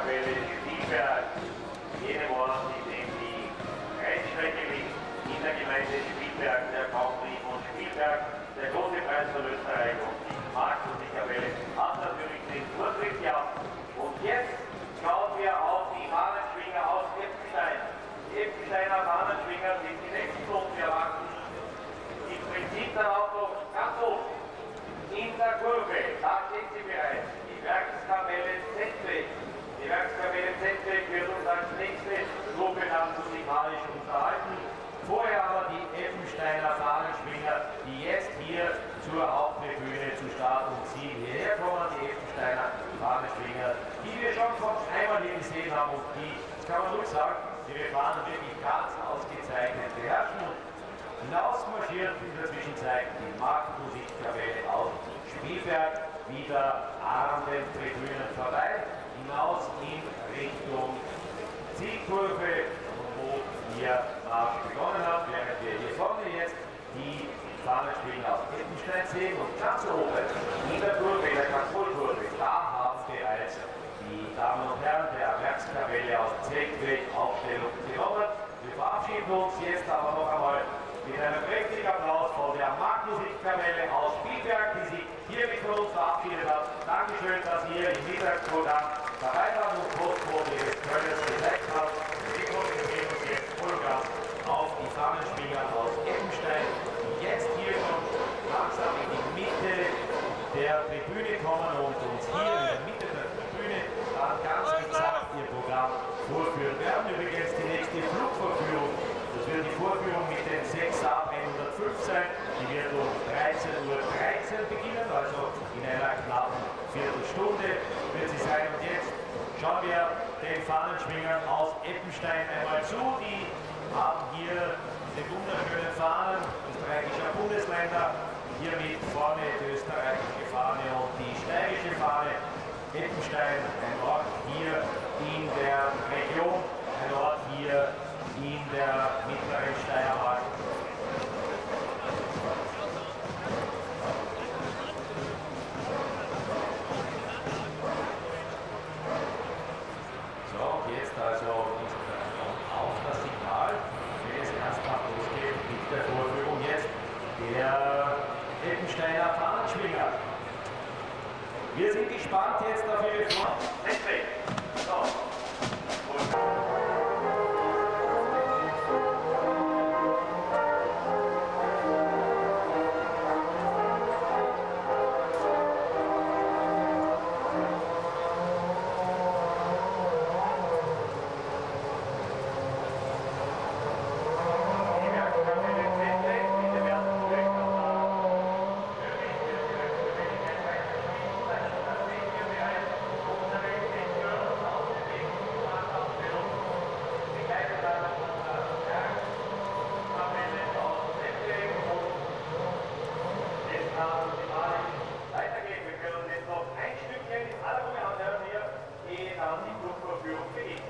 Musikkapelle Spielberg, jenem Ort, in dem die Rennstrecke liegt, in der Gemeinde Spielberg, der Kaufbrief und Spielberg, der große Preis von Österreich und die Marktmusikkapelle hat natürlich den Vortritt gehabt. Und jetzt schauen wir auf die Fahnenschwinger aus Eppenstein. Die Eppensteiner Fahnenschwinger sind die nächsten und wir warten im Prinzip dann auch noch ganz oben in der Kurve. Da steht sie bereits, die Werkskapelle Zentweg. Die Werkskapelle Zentweg wird uns als nächste Gruppe dann musikalisch unterhalten. Vorher aber die Eppensteiner Fahnenschwinger, die jetzt hier zur Haupttribüne zu Start und Ziel hierher kommen. Die Eppensteiner Fahnenschwinger, die wir schon von einmal hier gesehen haben und die, das kann man ruhig sagen, die wir fahren wirklich ganz ausgezeichnet beherrschen. Hinausmarschiert in der Zwischenzeit die Marktmusikkapelle aus Spielberg, wieder an den Tribünen vorbei, hinaus in Richtung Zielkurve, wo wir Marsch begonnen haben, während wir hier vorne jetzt die Fahnenschwinger aus Eppenstein sehen und ganz oben in der Kurve, in der Kontrollkurve, da haben bereits die Damen und Herren der Werkskapelle aus Zeltweg Aufstellung genommen. Wir verabschieden uns jetzt aber noch einmal mit einem prächtigen Applaus von der Marktmusikkapelle aus Spielberg, die sich hier mit uns verabschiedet hat. Dankeschön, dass ihr im Mittagsprogramm dabei wart und Postbote des Kölners gezeigt habt. Wir konzentrieren uns jetzt Hologramm auf die Fahnenschwinger aus Eppenstein, die jetzt hier schon langsam in die Mitte der Tribüne kommen und uns hier in der Mitte der Tribüne dann ganz exakt ihr Programm vorführen werden. Übrigens die nächste Flugvorführung. Das wird die Vorführung mit den 6 Saab 105 sein. Die wird um 13:13 Uhr beginnen, also in einer knappen Viertelstunde wird sie sein. Und jetzt schauen wir den Fahnenschwingern aus Eppenstein einmal zu. Die haben hier diese wunderschönen Fahnen österreichischer Bundesländer. Hier mit vorne die österreichische Fahne und die steirische Fahne. Eppenstein, ein Ort hier in der Region, ein Ort hier in der mittleren Steiermark. So, jetzt also auf das Signal, wenn es ernsthaft losgeht mit der Vorführung jetzt der Eppensteiner Fahnenschwinger. Wir sind gespannt jetzt auf Ihre Fragen. So. Weitergehen, wir können uns jetzt noch ein Stückchen in aller Ruhe anhören hier, ehe dann die Flugvorführung beginnt.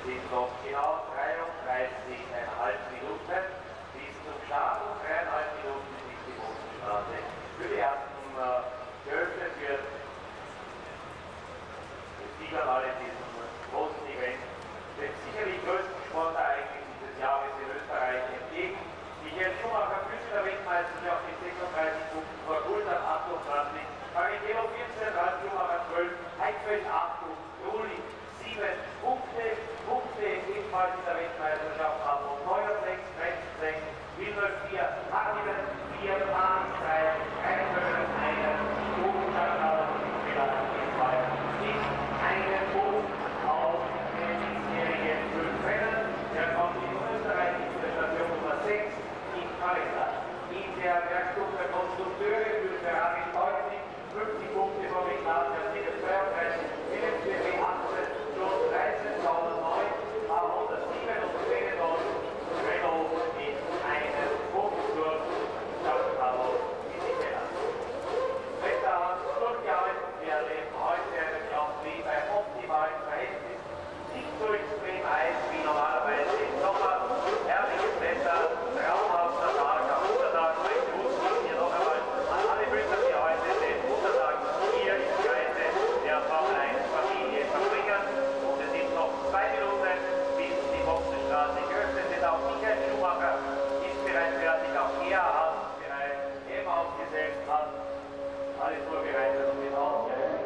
sind noch genau 33,5 Minuten bis zum Start und 3,5 Minuten bis die Bodenstraße. Für die ersten geöffnet wird das Siegerwahl in diesem großen Event, dem sicherlich größten Sportereignis dieses Jahres in Österreich entgegen. Michael Schumacher, Künstler Weltmeister, sich auf die 36 Punkten vor Guldan 28, Barrichello 14, Ralf Schumacher 12, Heidfeld 8, Juli 7 Punkte ebenfalls in der Weltmeisterschaft haben. Und Neuer 6, Rex 6, Wilmer 4, Hakkinen 4, Panis 3, Reinböller 1, Jugendschakal ebenfalls nicht einen Punkt auf den diesjährigen 5 Rennen. Der kommt in Österreich in der Station Nummer 6 in Kalender. In der Werkstufe der Konstrukteure für Ferrari deutlich 50 Punkte vom Ignaz, Mercedes 32, Philips BMW 18, plus 13.009, A107 und 10.000, Renault mit einem Punkt durch Stadtkammer in die Keller. Wetter durchgearbeitet werde heute einen Grand Prix bei optimalen Verhältnissen, nicht so extrem heiß wie normalerweise im Sommer, herrliches Wetter, traumhafter Tag, am Muttertag, mein Gruß hier noch einmal an alle Mütter, die heute den Muttertag hier im Kreise der Formel 1 Familie verbringen. Und es sind noch 2 Minuten, bis die Boxenstraße geöffnet ist. Auch Michael Schumacher ist bereits fertig, auch er hat bereits eben aufgesetzt, hat alles vorbereitet und ist ausgereift.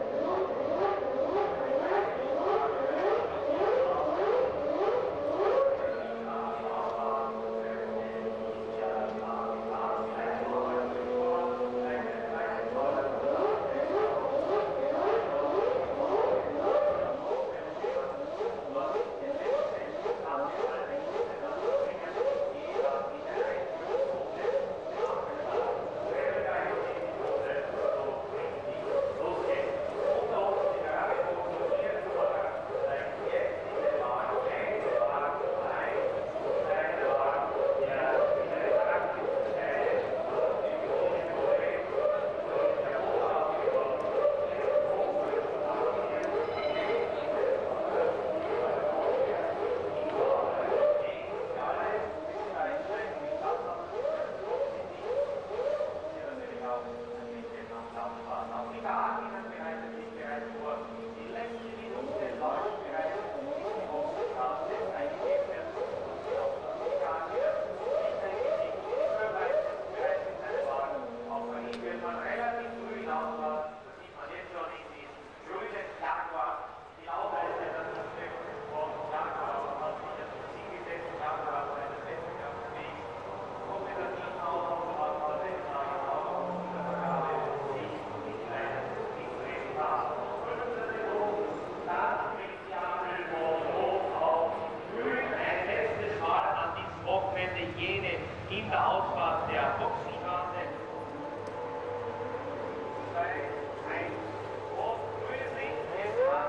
In der Ausfahrt der Boxenstraße 2, 1, und grünes Licht, es hat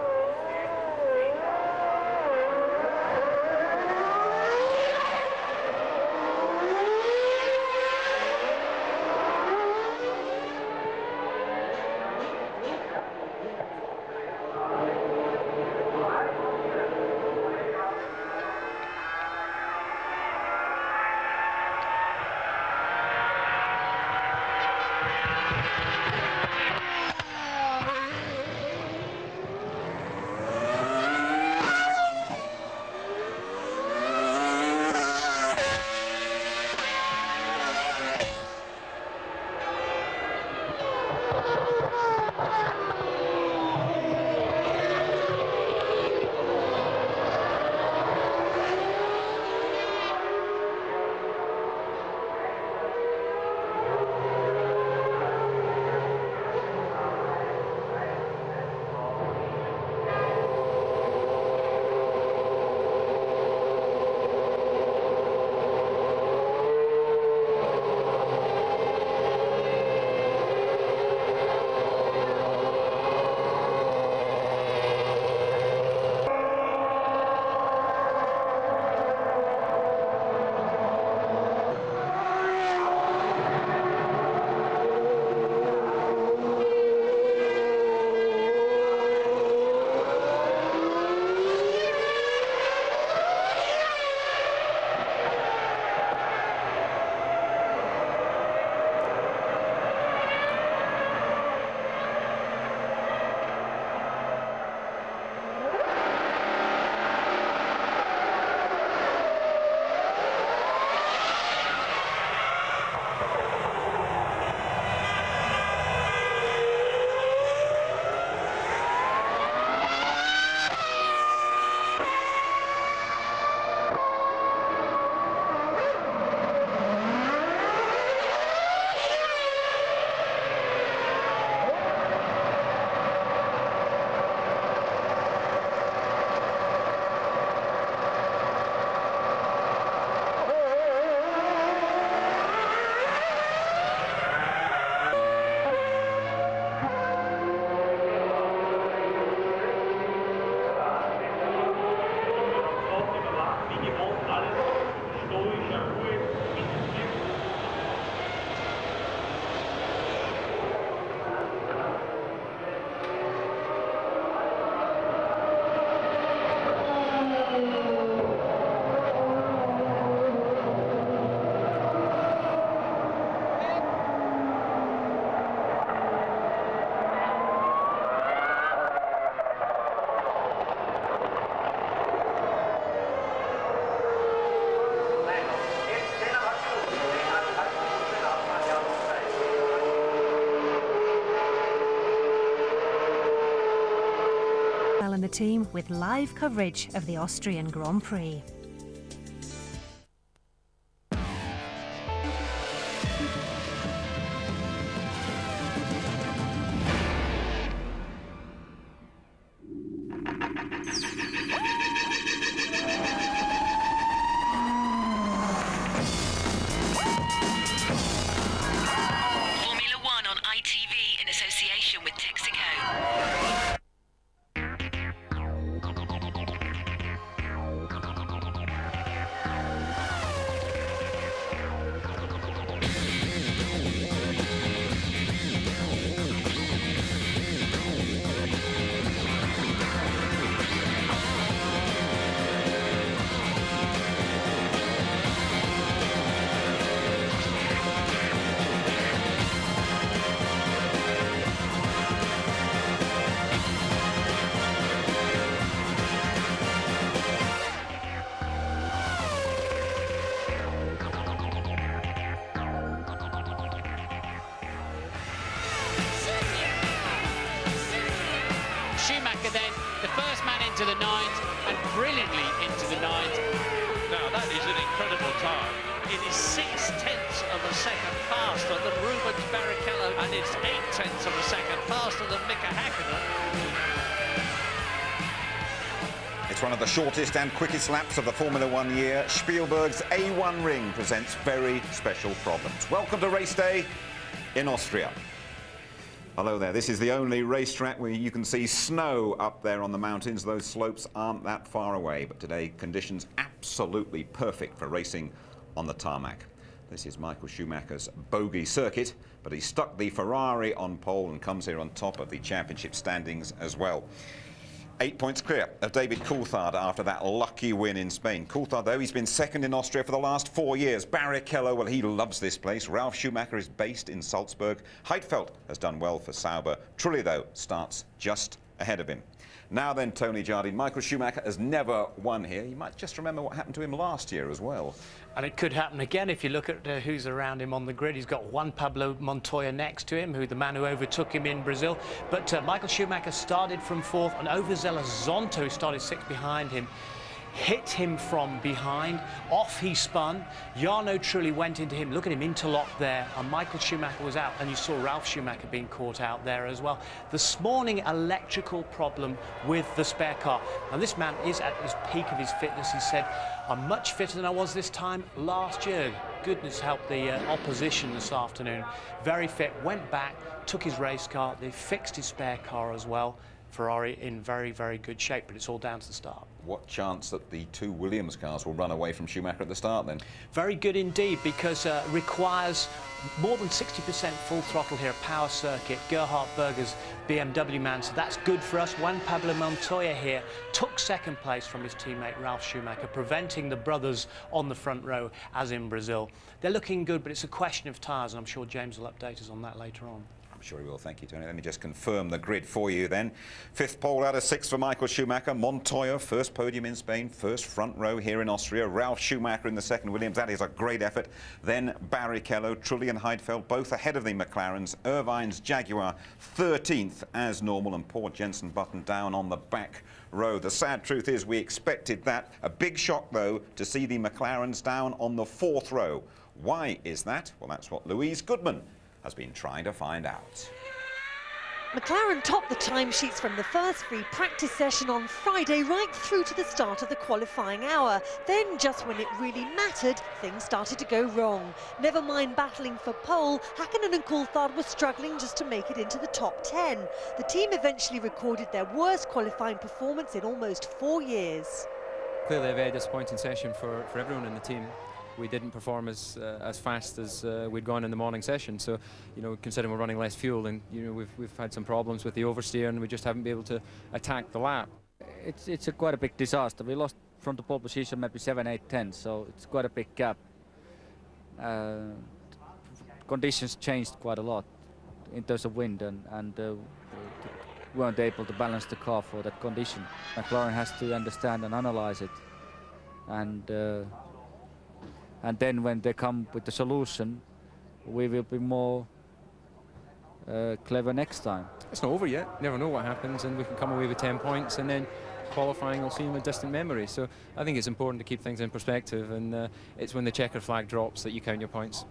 team with live coverage of the Austrian Grand Prix. With Texaco. Schumacher then, the first man into the nines, and brilliantly into the nines. Now that is an incredible time. It is 6/10 of a second faster than Rubens Barrichello, and it's 8/10 of a second faster than Mika Häkkinen. It's one of the shortest and quickest laps of the Formula One year. Spielberg's A1 ring presents very special problems. Welcome to race day in Austria. Hello there, this is the only racetrack where you can see snow up there on the mountains. Those slopes aren't that far away, but today conditions absolutely perfect for racing on the tarmac. This is Michael Schumacher's bogey circuit, but he stuck the Ferrari on pole and comes here on top of the championship standings as well. 8 points clear of David Coulthard after that lucky win in Spain. Coulthard, though, he's been second in Austria for the last 4 years. Barrichello, well, he loves this place. Ralf Schumacher is based in Salzburg. Heidfeld has done well for Sauber. Trulli, though, starts just ahead of him. Now then, Tony Jardine, Michael Schumacher has never won here. You might just remember what happened to him last year as well. And it could happen again if you look at who's around him on the grid. He's got Juan Pablo Montoya next to him, the man who overtook him in Brazil. But Michael Schumacher started from fourth, and overzealous Zonta, who started sixth behind him, hit him from behind. Off he spun. Jarno Trulli went into him. Look at him interlocked there, and Michael Schumacher was out, and you saw Ralf Schumacher being caught out there as well. This morning, electrical problem with the spare car. Now this man is at his peak of his fitness. He said, I'm much fitter than I was this time last year. Goodness help the opposition this afternoon. Very fit, went back, took his race car. They fixed his spare car as well. Ferrari in very, very good shape, but it's all down to the start. What chance that the two Williams cars will run away from Schumacher at the start then? Very good indeed, because it requires more than 60% full throttle here, a power circuit. Gerhard Berger's BMW man, so that's good for us. Juan Pablo Montoya here took second place from his teammate Ralf Schumacher, preventing the brothers on the front row as in Brazil. They're looking good, but it's a question of tyres, and I'm sure James will update us on that later on. I'm sure he will. Thank you, Tony. Let me just confirm the grid for you then. Fifth pole out of six for Michael Schumacher. Montoya, first podium in Spain, first front row here in Austria. Ralf Schumacher in the second Williams. That is a great effort. Then Barrichello, Trulli and Heidfeld, both ahead of the McLarens. Irvine's Jaguar 13th as normal, and poor Jenson Button down on the back row. The sad truth is we expected that. A big shock, though, to see the McLarens down on the fourth row. Why is that? Well, that's what Louise Goodman has been trying to find out. McLaren topped the timesheets from the first free practice session on Friday right through to the start of the qualifying hour. Then, just when it really mattered, things started to go wrong. Never mind battling for pole, Häkkinen and Coulthard were struggling just to make it into the top 10. The team eventually recorded their worst qualifying performance in almost 4 years. Clearly a very disappointing session for everyone in the team. We didn't perform as fast as we'd gone in the morning session. So, you know, considering we're running less fuel, and you know we've had some problems with the oversteer, and we just haven't been able to attack the lap. It's quite a big disaster. We lost from the pole position maybe 7, 8, 10. So it's quite a big gap. Conditions changed quite a lot in terms of wind, and we weren't able to balance the car for that condition. McLaren has to understand and analyze it, and then when they come with the solution, we will be more clever next time. It's not over yet. You never know what happens, and we can come away with 10 points, and then qualifying will seem a distant memory. So I think it's important to keep things in perspective, and it's when the checker flag drops that you count your points.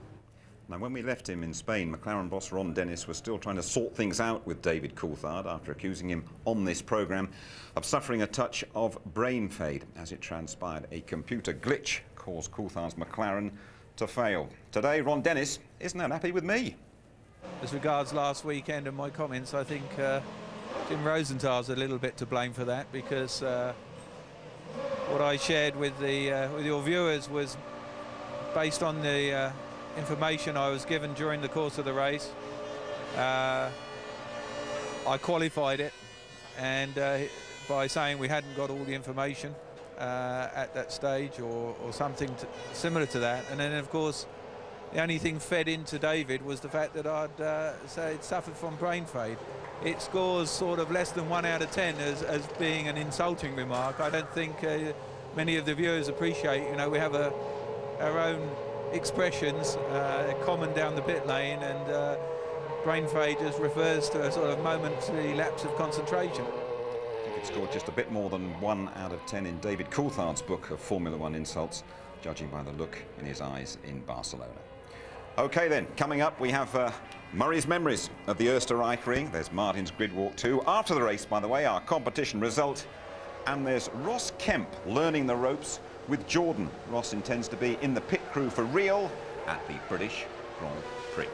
Now, when we left him in Spain, McLaren boss Ron Dennis was still trying to sort things out with David Coulthard after accusing him on this programme of suffering a touch of brain fade. As it transpired, a computer glitch caused Coulthard's McLaren to fail. Today, Ron Dennis isn't that happy with me. As regards last weekend and my comments, I think Jim Rosenthal's a little bit to blame for that, because what I shared with your viewers was based on the information I was given during the course of the race. I qualified it, and by saying we hadn't got all the information at that stage, or something similar to that. And then, of course, the only thing fed into David was the fact that I'd suffered from brain fade. It scores sort of less than 1 out of 10 as being an insulting remark. I don't think many of the viewers appreciate, you know, we have our own expressions common down the pit lane, and brain fade just refers to a sort of momentary lapse of concentration. I think it scored just a bit more than 1 out of 10 in David Coulthard's book of Formula One insults, judging by the look in his eyes in Barcelona. OK then, coming up we have Murray's memories of the Österreich Ring. There's Martin's grid walk too. After the race, by the way, our competition result. And there's Ross Kemp learning the ropes with Jordan. Ross intends to be in the pit crew for real at the British Grand Prix.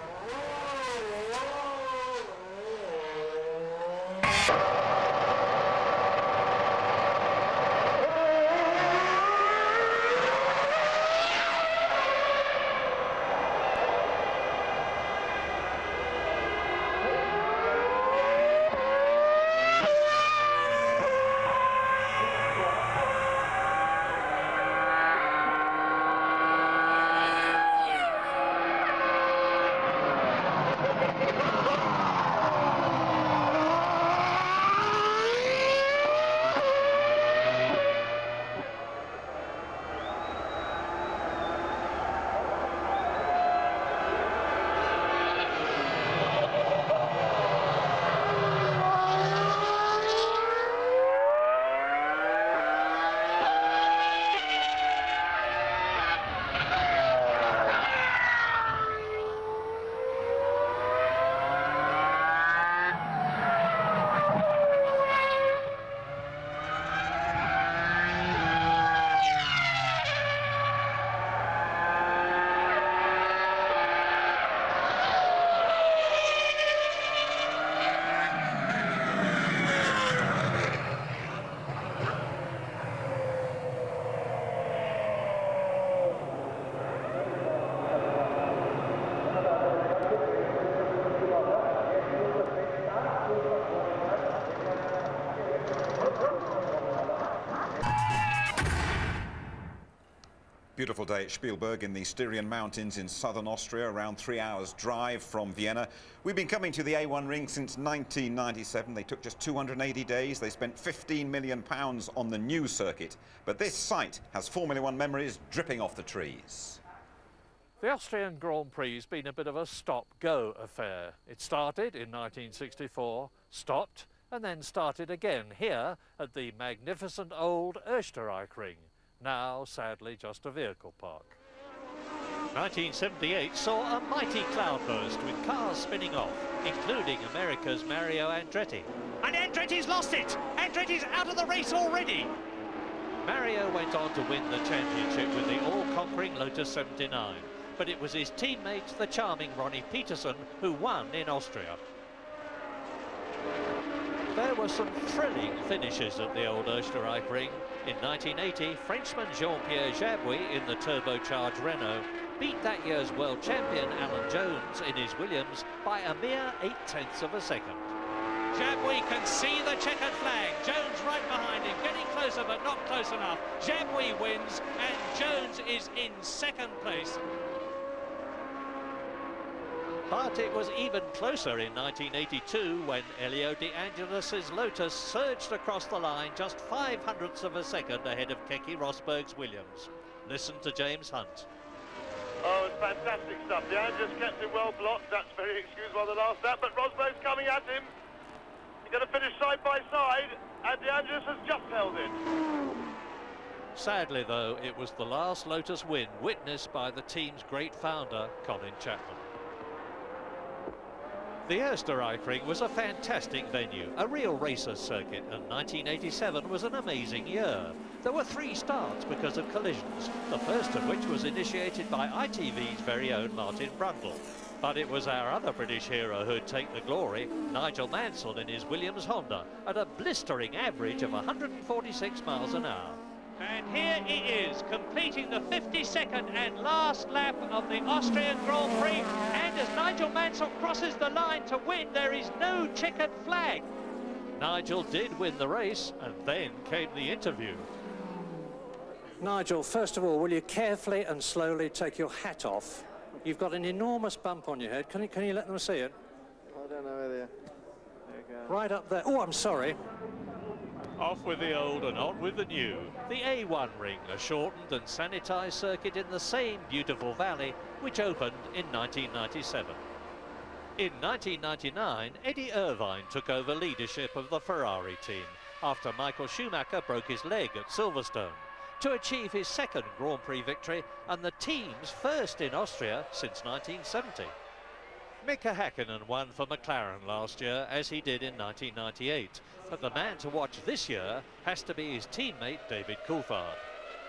Beautiful day at Spielberg in the Styrian Mountains in southern Austria, around 3 hours drive from Vienna. We've been coming to the A1 ring since 1997. They took just 280 days. They spent £15 million on the new circuit. But this site has Formula One memories dripping off the trees. The Austrian Grand Prix has been a bit of a stop-go affair. It started in 1964, stopped, and then started again here at the magnificent old Österreich Ring. Now, sadly, just a vehicle park. 1978 saw a mighty cloudburst with cars spinning off, including America's Mario Andretti. And Andretti's lost it! Andretti's out of the race already! Mario went on to win the championship with the all-conquering Lotus 79, but it was his teammate, the charming Ronnie Peterson, who won in Austria. There were some thrilling finishes at the old Österreich Ring. In 1980, Frenchman Jean-Pierre Jabouille in the turbocharged Renault beat that year's world champion Alan Jones in his Williams by a mere 0.8 of a second. Jabouille can see the checkered flag. Jones right behind him, getting closer but not close enough. Jabouille wins and Jones is in second place. But it was even closer in 1982 when Elio De Angelis's Lotus surged across the line just 0.05 of a second ahead of Keke Rosberg's Williams. Listen to James Hunt. Oh, it's fantastic stuff. The Andrews kept him well blocked. That's very excusable on the last lap, but Rosberg's coming at him. He's going to finish side by side, and the Andrews has just held it. Sadly, though, it was the last Lotus win witnessed by the team's great founder, Colin Chapman. The Österreich was a fantastic venue, a real racer's circuit, and 1987 was an amazing year. There were 3 starts because of collisions, the first of which was initiated by ITV's very own Martin Brundle. But it was our other British hero who'd take the glory, Nigel Mansell in his Williams Honda, at a blistering average of 146 miles an hour. And here he is, completing the 52nd and last lap of the Austrian Grand Prix. And as Nigel Mansell crosses the line to win, there is no checkered flag. Nigel did win the race, and then came the interview. Nigel, first of all, will you carefully and slowly take your hat off? You've got an enormous bump on your head. Can you let them see it? I don't know whether... Right up there. Oh, I'm sorry. Off with the old and on with the new. The A1 ring, a shortened and sanitised circuit in the same beautiful valley which opened in 1997. In 1999, Eddie Irvine took over leadership of the Ferrari team after Michael Schumacher broke his leg at Silverstone, to achieve his 2nd Grand Prix victory and the team's first in Austria since 1970. Mika Häkkinen won for McLaren last year, as he did in 1998. But the man to watch this year has to be his teammate, David Coulthard.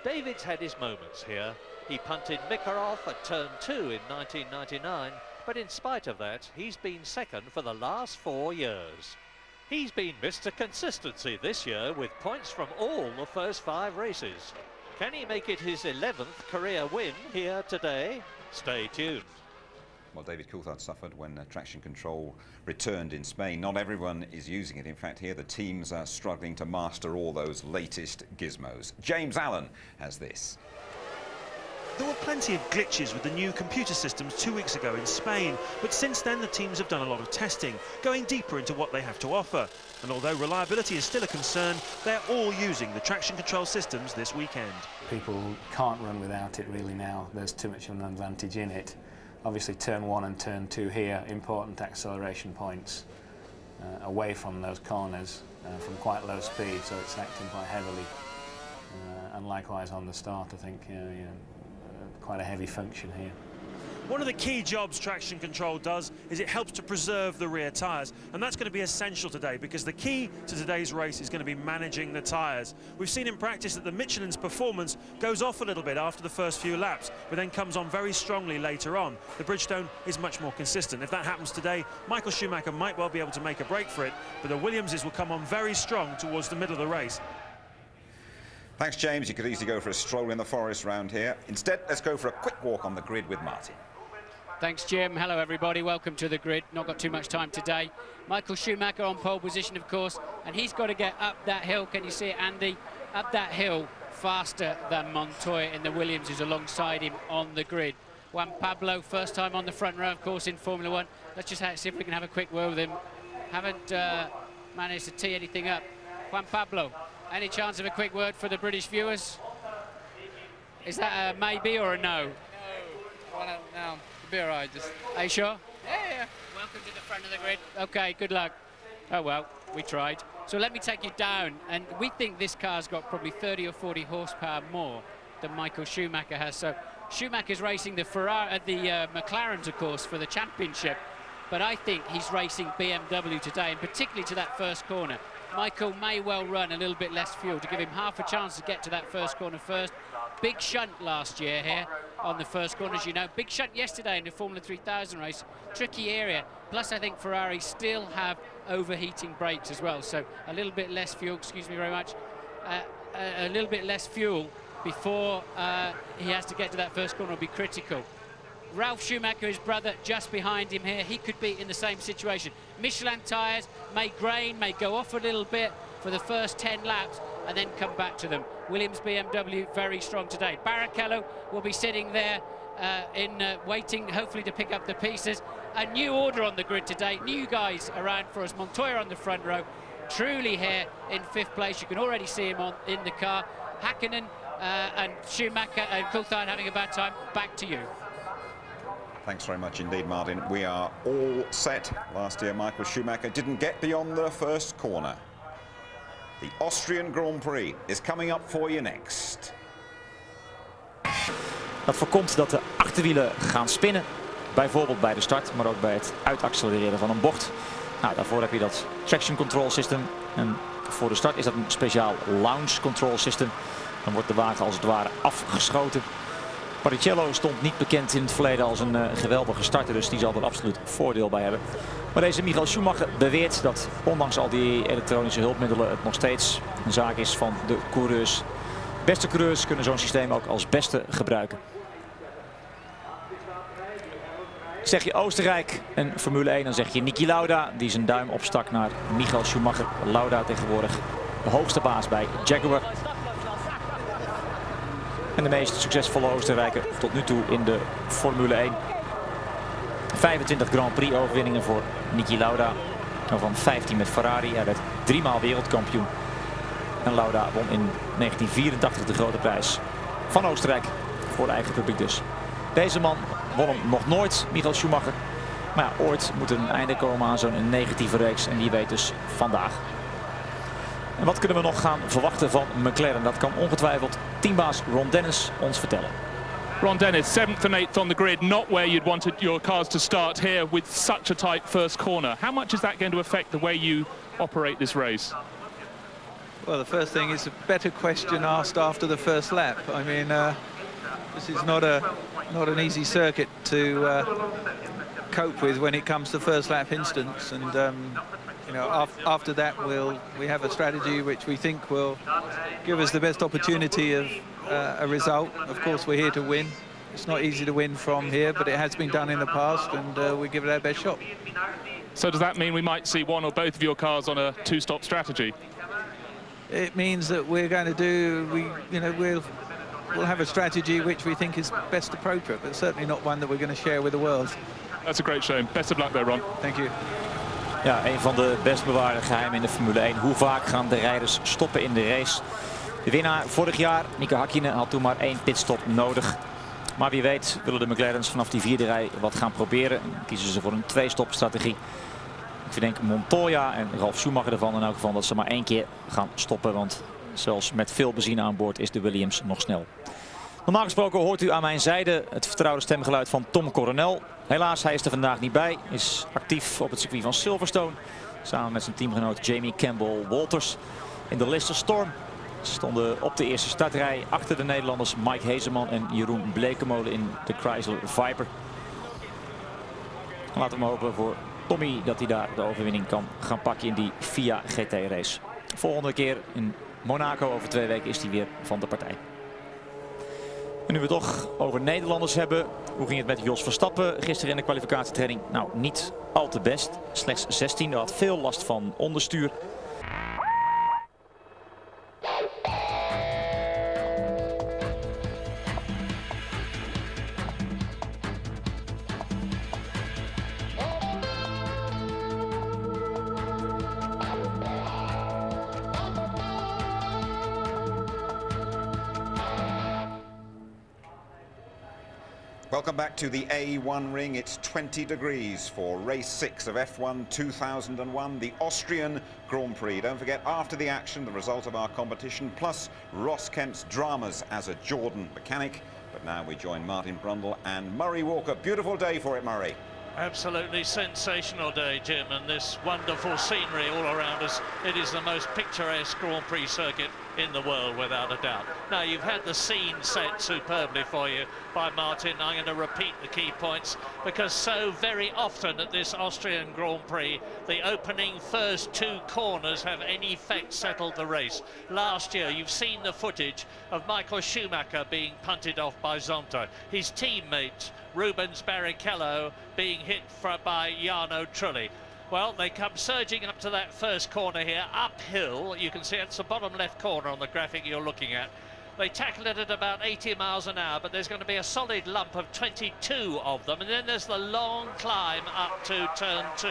David's had his moments here. He punted Mika off at turn 2 in 1999, but in spite of that, he's been 2nd for the last 4 years. He's been Mr. Consistency this year with points from all the first 5 races. Can he make it his 11th career win here today? Stay tuned. Well, David Coulthard suffered when traction control returned in Spain. Not everyone is using it. In fact, here the teams are struggling to master all those latest gizmos. James Allen has this. There were plenty of glitches with the new computer systems 2 weeks ago in Spain, but since then the teams have done a lot of testing, going deeper into what they have to offer. And although reliability is still a concern, they're all using the traction control systems this weekend. People can't run without it really now. There's too much of an advantage in it. Obviously turn 1 and turn 2 here, important acceleration points away from those corners from quite low speed, so it's acting quite heavily. And likewise on the start, I think quite a heavy function here. One of the key jobs traction control does is it helps to preserve the rear tyres, and that's going to be essential today because the key to today's race is going to be managing the tyres. We've seen in practice that the Michelin's performance goes off a little bit after the first few laps, but then comes on very strongly later on. The Bridgestone is much more consistent. If that happens today, Michael Schumacher might well be able to make a break for it, but the Williamses will come on very strong towards the middle of the race. Thanks, James. You could easily go for a stroll in the forest round here. Instead, let's go for a quick walk on the grid with Martin. Thanks, Jim. Hello, everybody. Welcome to the grid. Not got too much time today. Michael Schumacher on pole position, of course, and he's got to get up that hill. Can you see it, Andy? Up that hill faster than Montoya in the Williams, who's alongside him on the grid. Juan Pablo, first time on the front row, of course, in Formula One. Let's just see if we can have a quick word with him. Haven't managed to tee anything up. Juan Pablo, any chance of a quick word for the British viewers? Is that a maybe or a no? No. Be all right, just... Are you sure? Yeah. Welcome to the front of the grid. Okay, good luck. Oh, well, we tried. So let me take you down, and we think this car's got probably 30 or 40 horsepower more than Michael Schumacher has. So Schumacher's racing the McLarens, of course, for the championship, but I think he's racing BMW today, and particularly to that first corner. Michael may well run a little bit less fuel to give him half a chance to get to that first corner first. Big shunt last year here on the first corner, as you know. Big shunt yesterday in the Formula 3000 race. Tricky area. Plus, I think Ferrari still have overheating brakes as well. So a little bit less fuel, excuse me very much, a little bit less fuel before he has to get to that first corner will be critical. Ralf Schumacher, his brother, just behind him here. He could be in the same situation. Michelin tyres may grain, may go off a little bit for the first 10 laps and then come back to them. Williams BMW very strong today. Barrichello will be sitting there waiting, hopefully, to pick up the pieces. A new order on the grid today. New guys around for us. Montoya on the front row. Trulli here in 5th place. You can already see him in the car. Häkkinen and Schumacher and Coulthard having a bad time. Back to you. Thanks very much indeed, Martin. We are all set. Last year, Michael Schumacher didn't get beyond the first corner. The Austrian Grand Prix is coming up for you next. Dat voorkomt dat de achterwielen gaan spinnen. Bijvoorbeeld bij de start, maar ook bij het uitaccelereren van een bocht. Nou, daarvoor heb je dat traction control system. En voor de start is dat een speciaal launch control system. Dan wordt de wagen als het ware afgeschoten. Patriciello stond niet bekend in het verleden als een geweldige starter, dus die zal er absoluut voordeel bij hebben. Maar deze Michael Schumacher beweert dat ondanks al die elektronische hulpmiddelen het nog steeds een zaak is van de coureurs. Beste coureurs kunnen zo'n systeem ook als beste gebruiken. Zeg je Oostenrijk en Formule 1, dan zeg je Niki Lauda, die zijn duim opstak naar Michael Schumacher. Lauda tegenwoordig de hoogste baas bij Jaguar. En de meest succesvolle Oostenrijker tot nu toe in de Formule 1. 25 Grand Prix overwinningen voor Niki Lauda. Van 15 met Ferrari. Hij werd 3-maal wereldkampioen. En Lauda won in 1984 de grote prijs van Oostenrijk. Voor eigen publiek dus. Deze man won hem nog nooit, Michael Schumacher. Maar ja, ooit moet er een einde komen aan zo'n negatieve reeks. En die weet dus vandaag. En wat kunnen we nog gaan verwachten van McLaren? Dat kan ongetwijfeld teambaas Ron Dennis ons vertellen. Ron Dennis, 7th and 8th on the grid, not where you'd wanted your cars to start here with such a tight first corner. How much is that going to affect the way you operate this race? Well, the first thing is a better question asked after the first lap. I mean, this is not an easy circuit to cope with when it comes to first lap instance, and you know, after that we have a strategy which we think will give us the best opportunity of a result. Of course, we're here to win. It's not easy to win from here, but it has been done in the past, and we give it our best shot. So does that mean we might see one or both of your cars on a two-stop strategy? It means that we're going to do, we'll have a strategy which we think is best appropriate, but certainly not one that we're going to share with the world. That's a great shame. Best of luck there, Ron. Thank you. Ja, een van de best bewaarde geheimen in de Formule 1. Hoe vaak gaan de rijders stoppen in de race? De winnaar vorig jaar, Mika Häkkinen, had toen maar 1 pitstop nodig. Maar wie weet willen de McLaren's vanaf die 4e rij wat gaan proberen. En kiezen ze voor een 2-stop strategie. Ik verdenk Montoya en Ralf Schumacher ervan in elk geval dat ze maar 1 keer gaan stoppen. Want zelfs met veel benzine aan boord is de Williams nog snel. Normaal gesproken hoort u aan mijn zijde het vertrouwde stemgeluid van Tom Coronel. Helaas, hij is er vandaag niet bij. Is actief op het circuit van Silverstone. Samen met zijn teamgenoot Jamie Campbell Walters in de Lister Storm. Ze stonden op de eerste startrij achter de Nederlanders Mike Heeseman en Jeroen Blekemolen in de Chrysler Viper. Laten we maar hopen voor Tommy dat hij daar de overwinning kan gaan pakken in die FIA GT race. Volgende keer in Monaco over 2 weken is hij weer van de partij. En nu we het toch over Nederlanders hebben. Hoe ging het met Jos Verstappen gisteren in de kwalificatietraining? Nou, niet al te best. Slechts 16e, had veel last van onderstuur. Welcome back to the A1 ring. It's 20 degrees for race 6 of F1 2001, the Austrian Grand Prix. Don't forget, after the action, the result of our competition, plus Ross Kemp's dramas as a Jordan mechanic. But now we join Martin Brundle and Murray Walker. Beautiful day for it, Murray. Absolutely sensational day, Jim, and this wonderful scenery all around us. It is the most picturesque Grand Prix circuit in the world, without a doubt. Now, you've had the scene set superbly for you by Martin. I'm going to repeat the key points, because so very often at this Austrian Grand Prix, the opening first 2 corners have in effect settled the race. Last year, you've seen the footage of Michael Schumacher being punted off by Zonta. His teammate, Rubens Barrichello, being hit by Jarno Trulli. Well, they come surging up to that first corner here, uphill. You can see it's the bottom left corner on the graphic you're looking at. They tackle it at about 80 miles an hour, but there's going to be a solid lump of 22 of them. And then there's the long climb up to turn 2,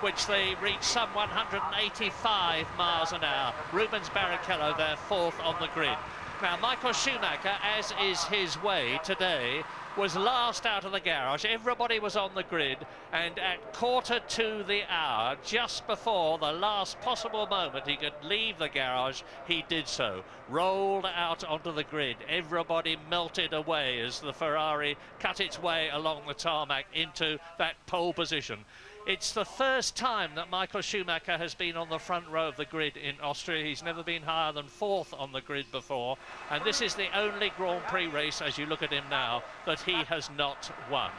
which they reach some 185 miles an hour. Rubens Barrichello there 4th on the grid. Now, Michael Schumacher, as is his way today, was last out of the garage. Everybody was on the grid, and at 1/4 to the hour, just before the last possible moment he could leave the garage, he did so. Rolled out onto the grid. Everybody melted away as the Ferrari cut its way along the tarmac into that pole position. It's the first time that Michael Schumacher has been on the front row of the grid in Austria. He's never been higher than 4th on the grid before, and this is the only Grand Prix race, as you look at him now, that he has not won.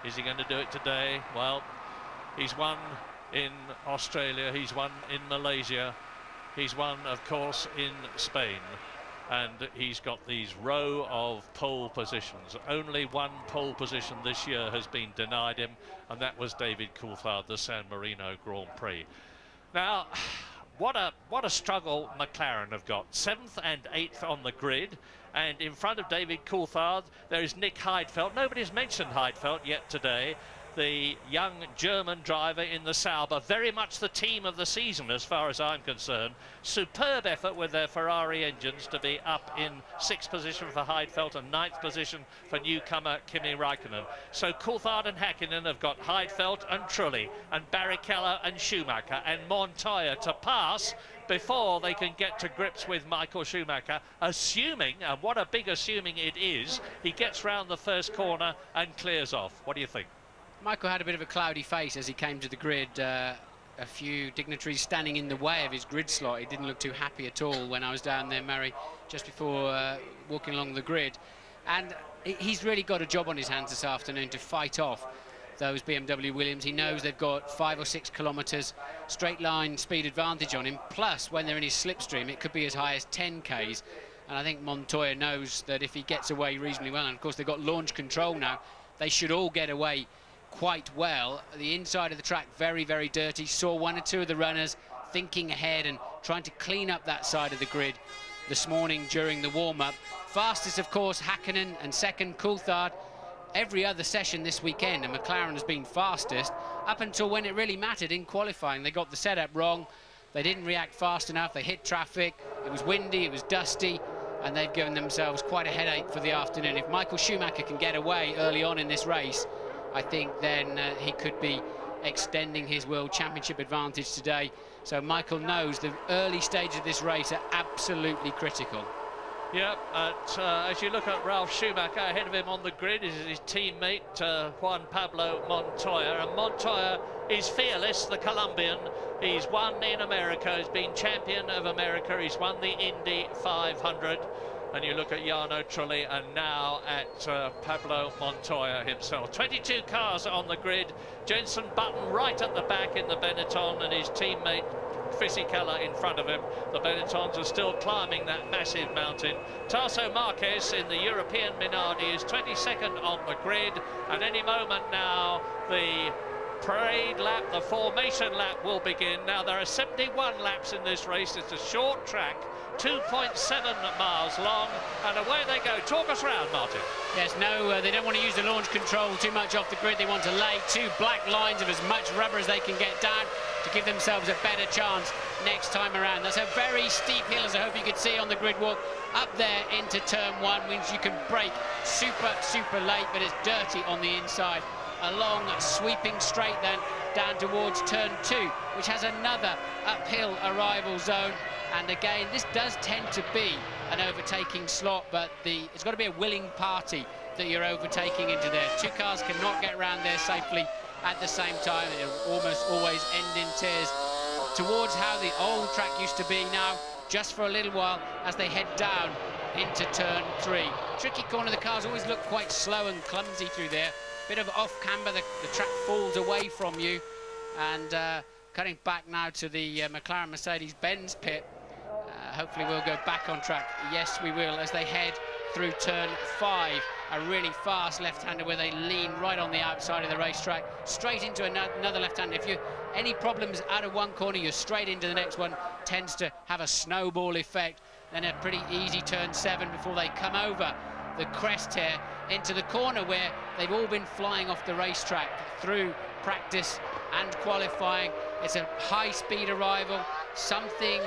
Is he going to do it today? Well, he's won in Australia, he's won in Malaysia, he's won, of course, in Spain. And he's got these row of pole positions. Only one pole position this year has been denied him, and that was David Coulthard, the San Marino Grand Prix. Now, what a struggle McLaren have got. 7th and 8th on the grid, and in front of David Coulthard there is Nick Heidfeld. Nobody's mentioned Heidfeld yet today. The young German driver in the Sauber, very much the team of the season as far as I'm concerned. Superb effort with their Ferrari engines to be up in 6th position for Heidfeld and 9th position for newcomer Kimi Räikkönen. So Coulthard and Häkkinen have got Heidfeld and Trulli and Barrichello and Schumacher and Montoya to pass before they can get to grips with Michael Schumacher, assuming, and what a big assuming it is, he gets round the first corner and clears off. What do you think? Michael had a bit of a cloudy face as he came to the grid. A few dignitaries standing in the way of his grid slot. He didn't look too happy at all when I was down there, Murray, just before walking along the grid. And he's really got a job on his hands this afternoon to fight off those BMW Williams. He knows they've got 5 or 6 kilometres straight line speed advantage on him. Plus, when they're in his slipstream, it could be as high as 10 Ks. And I think Montoya knows that if he gets away reasonably well, and of course they've got launch control now, they should all get away quite well. The inside of the track very, very dirty. Saw 1 or 2 of the runners thinking ahead and trying to clean up that side of the grid this morning during the warm-up. Fastest, of course, Häkkinen, and second Coulthard. Every other session this weekend, and McLaren has been fastest up until when it really mattered in qualifying. They got the setup wrong. They didn't react fast enough. They hit traffic. It was windy, it was dusty, and they've given themselves quite a headache for the afternoon. If Michael Schumacher can get away early on in this race, I think then he could be extending his World Championship advantage today. So Michael knows the early stages of this race are absolutely critical. Yep, as you look at Ralf Schumacher, ahead of him on the grid is his teammate Juan Pablo Montoya, and Montoya is fearless, the Colombian. He's won in America, he's been champion of America, he's won the Indy 500. And you look at Jarno Trulli, and now at Pablo Montoya himself. 22 cars on the grid. Jenson Button right at the back in the Benetton, and his teammate Fisichella in front of him. The Benettons are still climbing that massive mountain. Tasso Marquez in the European Minardi is 22nd on the grid, and any moment now the parade lap, the formation lap will begin. Now there are 71 laps in this race. It's a short track, 2.7 miles long, and away they go. Talk us round, Martin. Yes, no, they don't want to use the launch control too much off the grid. They want to lay 2 black lines of as much rubber as they can get down to give themselves a better chance next time around. That's a very steep hill, as I hope you could see on the grid walk. Up there into turn 1 means you can brake super late, but it's dirty on the inside. A long sweeping straight then down towards turn 2, which has another uphill arrival zone. And again, this does tend to be an overtaking slot, but it's got to be a willing party that you're overtaking into there. 2 cars cannot get around there safely at the same time. It'll almost always end in tears towards how the old track used to be now, just for a little while as they head down into turn 3. Tricky corner, the cars always look quite slow and clumsy through there. Bit of off camber, the track falls away from you. And cutting back now to the McLaren Mercedes-Benz pit. Hopefully we'll go back on track. Yes, we will, as they head through turn 5. A really fast left-hander where they lean right on the outside of the racetrack, straight into another left-hander. If you any problems out of one corner, you're straight into the next one. Tends to have a snowball effect. Then a pretty easy turn 7 before they come over the crest here into the corner where they've all been flying off the racetrack through practice and qualifying. It's a high-speed arrival, something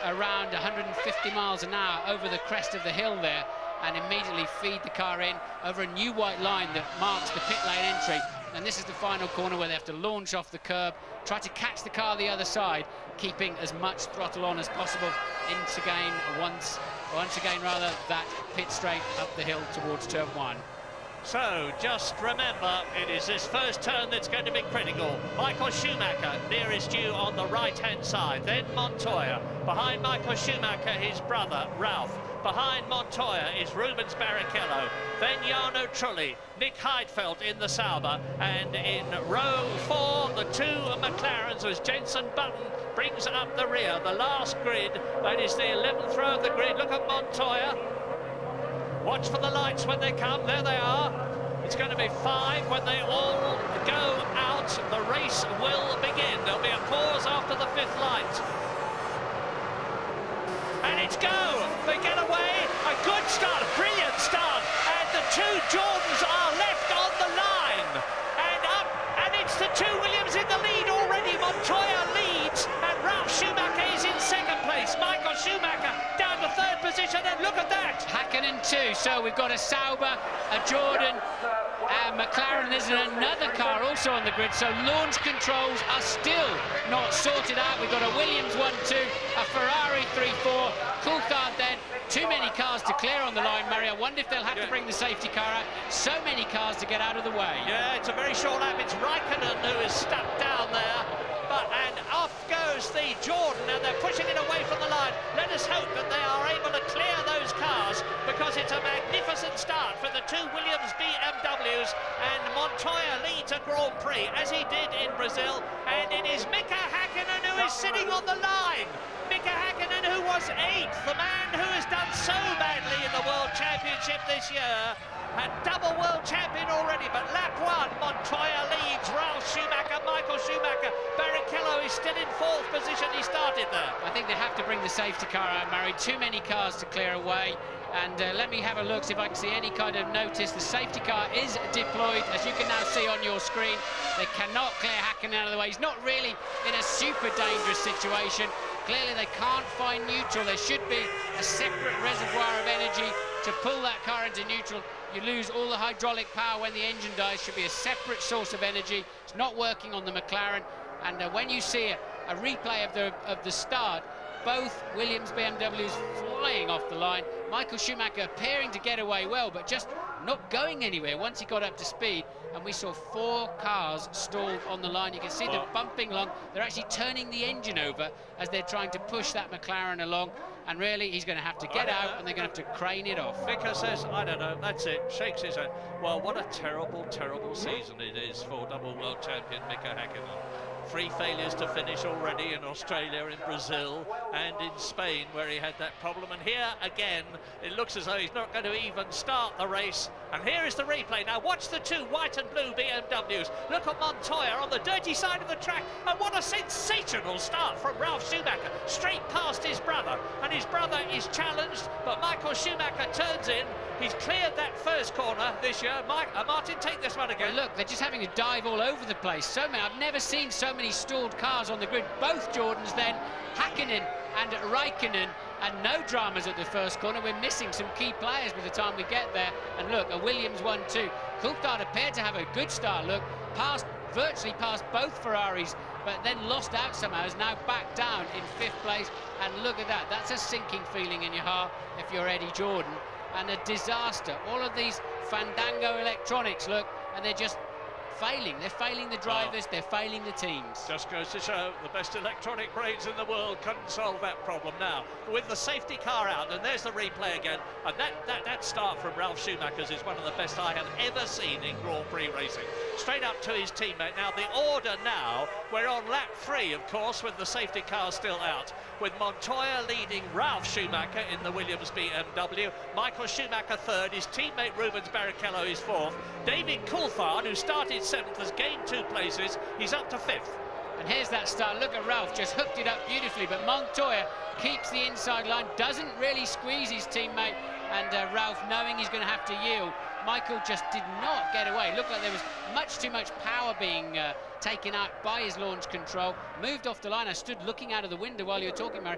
around 150 miles an hour over the crest of the hill there. and immediately feed the car in over a new white line that marks the pit lane entry. And this is the final corner where they have to launch off the curb, try to catch the car the other side, keeping as much throttle on as possible into gain once again that pit straight up the hill towards turn 1. So, just remember, it is this first turn that's going to be critical. Michael Schumacher nearest you on the right-hand side, then Montoya. Behind Michael Schumacher, his brother, Ralph. Behind Montoya is Rubens Barrichello, then Jarno Trulli, Nick Heidfeld in the Sauber, and in row 4, the 2 McLarens as Jenson Button brings up the rear. The last grid, that is the 11th row of the grid. Look at Montoya. Watch for the lights when they come. There they are. It's going to be 5 when they all go out. The race will begin. There'll be a pause after the 5th light. And it's go! They get away. A good start, a brilliant start. And the 2 Jordans are left on the line. And up, and it's the 2 Williams in the lead already. Montoya leads, and Ralf Schumacher is in 2nd place. Michael Schumacher down to 3rd position, and look at that. Hakkinen 2, so we've got a Sauber, a Jordan, and McLaren. There's another car also on the grid, so launch controls are still not sorted out. We've got a Williams 1-2, a Ferrari 3-4, Coulthard then. Too many cars to clear on the line, Murray. I wonder if they'll have to bring the safety car out. So many cars to get out of the way. Yeah, it's a very short lap. It's Raikkonen who is stuck down there. And off goes the Jordan, and they're pushing it away from the line. Let us hope that they are able to clear those cars, because it's a magnificent start for the 2 Williams BMWs, and Montoya leads a Grand Prix, as he did in Brazil, and it is Mika Hakkinen who is sitting on the line. Mika Hakkinen, who was 8th, the man who has done so badly in the World Championship this year, a double world champion already, but lap 1, Montoya leads, Ralf Schumacher, Michael Schumacher, Barrichello is still in 4th position. He started there. I think they have to bring the safety car out, Murray. Too many cars to clear away. And let me have a look, see if I can see any kind of notice. The safety car is deployed, as you can now see on your screen. They cannot clear Hakkinen out of the way. He's not really in a super dangerous situation. Clearly they can't find neutral. There should be a separate reservoir of energy to pull that car into neutral. You lose all the hydraulic power when the engine dies. Should be a separate source of energy. It's not working on the McLaren. And when you see a replay of the start, both Williams BMWs flying off the line. Michael Schumacher appearing to get away well, but just not going anywhere once he got up to speed. And we saw 4 cars stalled on the line. You can see them bumping along. They're actually turning the engine over as they're trying to push that McLaren along. And really, he's going to have to get out, and they're going to have to crane it off. Mika says, I don't know, that's it, shakes his head. Well, what a terrible, terrible season it is for double world champion Mika Hakkinen. 3 failures to finish already in Australia, in Brazil, and in Spain, where he had that problem. And here, again, it looks as though he's not going to even start the race. And here is the replay. Now, watch the 2 white and blue BMWs. Look at Montoya on the dirty side of the track. And what a sensational start from Ralf Schumacher, straight past his brother. And his brother is challenged, but Michael Schumacher turns in. He's cleared that first corner this year. Martin, take this one again. Well, look, they're just having to dive all over the place. So many, I've never seen so many stalled cars on the grid. Both Jordans then, Hakkinen and Raikkonen, and no dramas at the first corner. We're missing some key players by the time we get there. And look, a Williams 1-2. Coulthard appeared to have a good start, look, virtually past both Ferraris, but then lost out somehow, is now back down in 5th place. And look at that, that's a sinking feeling in your heart if you're Eddie Jordan. And a disaster. All of these Fandango electronics, look, and they're just failing. They're failing the drivers, they're failing the teams. Just goes to show the best electronic brains in the world couldn't solve that problem. Now, with the safety car out, and there's the replay again, and that start from Ralf Schumacher's is one of the best I have ever seen in Grand Prix racing. Straight up to his teammate. Now, the order now, we're on lap 3, of course, with the safety car still out, with Montoya leading Ralf Schumacher in the Williams BMW, Michael Schumacher 3rd, his teammate Rubens Barrichello is 4th, David Coulthard, who started 7th, has gained 2 places, he's up to 5th. And here's that start. Look at Ralf, just hooked it up beautifully, but Montoya keeps the inside line, doesn't really squeeze his teammate, and Ralf, knowing he's going to have to yield, Michael just did not get away. Looked like there was much too much power being taken out by his launch control. Moved off the line. I stood looking out of the window while you were talking, Murray.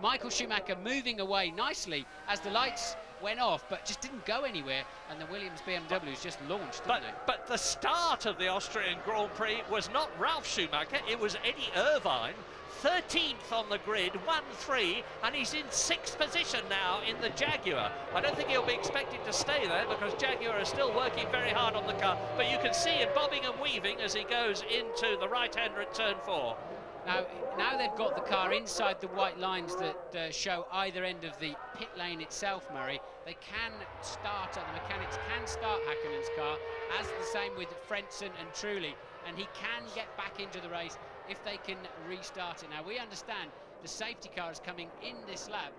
Michael Schumacher moving away nicely as the lights went off, but just didn't go anywhere, and the Williams BMWs just launched, didn't they? But the start of the Austrian Grand Prix was not Ralf Schumacher, it was Eddie Irvine, 13th on the grid, 1-3, and he's in 6th position now in the Jaguar. I don't think he'll be expected to stay there because Jaguar are still working very hard on the car, but you can see him bobbing and weaving as he goes into the right-hander at turn 4. Now they've got the car inside the white lines that show either end of the pit lane itself, Murray. They can start, the mechanics can start Häkkönen's car, as the same with Frentzen and Trulli, and he can get back into the race if they can restart it. Now, we understand the safety car is coming in this lap,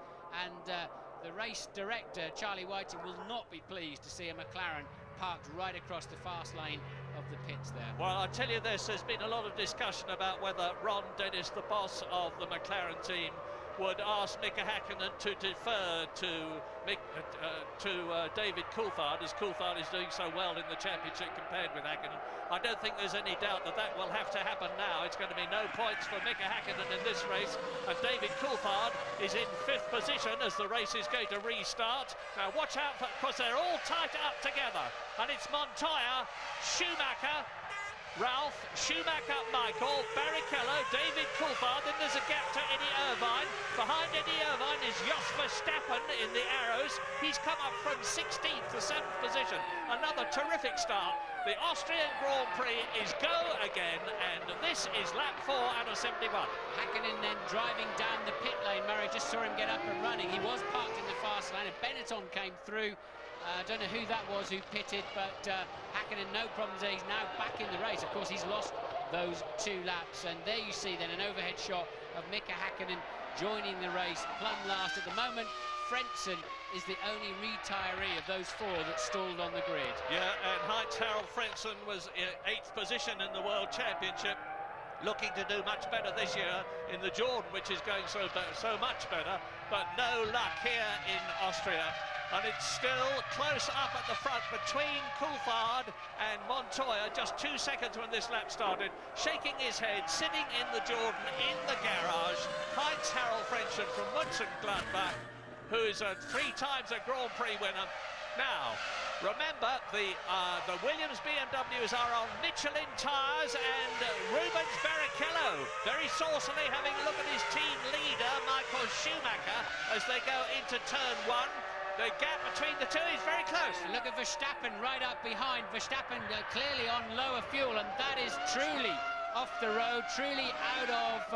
and the race director, Charlie Whiting, will not be pleased to see a McLaren parked right across the fast lane of the pits there. Well, I tell you this, there's been a lot of discussion about whether Ron Dennis, the boss of the McLaren team, would ask Mika Häkkinen to defer to David Coulthard, as Coulthard is doing so well in the championship compared with Häkkinen. I don't think there's any doubt that that will have to happen now. It's going to be no points for Mika Häkkinen in this race, and David Coulthard is in 5th position as the race is going to restart. Now watch out, because they're all tied up together, and it's Montoya, Schumacher, Ralf, Schumacher, Michael, Barrichello, David Coulthard, then there's a gap to Eddie Irvine. Behind Eddie Irvine is Jos Verstappen in the arrows. He's come up from 16th to 7th position. Another terrific start. The Austrian Grand Prix is go again, and this is lap 4 out of 71. Häkkinen then driving down the pit lane. Murray just saw him get up and running. He was parked in the fast lane, and Benetton came through. I don't know who that was who pitted, but Häkkinen, no problems there. He's now back in the race. Of course, he's lost those 2 laps, and there you see then an overhead shot of Mika Häkkinen joining the race, plumb last. At the moment, Frentzen is the only retiree of those 4 that stalled on the grid. Yeah, and Heinz-Harald Frentzen was in 8th position in the World Championship, looking to do much better this year in the Jordan, which is going so much better, but no luck here in Austria. And it's still close up at the front between Coulthard and Montoya, just 2 seconds when this lap started, shaking his head, sitting in the Jordan in the garage, Heinz-Harald Frentzen from Mönchengladbach, who's 3 times a Grand Prix winner. Now, remember, the Williams BMWs are on Michelin tyres, and Rubens Barrichello very saucily having a look at his team leader, Michael Schumacher, as they go into turn 1. The gap between the 2 is very close. And look at Verstappen right up behind. Verstappen clearly on lower fuel, and that is Trulli off the road. Trulli out of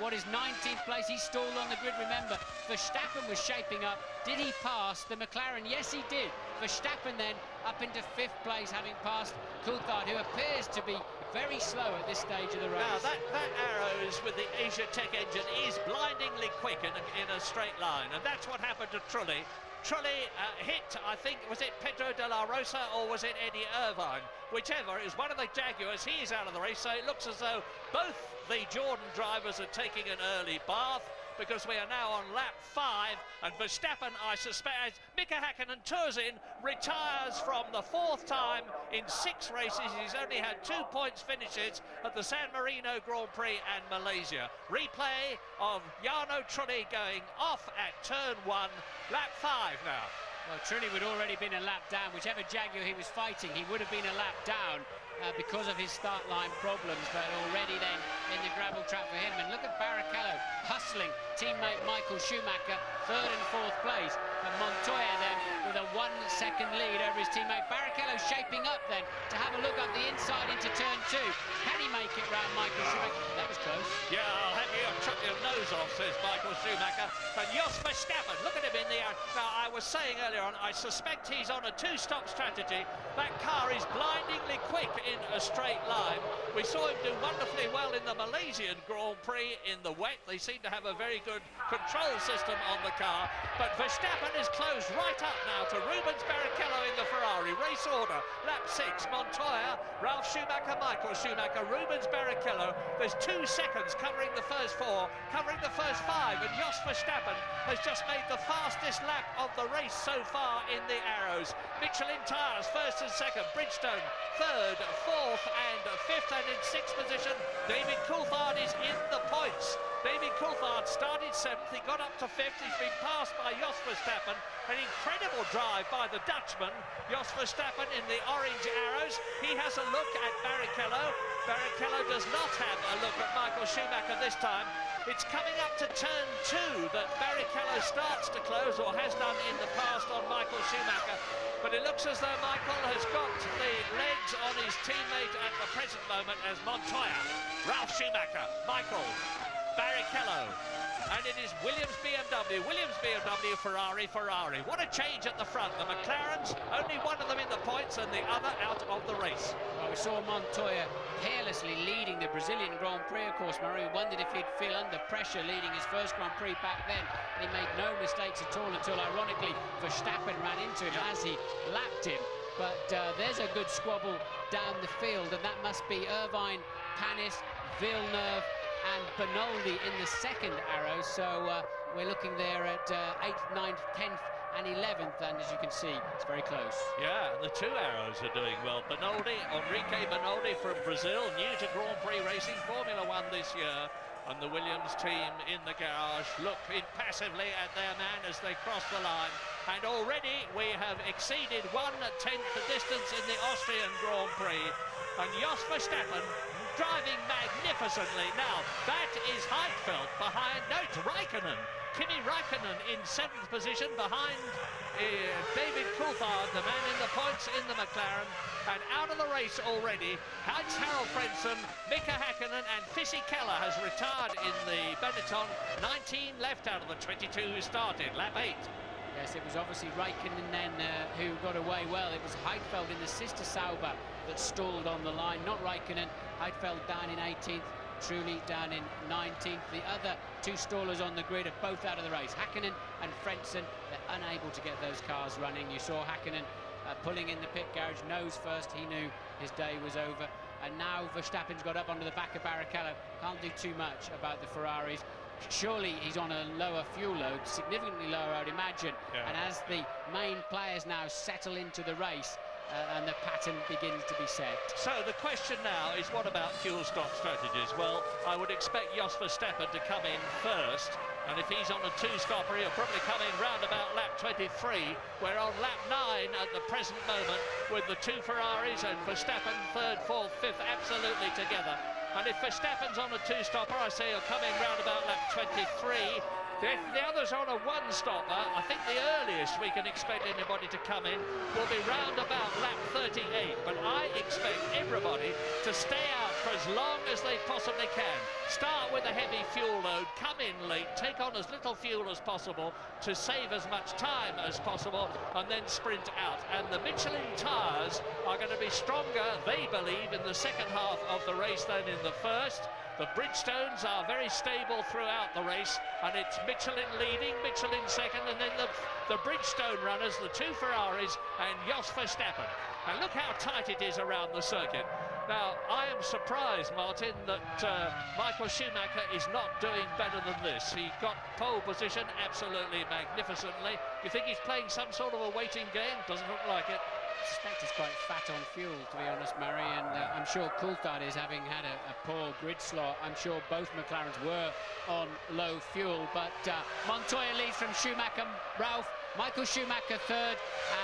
what is 19th place. He stalled on the grid, remember. Verstappen was shaping up. Did he pass the McLaren? Yes, he did. Verstappen then up into 5th place, having passed Coulthard, who appears to be very slow at this stage of the race. Now, that arrows with the Asia Tech engine is blindingly quick in a straight line, and that's what happened to Trulli. Trulli hit, I think, was it Pedro de la Rosa or was it Eddie Irvine? Whichever, it was one of the Jaguars. He is out of the race, so it looks as though both the Jordan drivers are taking an early bath, because we are now on lap 5, and Verstappen, I suspect, Mika Häkkinen tours in, retires from the 4th time in 6 races. He's only had 2 points finishes at the San Marino Grand Prix and Malaysia. Replay of Jarno Trulli going off at turn 1, lap 5 now. Well, Trulli would already been a lap down. Whichever Jaguar he was fighting, he would have been a lap down because of his start line problems, but already then in the gravel trap for him. And look at Barrichello hustling teammate Michael Schumacher, 3rd and 4th place, and Montoya then with a 1-second lead over his teammate. Barrichello shaping up then to have a look up the inside into turn 2. Can he make it round Michael Schumacher? That was close. Yeah, I'll have you chuck your nose off, says Michael Schumacher. And Jos Verstappen, look at him in the air. Now, I was saying earlier on, I suspect he's on a 2-stop strategy. That car is blindingly quick in a straight line. We saw him do wonderfully well in the Malaysian Grand Prix in the wet. They seem to have a very good control system on the car. But Verstappen is closed right up now to Rubens Barrichello in the Ferrari. Race order, lap 6, Montoya, Ralf Schumacher, Michael Schumacher, Rubens Barrichello. There's 2 seconds covering the first 4, covering the first 5, and Jos Verstappen has just made the fastest lap of the race so far in the arrows. Michelin tyres, first and second. Bridgestone, third, fourth and fifth. And in sixth position, David Coulthard is in the points. David Coulthard started seventh, he got up to fifth, he's been passed by Jos Verstappen. An incredible drive by the Dutchman, Jos Verstappen in the orange arrows. He has a look at Barrichello. Barrichello does not have a look at Michael Schumacher this time. It's coming up to turn 2 that Barrichello starts to close, or has done in the past, on Michael Schumacher. But it looks as though Michael has got the legs on his teammate at the present moment as Montoya, Ralf Schumacher, Michael, Barrichello, and it is Williams BMW, Ferrari. What a change at the front. The McLarens, only one of them in the points and the other out of the race. Well, we saw Montoya carelessly leading the Brazilian Grand Prix, of course, Murray. We wondered if he'd feel under pressure leading his first Grand Prix back then. He made no mistakes at all until, ironically, Verstappen ran into him as he lapped him. But there's a good squabble down the field, and that must be Irvine, Panis, Villeneuve and Benoldi in the second arrow. So we're looking there at 8th, 9th, 10th and 11th, and as you can see, it's very close. Yeah, the two arrows are doing well. Benoldi, Enrique Benoldi from Brazil, new to Grand Prix racing, Formula 1 this year. And the Williams team in the garage look impassively at their man as they cross the line. And already we have exceeded 1/10 the distance in the Austrian Grand Prix. And Jos Verstappen driving magnificently. Now, that is Heidfeld behind, no, it's Raikkonen. Kimi Raikkonen in 7th position behind David Coulthard, the man in the points in the McLaren. And out of the race already, Heinz-Harald Frentzen, Mika Häkkinen and Fisichella has retired in the Benetton. 19 left out of the 22 who started, lap 8. Yes, it was obviously Raikkonen then who got away well. It was Heidfeld in the sister Sauber that stalled on the line, not Raikkonen. Heidfeld down in 18th, Trulli down in 19th. The other two stallers on the grid are both out of the race. Häkkinen and Frentzen, they're unable to get those cars running. You saw Häkkinen pulling in the pit garage nose first. He knew his day was over. And now Verstappen's got up onto the back of Barrichello. Can't do too much about the Ferraris. Surely he's on a lower fuel load, significantly lower, I would imagine. Yeah. And as the main players now settle into the race, and the pattern begins to be set. So the question now is, what about fuel stop strategies? Well, I would expect Jos Verstappen to come in first, and if he's on a two-stopper, he'll probably come in round about lap 23. We're on lap 9 at the present moment with the two Ferraris and Verstappen 3rd, 4th, 5th absolutely together. And if Verstappen's on a two-stopper, I say he'll come in round about lap 23. If the others are on a one-stopper, I think the earliest we can expect anybody to come in will be round about lap 38. But I expect everybody to stay out for as long as they possibly can. Start with a heavy fuel load, come in late, take on as little fuel as possible to save as much time as possible, and then sprint out. And the Michelin tyres are going to be stronger, they believe, in the second half of the race than in the first. The Bridgestones are very stable throughout the race, and it's Michelin leading, Michelin second, and then the Bridgestone runners, the two Ferraris, and Jos Verstappen. And look how tight it is around the circuit. Now, I am surprised, Martin, that Michael Schumacher is not doing better than this. He got pole position absolutely magnificently. You think he's playing some sort of a waiting game? Doesn't look like it. I suspect he's quite fat on fuel, to be honest, Murray, and I'm sure Coulthard is, having had a poor grid slot. I'm sure both McLarens were on low fuel, but Montoya leads from Schumacher, Ralf, Michael Schumacher 3rd,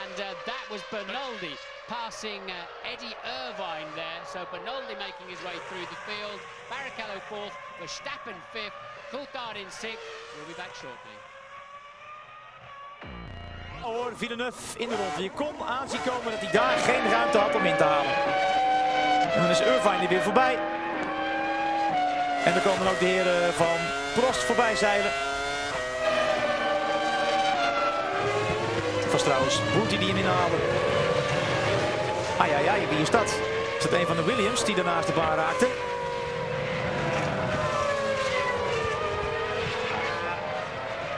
and that was Benoldi passing Eddie Irvine there. So Benoldi making his way through the field, Barrichello 4th, Verstappen 5th, Coulthard in 6th. We'll be back shortly. Hoor, Villeneuve in de rond. Je kon aanzien komen dat hij daar geen ruimte had om in te halen. En dan is Irvine er weer voorbij. En dan komen ook de heren van Prost voorbij zeilen. Het was trouwens Booty die hem inhaalde. Ai, wie is dat? Is dat een van de Williams die daarnaast de baan raakte?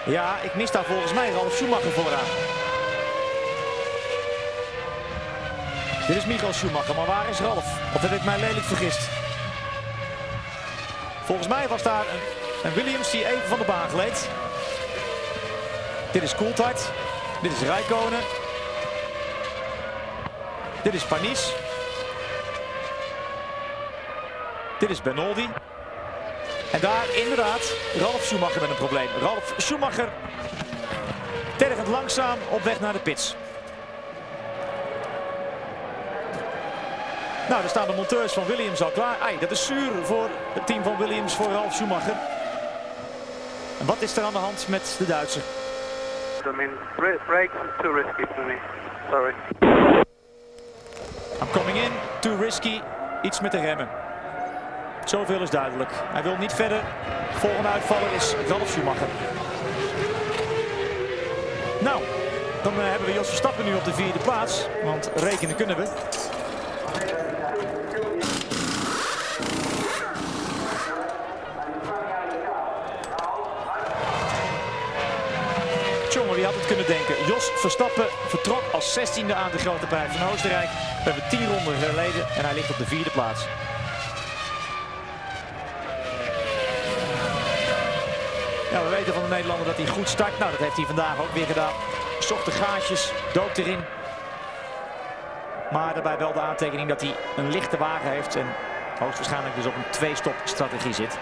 Ja, ik mis daar volgens mij Ralf Schumacher vooraan. Dit is Michael Schumacher, maar waar is Ralf? Of heb ik mij lelijk vergist? Volgens mij was daar een Williams die even van de baan gleed. Dit is Coulthard. Dit is Raikkonen. Dit is Panis. Dit is Benoldi. En daar inderdaad Ralf Schumacher met een probleem. Ralf Schumacher tergend langzaam op weg naar de pits. Nou, daar staan de monteurs van Williams al klaar. Ai, dat is zuur voor het team van Williams, voor Ralf Schumacher. En wat is er aan de hand met de Duitser? I mean, brakes is too risky for me. Sorry. I'm coming in, too risky. Iets met de remmen. Zoveel is duidelijk. Hij wil niet verder. Volgende uitvaller is Ralf Schumacher. Nou, dan hebben we Jos Verstappen nu op de 4e plaats. Want rekenen kunnen we. Jongen, wie had het kunnen denken? Jos Verstappen vertrok als 16e aan de Grote Prijs van Oostenrijk. We hebben 10 ronden geleden en hij ligt op de 4e plaats. Ja, we weten van de Nederlander dat hij goed start. Nou, dat heeft hij vandaag ook weer gedaan. Zocht de gaatjes, dook erin. Maar daarbij wel de aantekening dat hij een lichte wagen heeft en hoogstwaarschijnlijk dus op een 2-stop strategie zit.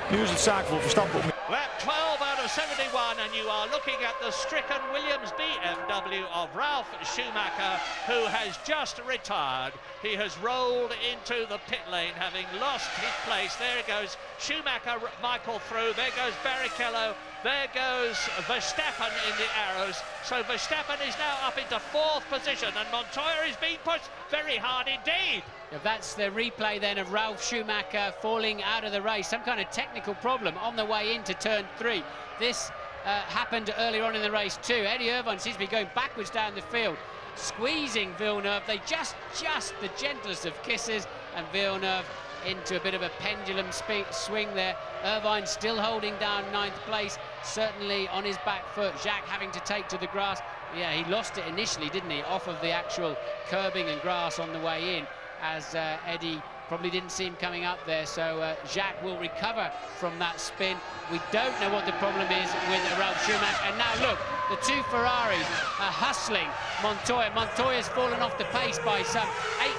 Nu is het zaak voor Verstappen om... Lap 12 out of 71 and you are looking at the stricken Williams BMW of Ralf Schumacher, who has just retired. He has rolled into the pit lane having lost his place. There goes Schumacher, Michael through, there goes Barrichello, there goes Verstappen in the arrows. So Verstappen is now up into 4th position and Montoya is being pushed very hard indeed. If that's the replay then of Ralf Schumacher falling out of the race, some kind of technical problem on the way into turn 3. This happened earlier on in the race too. Eddie Irvine seems to be going backwards down the field, squeezing Villeneuve. They just the gentlest of kisses, and Villeneuve into a bit of a pendulum swing there. Irvine still holding down 9th place, certainly on his back foot. Jacques having to take to the grass. Yeah, he lost it initially, didn't he, off of the actual curbing and grass on the way in, as Eddie probably didn't see him coming up there. So Jacques will recover from that spin. We don't know what the problem is with Ralf Schumacher. And now look, the 2 Ferraris are hustling Montoya. Montoya's fallen off the pace by some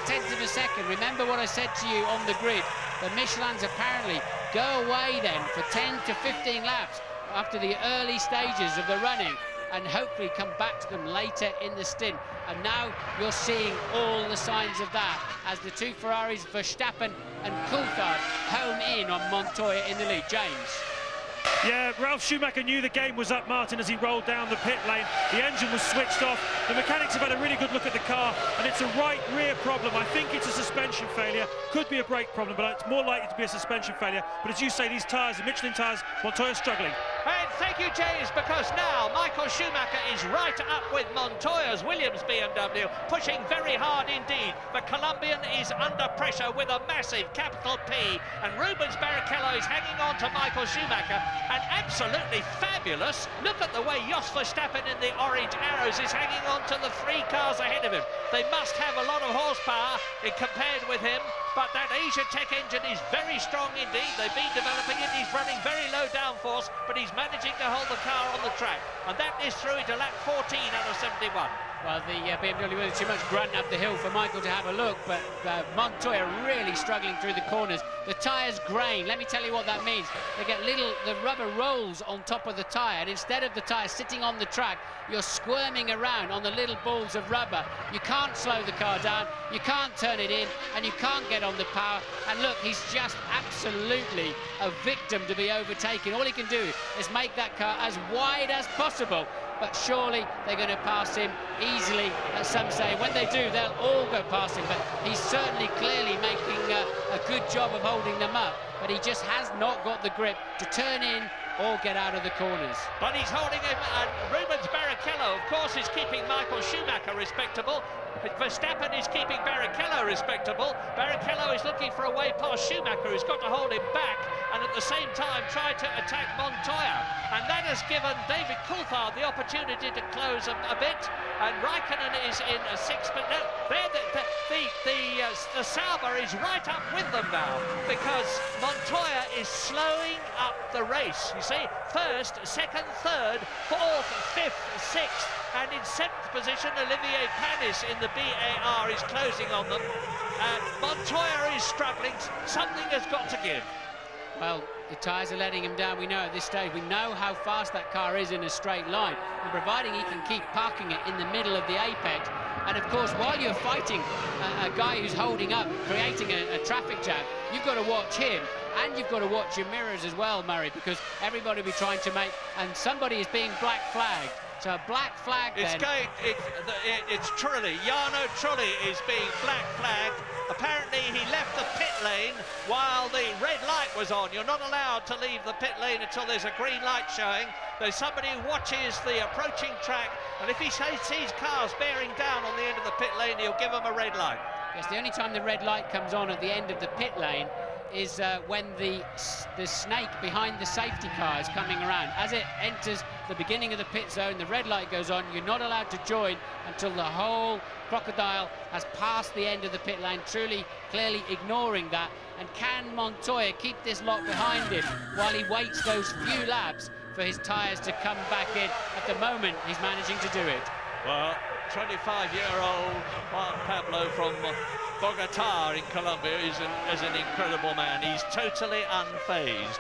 0.8 of a second. Remember what I said to you on the grid. The Michelins apparently go away then for 10 to 15 laps after the early stages of the running, and hopefully come back to them later in the stint. And now you're seeing all the signs of that as the 2 Ferraris, Verstappen and Coulthard, home in on Montoya in the lead. James. Yeah, Ralf Schumacher knew the game was up, Martin, as he rolled down the pit lane. The engine was switched off. The mechanics have had a really good look at the car, and it's a right rear problem. I think it's a suspension failure. Could be a brake problem, but it's more likely to be a suspension failure. But as you say, these tyres, the Michelin tyres, Montoya's struggling. And thank you, James, because now Michael Schumacher is right up with Montoya's Williams BMW, pushing very hard indeed. The Colombian is under pressure with a massive capital P, and Rubens Barrichello is hanging on to Michael Schumacher, and absolutely fabulous. Look at the way Jos Verstappen in the orange arrows is hanging on to the 3 cars ahead of him. They must have a lot of horsepower compared with him, but that Asia Tech engine is very strong indeed. They've been developing it. He's running very low downforce, but he's managing to hold the car on the track, and that is through into lap 14 out of 71. Well, the BMW with too much grunt up the hill for Michael to have a look, but Montoya really struggling through the corners. The tyres grain. Let me tell you what that means. They get the rubber rolls on top of the tyre, and instead of the tyre sitting on the track, you're squirming around on the little balls of rubber. You can't slow the car down, you can't turn it in, and you can't get on the power. And look, he's just absolutely a victim to be overtaken. All he can do is make that car as wide as possible. But surely they're going to pass him easily, as some say. When they do, they'll all go past him, but he's certainly clearly making a good job of holding them up. But he just has not got the grip to turn in or get out of the corners. But he's holding him, and Rubens Barrichello, of course, is keeping Michael Schumacher respectable. Verstappen is keeping Barrichello respectable. Barrichello is looking for a way past Schumacher, who's got to hold him back. and at the same time try to attack Montoya. And that has given David Coulthard the opportunity to close a bit, and Raikkonen is in a 6, but no, the Sauber is right up with them now, because Montoya is slowing up the race. You see, first, second, third, fourth, fifth, sixth, and in 7th position, Olivier Panis in the BAR is closing on them. Montoya is struggling. Something has got to give. Well, the tyres are letting him down. We know at this stage, we know how fast that car is in a straight line. And providing he can keep parking it in the middle of the apex. And of course, while you're fighting a guy who's holding up, creating a traffic jam, you've got to watch him. And you've got to watch your mirrors as well, Murray, because everybody will be trying to make, and somebody is being black flagged. So a black flag then. It's Trulli. Jarno Trulli is being black flagged. Apparently he left the pit lane while the red light was on. You're not allowed to leave the pit lane until there's a green light showing. There's somebody who watches the approaching track, and if he sees cars bearing down on the end of the pit lane, he'll give them a red light. Yes, the only time the red light comes on at the end of the pit lane is when the snake behind the safety car is coming around. As it enters the beginning of the pit zone, the red light goes on. You're not allowed to join until the whole crocodile has passed the end of the pit lane, truly, clearly ignoring that. And can Montoya keep this lot behind him while he waits those few laps for his tyres to come back in? At the moment, he's managing to do it. Well, 25-year-old Juan Pablo from Bogota in Colombia is an incredible man. He's totally unfazed.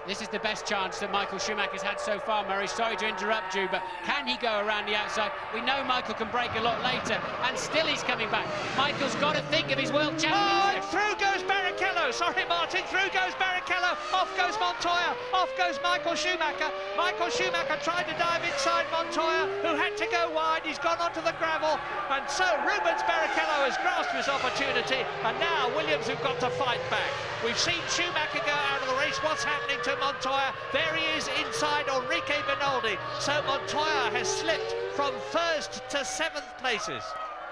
This is the best chance that Michael Schumacher's had so far, Murray. Sorry to interrupt you, but can he go around the outside? We know Michael can brake a lot later, and still he's coming back. Michael's got to think of his world championship. Oh, through goes Barrichello. Sorry, Martin. Through goes Barrichello. Off goes Montoya. Off goes Michael Schumacher. Michael Schumacher tried to dive inside Montoya, who had to go wide. He's gone onto the gravel, and so Rubens Barrichello has grasped his opportunity, and now Williams have got to fight back. We've seen Schumacher go out of the race. What's happening to Montoya? There he is inside Enrique Benaldi. So Montoya has slipped from 1st to 7th places.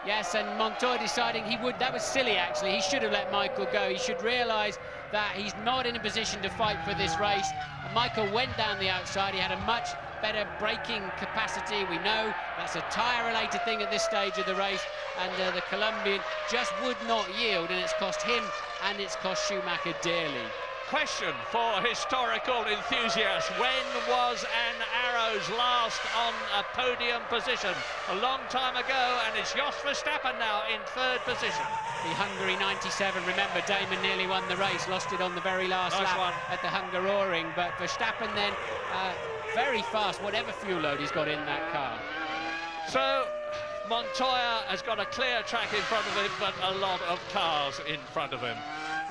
Yes, and Montoya deciding he would. That was silly, actually. He should have let Michael go. He should realise that he's not in a position to fight for this race. And Michael went down the outside. He had a much better braking capacity. We know that's a tyre-related thing at this stage of the race. And the Colombian just would not yield, and it's cost him and it's cost Schumacher dearly. Question for historical enthusiasts: when was an Arrows last on a podium position? A long time ago, and it's Jos Verstappen now in 3rd position. The Hungary 97, remember Damon nearly won the race, lost it on the very last lap at the Hungaroring, but Verstappen then very fast, whatever fuel load he's got in that car. So Montoya has got a clear track in front of him, but a lot of cars in front of him.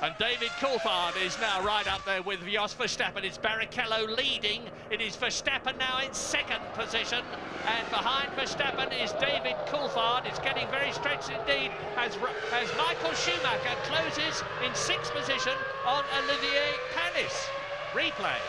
And David Coulthard is now right up there with Jos Verstappen. It's Barrichello leading. It is Verstappen now in 2nd position. And behind Verstappen is David Coulthard. It's getting very stretched indeed as Michael Schumacher closes in 6th position on Olivier Panis. Replay.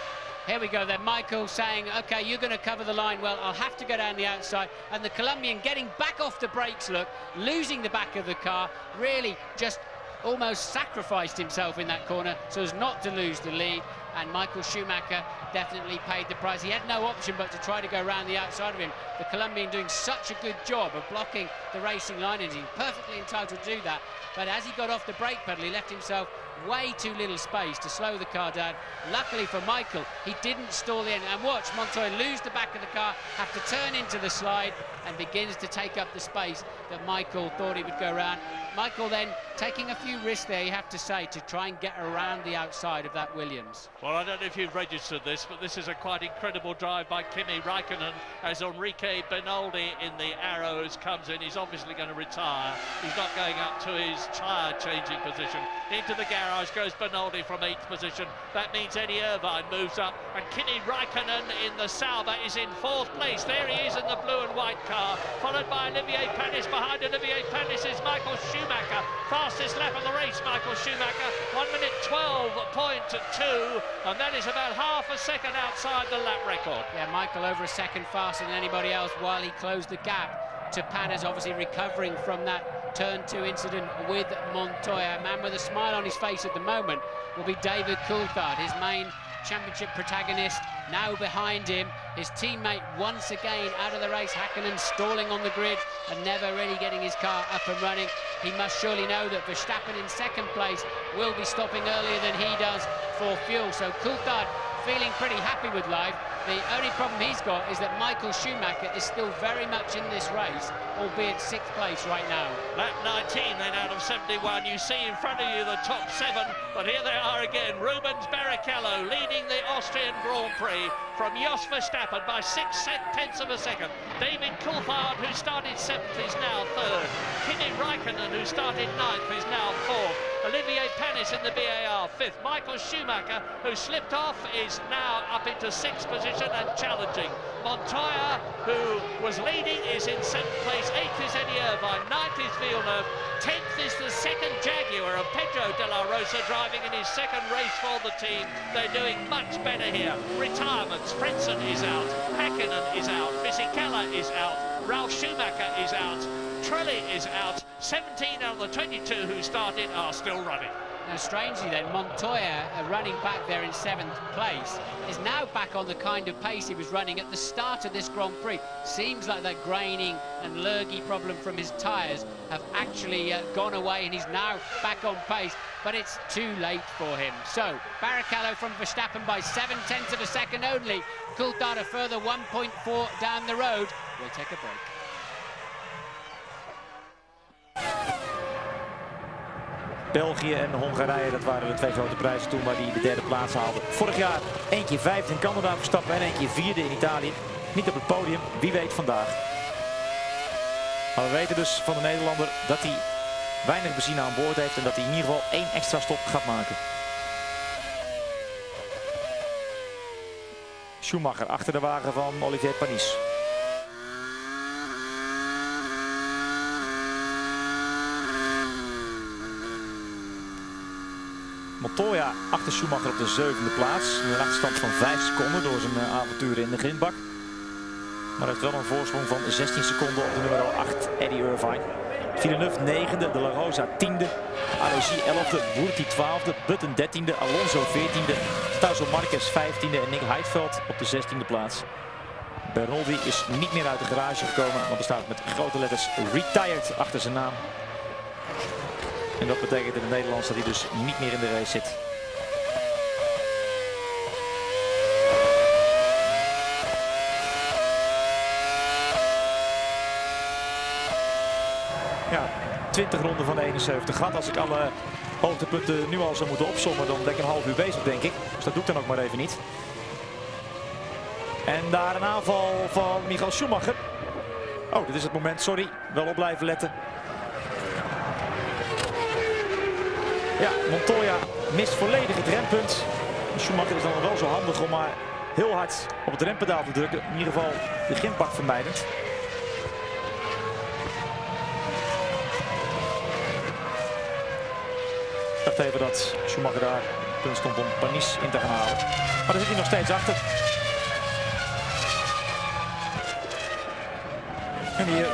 Here we go then, Michael saying, OK, you're going to cover the line. Well, I'll have to go down the outside. And the Colombian getting back off the brakes, look, losing the back of the car, really just almost sacrificed himself in that corner so as not to lose the lead. And Michael Schumacher definitely paid the price. He had no option but to try to go around the outside of him. The Colombian doing such a good job of blocking the racing line, and he's perfectly entitled to do that. But as he got off the brake pedal, he left himself way too little space to slow the car down. Luckily for Michael, he didn't stall the end. And watch Montoya lose the back of the car, have to turn into the slide, and begins to take up the space that Michael thought he would go around. Michael then taking a few risks there, you have to say, to try and get around the outside of that Williams. Well, I don't know if you've registered this, but this is a quite incredible drive by Kimi Raikkonen as Enrique Benaldi in the Arrows comes in. He's obviously going to retire. He's not going up to his tyre changing position. Into the garage goes Benaldi from 8th position. That means Eddie Irvine moves up, and Kimi Raikkonen in the Sauber is in 4th place. There he is in the blue and white car, followed by Olivier Panis. Behind Olivier Panis is Michael Schumacher. Fastest lap of the race, Michael Schumacher, 1 minute 12.2, and that is about half a second outside the lap record. Yeah, Michael over a second faster than anybody else while he closed the gap to Panis, obviously recovering from that turn 2 incident with Montoya. A man with a smile on his face at the moment, will be David Coulthard, his main championship protagonist, now behind him. His teammate once again out of the race, Häkkinen stalling on the grid and never really getting his car up and running. He must surely know that Verstappen in second place will be stopping earlier than he does for fuel. So Coulthard feeling pretty happy with life. The only problem he's got is that Michael Schumacher is still very much in this race, albeit 6th place right now. Lap 19 then out of 71. You see in front of you the top 7, but here they are again. Rubens Barrichello leading the Austrian Grand Prix from Jos Verstappen by 6/10 of a second. David Coulthard, who started 7th, is now 3rd. Kimi Räikkönen, who started 9th, is now 4th. Olivier Panis in the BAR 5th. Michael Schumacher, who slipped off, is now up into 6th position and challenging. Montoya, who was leading, is in 7th place. 8th is Eddie Irvine. 9th is Villeneuve. 10th is the second Jaguar of Pedro de la Rosa, driving in his second race for the team. They're doing much better here. Retirements. Frentzen is out. Häkkinen is out. Fisichella is out. Ralf Schumacher is out. Trulli is out. 17 out of the 22 who started are still running. Now, strangely then, Montoya, running back there in 7th place, is now back on the kind of pace he was running at the start of this Grand Prix. Seems like that graining and lurgy problem from his tyres have actually gone away, and he's now back on pace, but it's too late for him. So, Barrichello from Verstappen by 7/10 of a second only. Coulthard a further 1.4 down the road. We'll take a break. België en Hongarije, dat waren de 2 grote prijzen toen waar hij de 3e plaats haalde. Vorig jaar 1 keer 5e in Canada Verstappen en 1 keer 4e in Italië. Niet op het podium, wie weet vandaag. Maar we weten dus van de Nederlander dat hij weinig benzine aan boord heeft en dat hij in ieder geval 1 extra stop gaat maken. Schumacher achter de wagen van Olivier Panis. Montoya achter Schumacher op de 7e plaats. Een achterstand van 5 seconden door zijn avonturen in de grindbak. Maar heeft wel een voorsprong van 16 seconden op de nummer 8, Eddie Irvine. Villeneuve 9e, De La Rosa 10e, Alesi 11e, Burti 12e, Button 13e, Alonso 14e, Tauso Marquez 15e en Nick Heidfeld op de 16e plaats. Bernoldi is niet meer uit de garage gekomen, want er staat met grote letters retired achter zijn naam. En dat betekent in het Nederlands dat hij dus niet meer in de race zit. Ja, 20 ronden van de 71 gehad. Als ik alle hoogtepunten nu al zou moeten opsommen, dan ben ik een half uur bezig, denk ik. Dus dat doe ik dan ook maar even niet. En daar een aanval van Michael Schumacher. Oh, dit is het moment, sorry. Wel op blijven letten. Ja, Montoya mist volledig het rempunt. Schumacher is dan wel zo handig om maar heel hard op het rempedaal te drukken. In ieder geval de grindbak vermijdend. Ik dacht even dat Schumacher daar punt stond om Panis in te gaan halen. Maar daar zit hij nog steeds achter. En hier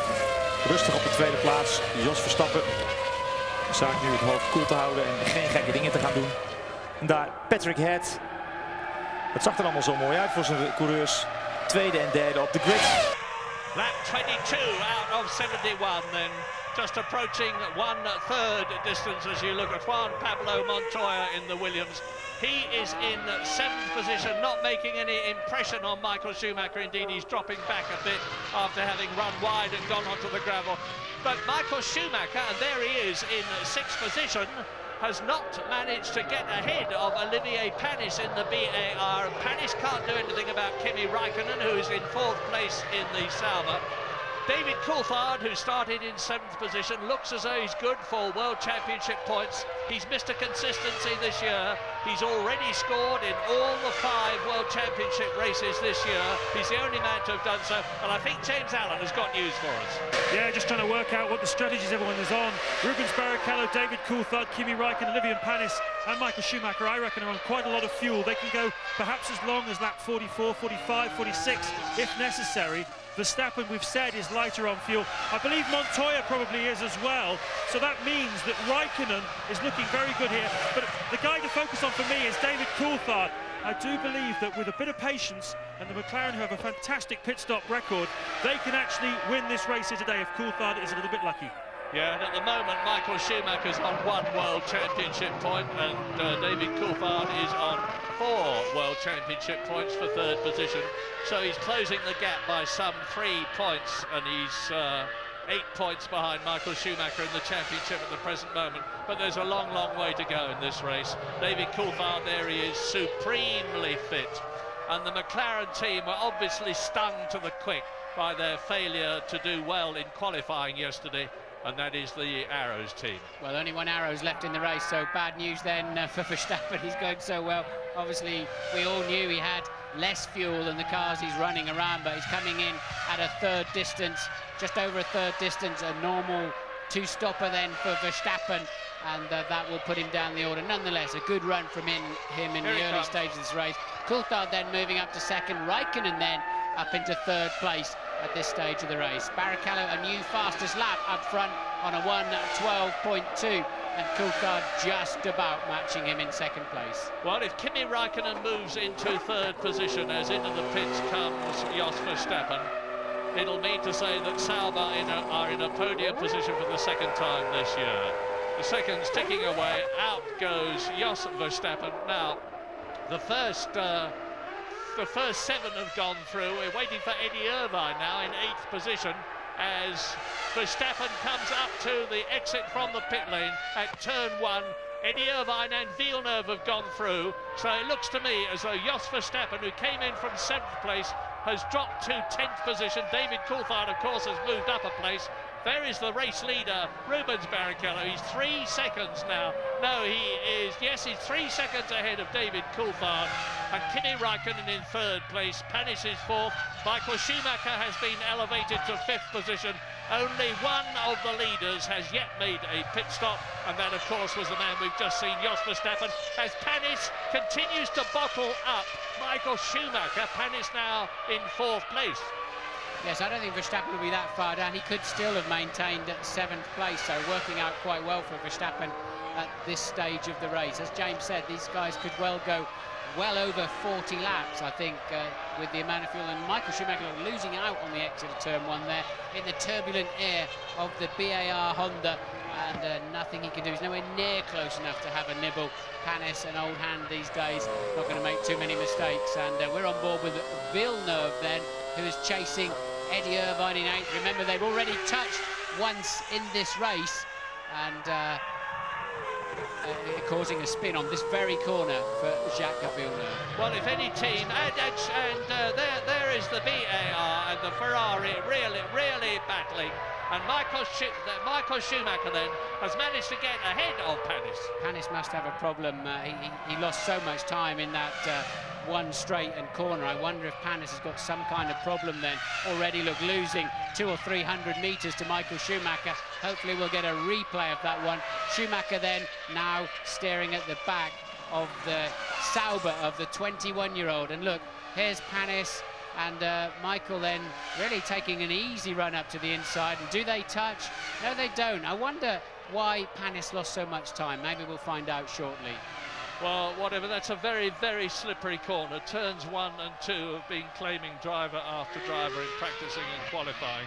rustig op de 2e plaats Jos Verstappen. De zaak nu het hoofd koel te houden en geen gekke dingen te gaan doen. En daar Patrick Head. Het zag er allemaal zo mooi uit voor zijn coureurs. 2e en 3e op de grid. Lap 22 out of 71 then. Just approaching 1/3 distance as you look at Juan Pablo Montoya in the Williams. He is in 7th position, not making any impression on Michael Schumacher. Indeed, he's dropping back a bit after having run wide and gone onto the gravel. But Michael Schumacher, and there he is in 6th position, has not managed to get ahead of Olivier Panis in the BAR. Panis can't do anything about Kimi Räikkönen, who is in 4th place in the Sauber. David Coulthard, who started in 7th position, looks as though he's good for World Championship points. He's missed a consistency this year. He's already scored in all the 5 World Championship races this year. He's the only man to have done so, and I think James Allen has got news for us. Yeah, just trying to work out what the strategies everyone is on. Rubens Barrichello, David Coulthard, Kimi Räikkönen, Olivier Panis and Michael Schumacher, I reckon, are on quite a lot of fuel. They can go perhaps as long as lap 44, 45, 46 if necessary. Verstappen, we've said, is lighter on fuel. I believe Montoya probably is as well. So that means that Räikkönen is looking looking very good here. But the guy to focus on for me is David Coulthard. I do believe that with a bit of patience, and the McLaren, who have a fantastic pit stop record, they can actually win this race here today if Coulthard is a little bit lucky. Yeah, and at the moment, Michael Schumacher's on 1 World Championship point, and David Coulthard is on 4 World Championship points for 3rd position. So he's closing the gap by some 3 points, and he's 8 points behind Michael Schumacher in the championship at the present moment. But there's a long, long way to go in this race. David Coulthard, there he is, supremely fit. And the McLaren team were obviously stung to the quick by their failure to do well in qualifying yesterday. And that is the Arrows team. Well, only 1 Arrows left in the race, so bad news then for Verstappen. He's going so well. Obviously, we all knew he had less fuel than the cars he's running around, but he's coming in at a 3rd distance, just over a 3rd distance, a normal 2-stopper then for Verstappen, and that will put him down the order. Nonetheless, a good run from him in the early stages of this race. Coulthard then moving up to 2nd, Raikkonen then up into 3rd place at this stage of the race. Barrichello, a new fastest lap up front on a 1:12.2, and Coulthard just about matching him in 2nd place. Well, if Kimi Raikkonen moves into 3rd position as into the pits comes Jos Verstappen, it'll mean to say that Sauber are in a podium position for the 2nd time this year. The seconds ticking away, out goes Jos Verstappen. Now, the first 7 have gone through. We're waiting for Eddie Irvine now in 8th position as Verstappen comes up to the exit from the pit lane at turn 1. Eddie Irvine and Villeneuve have gone through, so it looks to me as though Jos Verstappen, who came in from 7th place, has dropped to 10th position. David Coulthard, of course, has moved up a place. There is the race leader, Rubens Barrichello. He's 3 seconds now. No, he's 3 seconds ahead of David Coulthard. And Kimi Raikkonen in 3rd place. Panis is 4th. Michael Schumacher has been elevated to 5th position. Only one of the leaders has yet made a pit stop, and that, of course, was the man we've just seen, Jos Verstappen, as Panis continues to bottle up Michael Schumacher. Panis now in 4th place. Yes, I don't think Verstappen will be that far down. He could still have maintained 7th place, so working out quite well for Verstappen at this stage of the race. As James said, these guys could well go well over 40 laps, I think, with the amount of fuel. And Michael Schumacher losing out on the exit of turn 1 there in the turbulent air of the BAR Honda, and nothing he can do. He's nowhere near close enough to have a nibble. Panis, an old hand these days, not going to make too many mistakes. And we're on board with Villeneuve then, who is chasing Eddie Irvine in 8th. Remember, they've already touched once in this race, and causing a spin on this very corner for Jacques Villeneuve. Well, if any team, and there is the BAR and the Ferrari really battling, and Michael Schumacher then has managed to get ahead of Panis. Panis must have a problem. He lost so much time in that one straight and corner. I wonder if Panis has got some kind of problem then. Already losing 200 or 300 metres to Michael Schumacher. Hopefully we'll get a replay of that one. Schumacher then now staring at the back of the Sauber of the 21-year-old. And look, here's Panis and Michael then really taking an easy run up to the inside. And do they touch? No, they don't. I wonder why Panis lost so much time. Maybe we'll find out shortly. Well, whatever, that's a very slippery corner. Turns 1 and 2 have been claiming driver after driver in practicing and qualifying.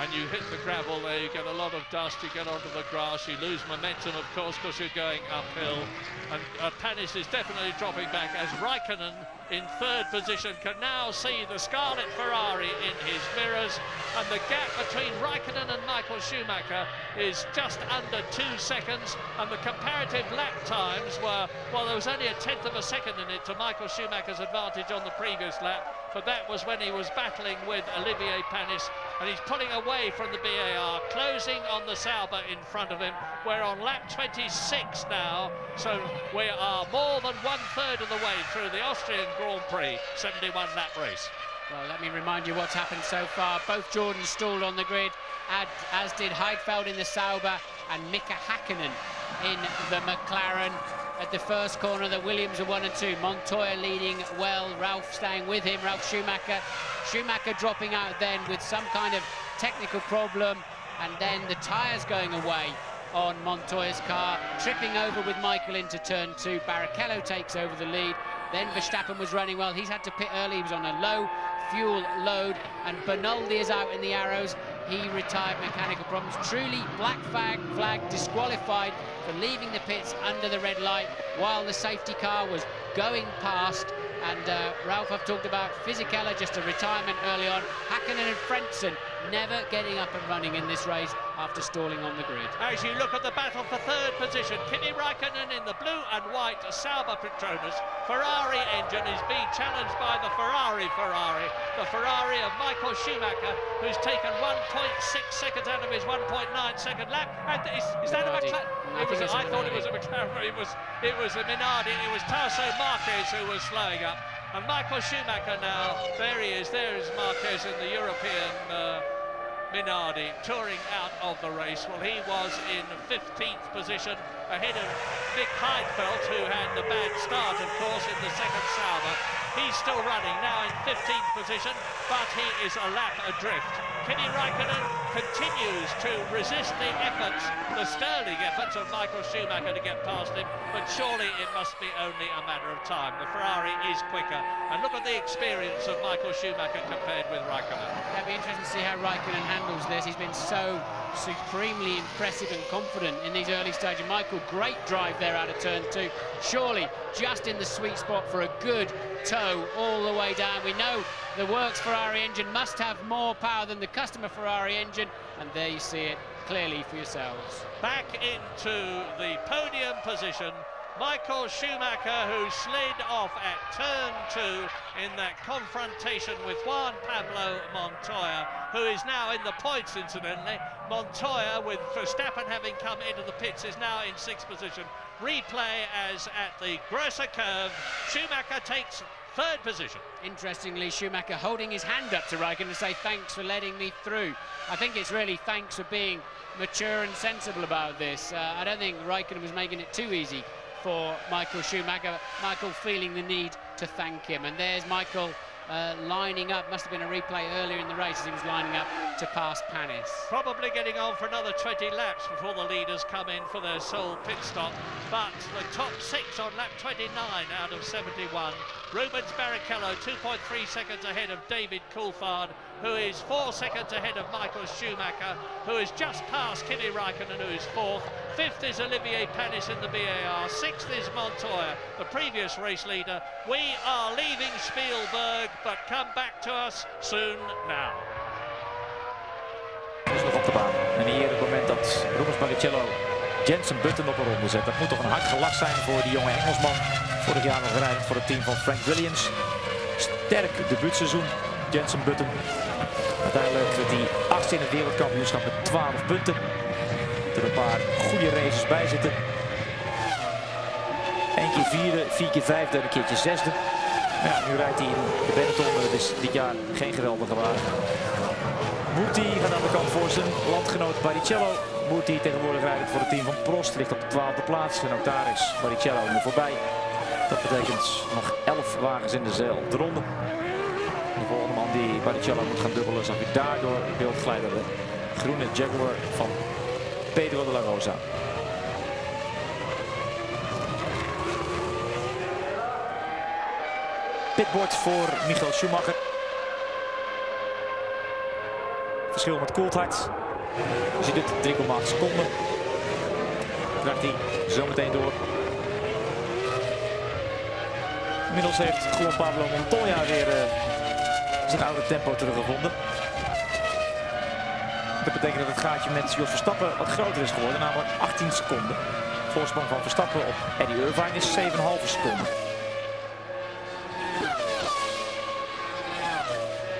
And you hit the gravel there, you get a lot of dust, you get onto the grass, you lose momentum, of course, because you're going uphill. And Panis is definitely dropping back as Raikkonen in 3rd position can now see the Scarlet Ferrari in his mirrors, and the gap between Raikkonen and Michael Schumacher is just under 2 seconds, and the comparative lap times were, well, there was only a 1/10 of a second in it to Michael Schumacher's advantage on the previous lap, but that was when he was battling with Olivier Panis, and he's pulling away from the BAR, closing on the Sauber in front of him. We're on lap 26 now, so we are more than 1/3 of the way through the Austrian Grand Prix 71-lap race. Well, let me remind you what's happened so far. Both Jordans stalled on the grid, as did Heidfeld in the Sauber and Mika Hakkinen in the McLaren. At the first corner, the Williams are 1 and 2. Montoya leading well, Ralph staying with him, Ralph Schumacher. Schumacher dropping out then with some kind of technical problem, and then the tyres going away on Montoya's car, tripping over with Michael into turn 2. Barrichello takes over the lead. Then Verstappen was running well. He's had to pit early. He was on a low fuel load, and Bernoldi is out in the arrows. He retired mechanical problems. Truly black flag disqualified for leaving the pits under the red light while the safety car was going past. And Ralph, I've talked about Fisichella, just a retirement early on. Hakkinen and Frentzen never getting up and running in this race after stalling on the grid. As you look at the battle for third position, Kimi Raikkonen in the blue and white Sauber Petronas Ferrari engine is being challenged by the Ferrari of Michael Schumacher, who's taken 1.6 seconds out of his 1.9-second lap. And is that a McLaren? I thought it was a McLaren. It was a Minardi. It was Tasso Marquez who was slowing up. And Michael Schumacher now, there he is. There is Marquez in the European Minardi touring out of the race. Well, he was in 15th position ahead of Nick Heidfeld, who had the bad start, of course, in the second Sauber. He's still running now in 15th position, but he is a lap adrift. Kimi Raikkonen continues to resist the efforts, the sterling efforts of Michael Schumacher to get past him, but surely it must be only a matter of time. The Ferrari is quicker, and look at the experience of Michael Schumacher compared with Raikkonen. It'll be interesting to see how Raikkonen handles this. He's been so supremely impressive and confident in these early stages. Michael, great drive there out of turn 2. Surely just in the sweet spot for a good toe all the way down. We know the works Ferrari engine must have more power than the customer Ferrari engine, and there you see it clearly for yourselves. Back into the podium position, Michael Schumacher, who slid off at turn 2 in that confrontation with Juan Pablo Montoya, who is now in the points, incidentally. Montoya, with Verstappen having come into the pits, is now in 6th position. Replay as at the Grosser curve, Schumacher takes 3rd position. Interestingly, Schumacher holding his hand up to Raikkonen to say thanks for letting me through. I think it's really thanks for being mature and sensible about this. I don't think Raikkonen was making it too easy for Michael Schumacher. Michael feeling the need to thank him. And there's Michael lining up. Must have been a replay earlier in the race as he was lining up to pass Panis. Probably getting on for another 20 laps before the leaders come in for their sole pit stop. But the top 6 on lap 29 out of 71. Rubens Barrichello 2.3 seconds ahead of David Coulthard, who is 4 seconds ahead of Michael Schumacher, who is just past Kimi Raikkonen, who is 4th. 5th is Olivier Panis in the BAR. 6th is Montoya, the previous race leader. We are leaving Spielberg, but come back to us soon now. is nog op de baan. En hier het moment dat Rubens Barrichello Jensen Button op een ronde zet. Dat moet toch een hard gelach zijn voor die jonge Engelsman. Vorig jaar nog rijdend voor het team van Frank Williams. Sterk debuutseizoen, Jensen Button. Uiteindelijk die 8e in het wereldkampioenschap met 12 punten. Er een paar goede races bij zitten. 1 keer 4e, 4 keer 5e en een keertje 6e. Ja, nu rijdt hij in de Benetton. Dat is dit jaar geen geweldige wagen. Murti gaat aan de kant voor zijn landgenoot Barrichello. Murti tegenwoordig rijdt voor het team van Prost. Ligt op de 12e plaats. En ook daar is Barrichello nu voorbij. Dat betekent nog 11 wagens in dezelfde ronde. De volgende man die Barrichello moet gaan dubbelen zag je daardoor in beeld glijden. De groene Jaguar van Pedro de la Rosa. Pitboard voor Michael Schumacher. Verschil met Coulthard. Je ziet het, 3,8 seconden. Draagt hij zometeen door. Inmiddels heeft Juan Pablo Montoya weer zijn oude tempo teruggevonden. Dat betekent dat het gaatje met Jos Verstappen wat groter is geworden, namelijk 18 seconden. Voorsprong van Verstappen op Eddie Irvine is 7,5 seconden.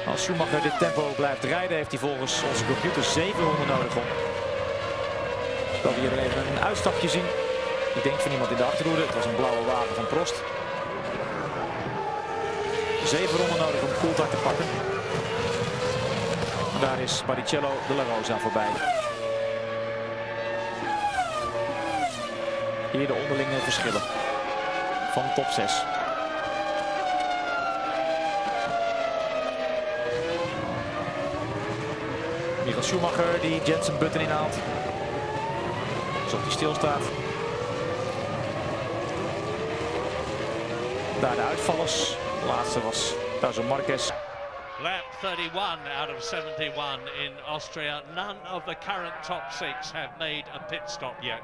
Als Schumacher dit tempo blijft rijden, heeft hij volgens onze computer 7 ronden nodig om. Dat we hier even een uitstapje zien. Ik denk van iemand in de achterhoede. Het was een blauwe wagen van Prost. 7 ronden nodig om Coulthard te pakken. En daar is Barrichello de la Rosa voorbij. Hier de onderlinge verschillen van de top 6. Michael Schumacher die Jensen Button inhaalt. alsof hij stilstaat. Daar de uitvallers. De laatste was Tazo Marquez. Lap 31 out of 71 in Austria. None of the current top 6 have made a pit stop yet.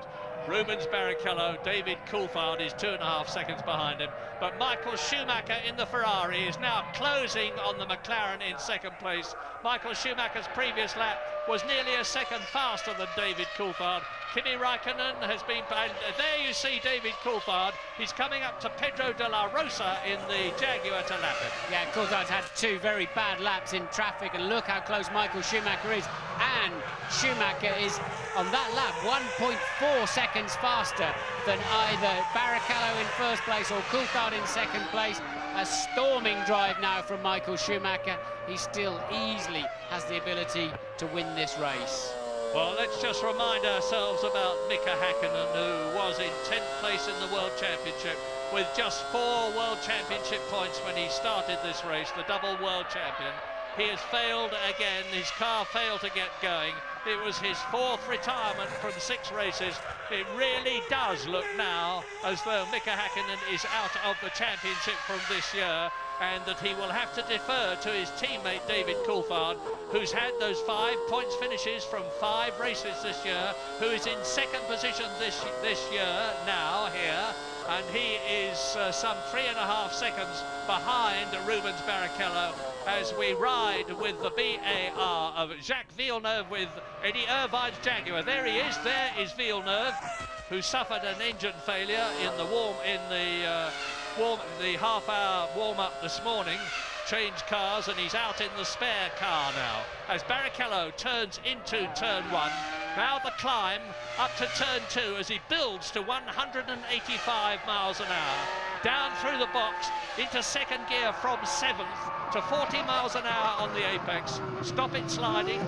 Rubens Barrichello, David Coulthard is 2.5 seconds behind him, but Michael Schumacher in the Ferrari is now closing on the McLaren in second place. Michael Schumacher's previous lap was nearly a second faster than David Coulthard. Kimi Raikkonen has been, and there you see David Coulthard. He's coming up to Pedro de la Rosa in the Jaguar to lap it. Yeah, Coulthard's had 2 very bad laps in traffic, and look how close Michael Schumacher is. And Schumacher is on that lap 1.4 seconds faster than either Barrichello in first place or Coulthard in second place. A storming drive now from Michael Schumacher. He still easily has the ability to win this race. Well, let's just remind ourselves about Mika Häkkinen, who was in 10th place in the World Championship with just 4 World Championship points when he started this race, the double World Champion. He has failed again. His car failed to get going. It was his 4th retirement from 6 races. It really does look now as though Mika Häkkinen is out of the championship from this year, and that he will have to defer to his teammate David Coulthard, who's had those 5 points finishes from 5 races this year, who is in second position this year now here, and he is some 3.5 seconds behind Rubens Barrichello as we ride with the BAR of Jacques Villeneuve with Eddie Irvine's Jaguar. There he is. There is Villeneuve, who suffered an engine failure in the half-hour warm-up this morning. Changed cars, and he's out in the spare car now as Barrichello turns into turn 1. Now the climb up to turn 2 as he builds to 185 miles an hour. Down through the box into second gear from 7th to 40 miles an hour on the apex. Stop it sliding.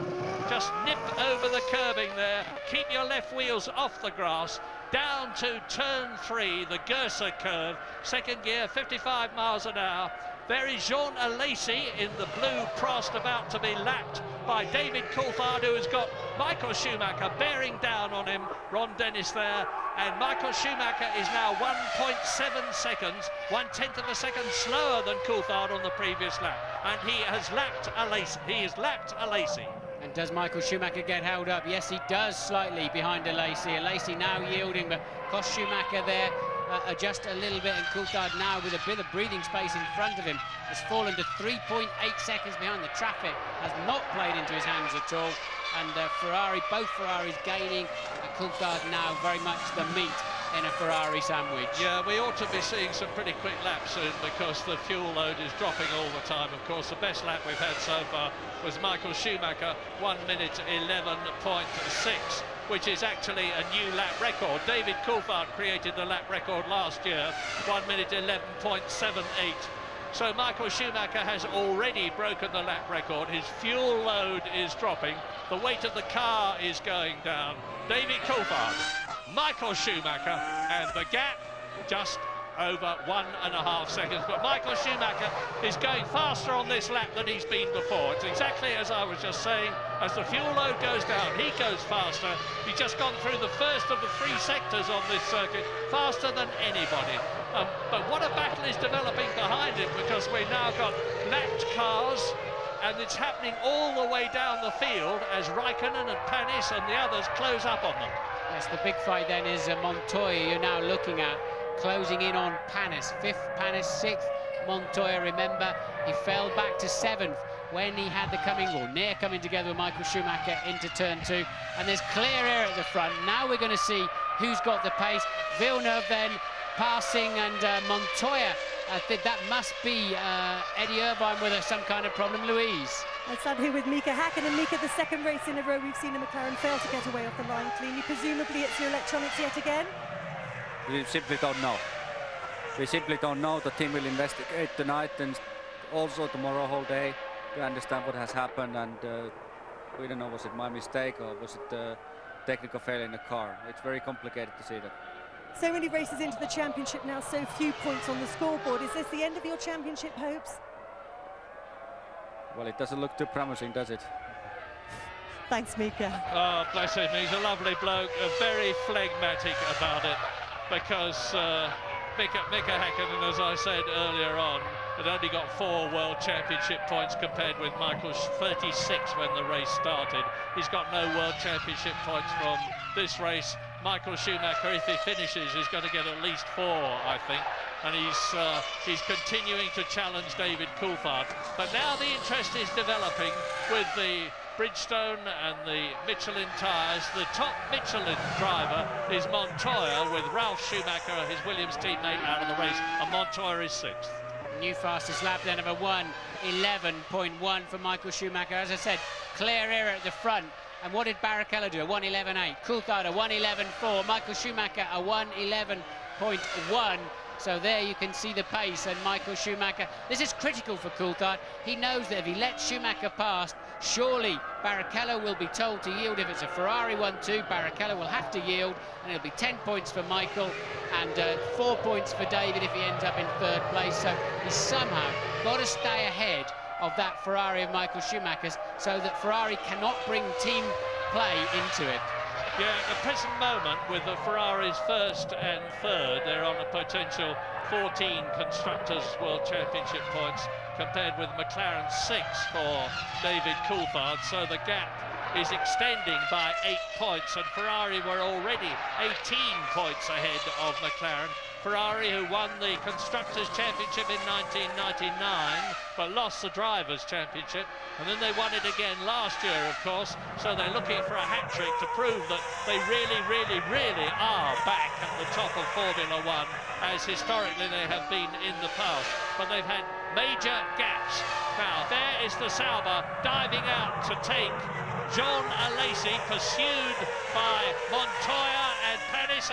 Just nip over the curbing there. Keep your left wheels off the grass. Down to turn 3, the Gerser curve. Second gear, 55 miles an hour. There is Jean Alesi in the blue Prost, about to be lapped by David Coulthard, who has got Michael Schumacher bearing down on him. Ron Dennis there, and Michael Schumacher is now 1.7 seconds, 1/10 of a second slower than Coulthard on the previous lap, and he has lapped Alesi. And does Michael Schumacher get held up? Yes, he does, slightly behind Alesi. Alesi now yielding, but cost Schumacher there adjust a little bit, and Coulthard now with a bit of breathing space in front of him has fallen to 3.8 seconds behind. The traffic has not played into his hands at all, and both Ferraris gaining, and Coulthard now very much the meat in a Ferrari sandwich. Yeah, we ought to be seeing some pretty quick laps soon because the fuel load is dropping all the time. Of course, the best lap we've had so far was Michael Schumacher, 1 minute 11.6, which is actually a new lap record. David Coulthard created the lap record last year, 1 minute 11.78. So Michael Schumacher has already broken the lap record. His fuel load is dropping. The weight of the car is going down. David Coulthard, Michael Schumacher, and the gap just over 1.5 seconds. But Michael Schumacher is going faster on this lap than he's been before. It's exactly as I was just saying. As the fuel load goes down, he goes faster. He's just gone through the first of the 3 sectors on this circuit, faster than anybody. But what a battle is developing behind him, because we've now got lapped cars, and it's happening all the way down the field as Raikkonen and Panis and the others close up on them. Yes, the big fight then is Montoya you're now looking at, closing in on Panis. 5th, Panis 6th. Montoya, remember, he fell back to 7th when he had the near coming together with Michael Schumacher into turn 2. And there's clear air at the front. Now we're going to see who's got the pace. Villeneuve then passing, and Montoya, I think that must be Eddie Irvine with some kind of problem. Louise. And sadly with Mika Häkkinen, Mika, the 2nd race in a row we've seen a McLaren fail to get away off the line cleanly. Presumably it's your electronics yet again? We simply don't know. We simply don't know. The team will investigate tonight and also tomorrow whole day to understand what has happened, and we don't know, was it my mistake or was it a technical failure in the car? It's very complicated to see that. So many races into the championship now, so few points on the scoreboard. Is this the end of your championship hopes? Well, it doesn't look too promising, does it? Thanks, Mika. Oh, bless him. He's a lovely bloke, very phlegmatic about it, because Mika Häkkinen, as I said earlier on, had only got 4 World Championship points compared with Michael's 36 when the race started. He's got no World Championship points from this race. Michael Schumacher, if he finishes, is going to get at least 4, I think. And he's continuing to challenge David Coulthard. But now the interest is developing with the Bridgestone and the Michelin tyres. The top Michelin driver is Montoya, with Ralf Schumacher, his Williams teammate, out of the race, and Montoya is 6th. New fastest lap then of a 1:11.1 for Michael Schumacher. As I said, clear air at the front. And what did Barrichello do? A 1:11.8. Coulthard a 1:11.4. Michael Schumacher a 1:11.1. So there you can see the pace, and Michael Schumacher, this is critical for Coulthard. He knows that if he lets Schumacher past, surely Barrichello will be told to yield. If it's a Ferrari 1-2, Barrichello will have to yield, and it'll be 10 points for Michael and 4 points for David if he ends up in 3rd place. So he's somehow got to stay ahead of that Ferrari of Michael Schumacher's, so that Ferrari cannot bring team play into it. Yeah, at the present moment, with the Ferraris 1st and 3rd, they're on a potential 14 Constructors' World Championship points, compared with McLaren 6 for David Coulthard. So the gap is extending by 8 points, and Ferrari were already 18 points ahead of McLaren. Ferrari, who won the Constructors' Championship in 1999, but lost the Drivers' Championship, and then they won it again last year, of course, so they're looking for a hat-trick to prove that they really are back at the top of Formula One, as historically they have been in the past, but they've had major gaps. Now, there is the Sauber diving out to take Jean Alesi, pursued by Montoya and Panis,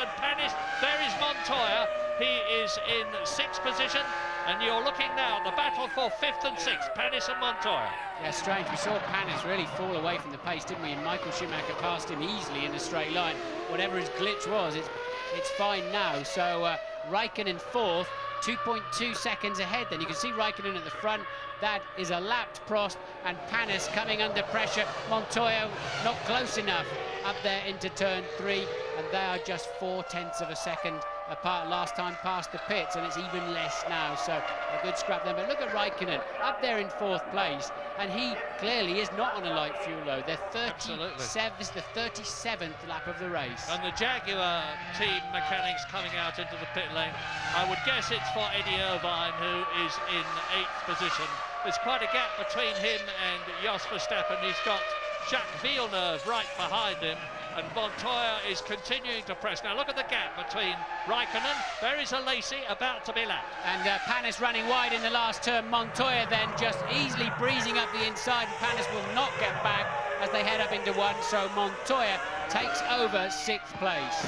there is Montoya. He is in 6th position, and you're looking now at the battle for 5th and 6th, Panis and Montoya. Yeah, strange. We saw Panis really fall away from the pace, didn't we? And Michael Schumacher passed him easily in a straight line. Whatever his glitch was, it's fine now. So Raikkonen 4th, 2.2 seconds ahead. Then you can see Raikkonen at the front. That is a lapped Prost, and Panis coming under pressure. Montoya not close enough up there into turn 3, and they are just 0.4 of a second apart last time past the pits, and it's even less now. So a good scrap then. But look at Raikkonen up there in 4th place, and he clearly is not on a light fuel load. They're 37th. This is the 37th lap of the race. And the Jaguar team mechanics coming out into the pit lane. I would guess it's for Eddie Irvine, who is in 8th position. There's quite a gap between him and Jos Verstappen. He's got Jacques Villeneuve right behind him, and Montoya is continuing to press. Now look at the gap between Raikkonen. There is Alesi about to be lapped. And Panis running wide in the last turn. Montoya then just easily breezing up the inside, and Panis will not get back as they head up into 1. So Montoya takes over 6th place.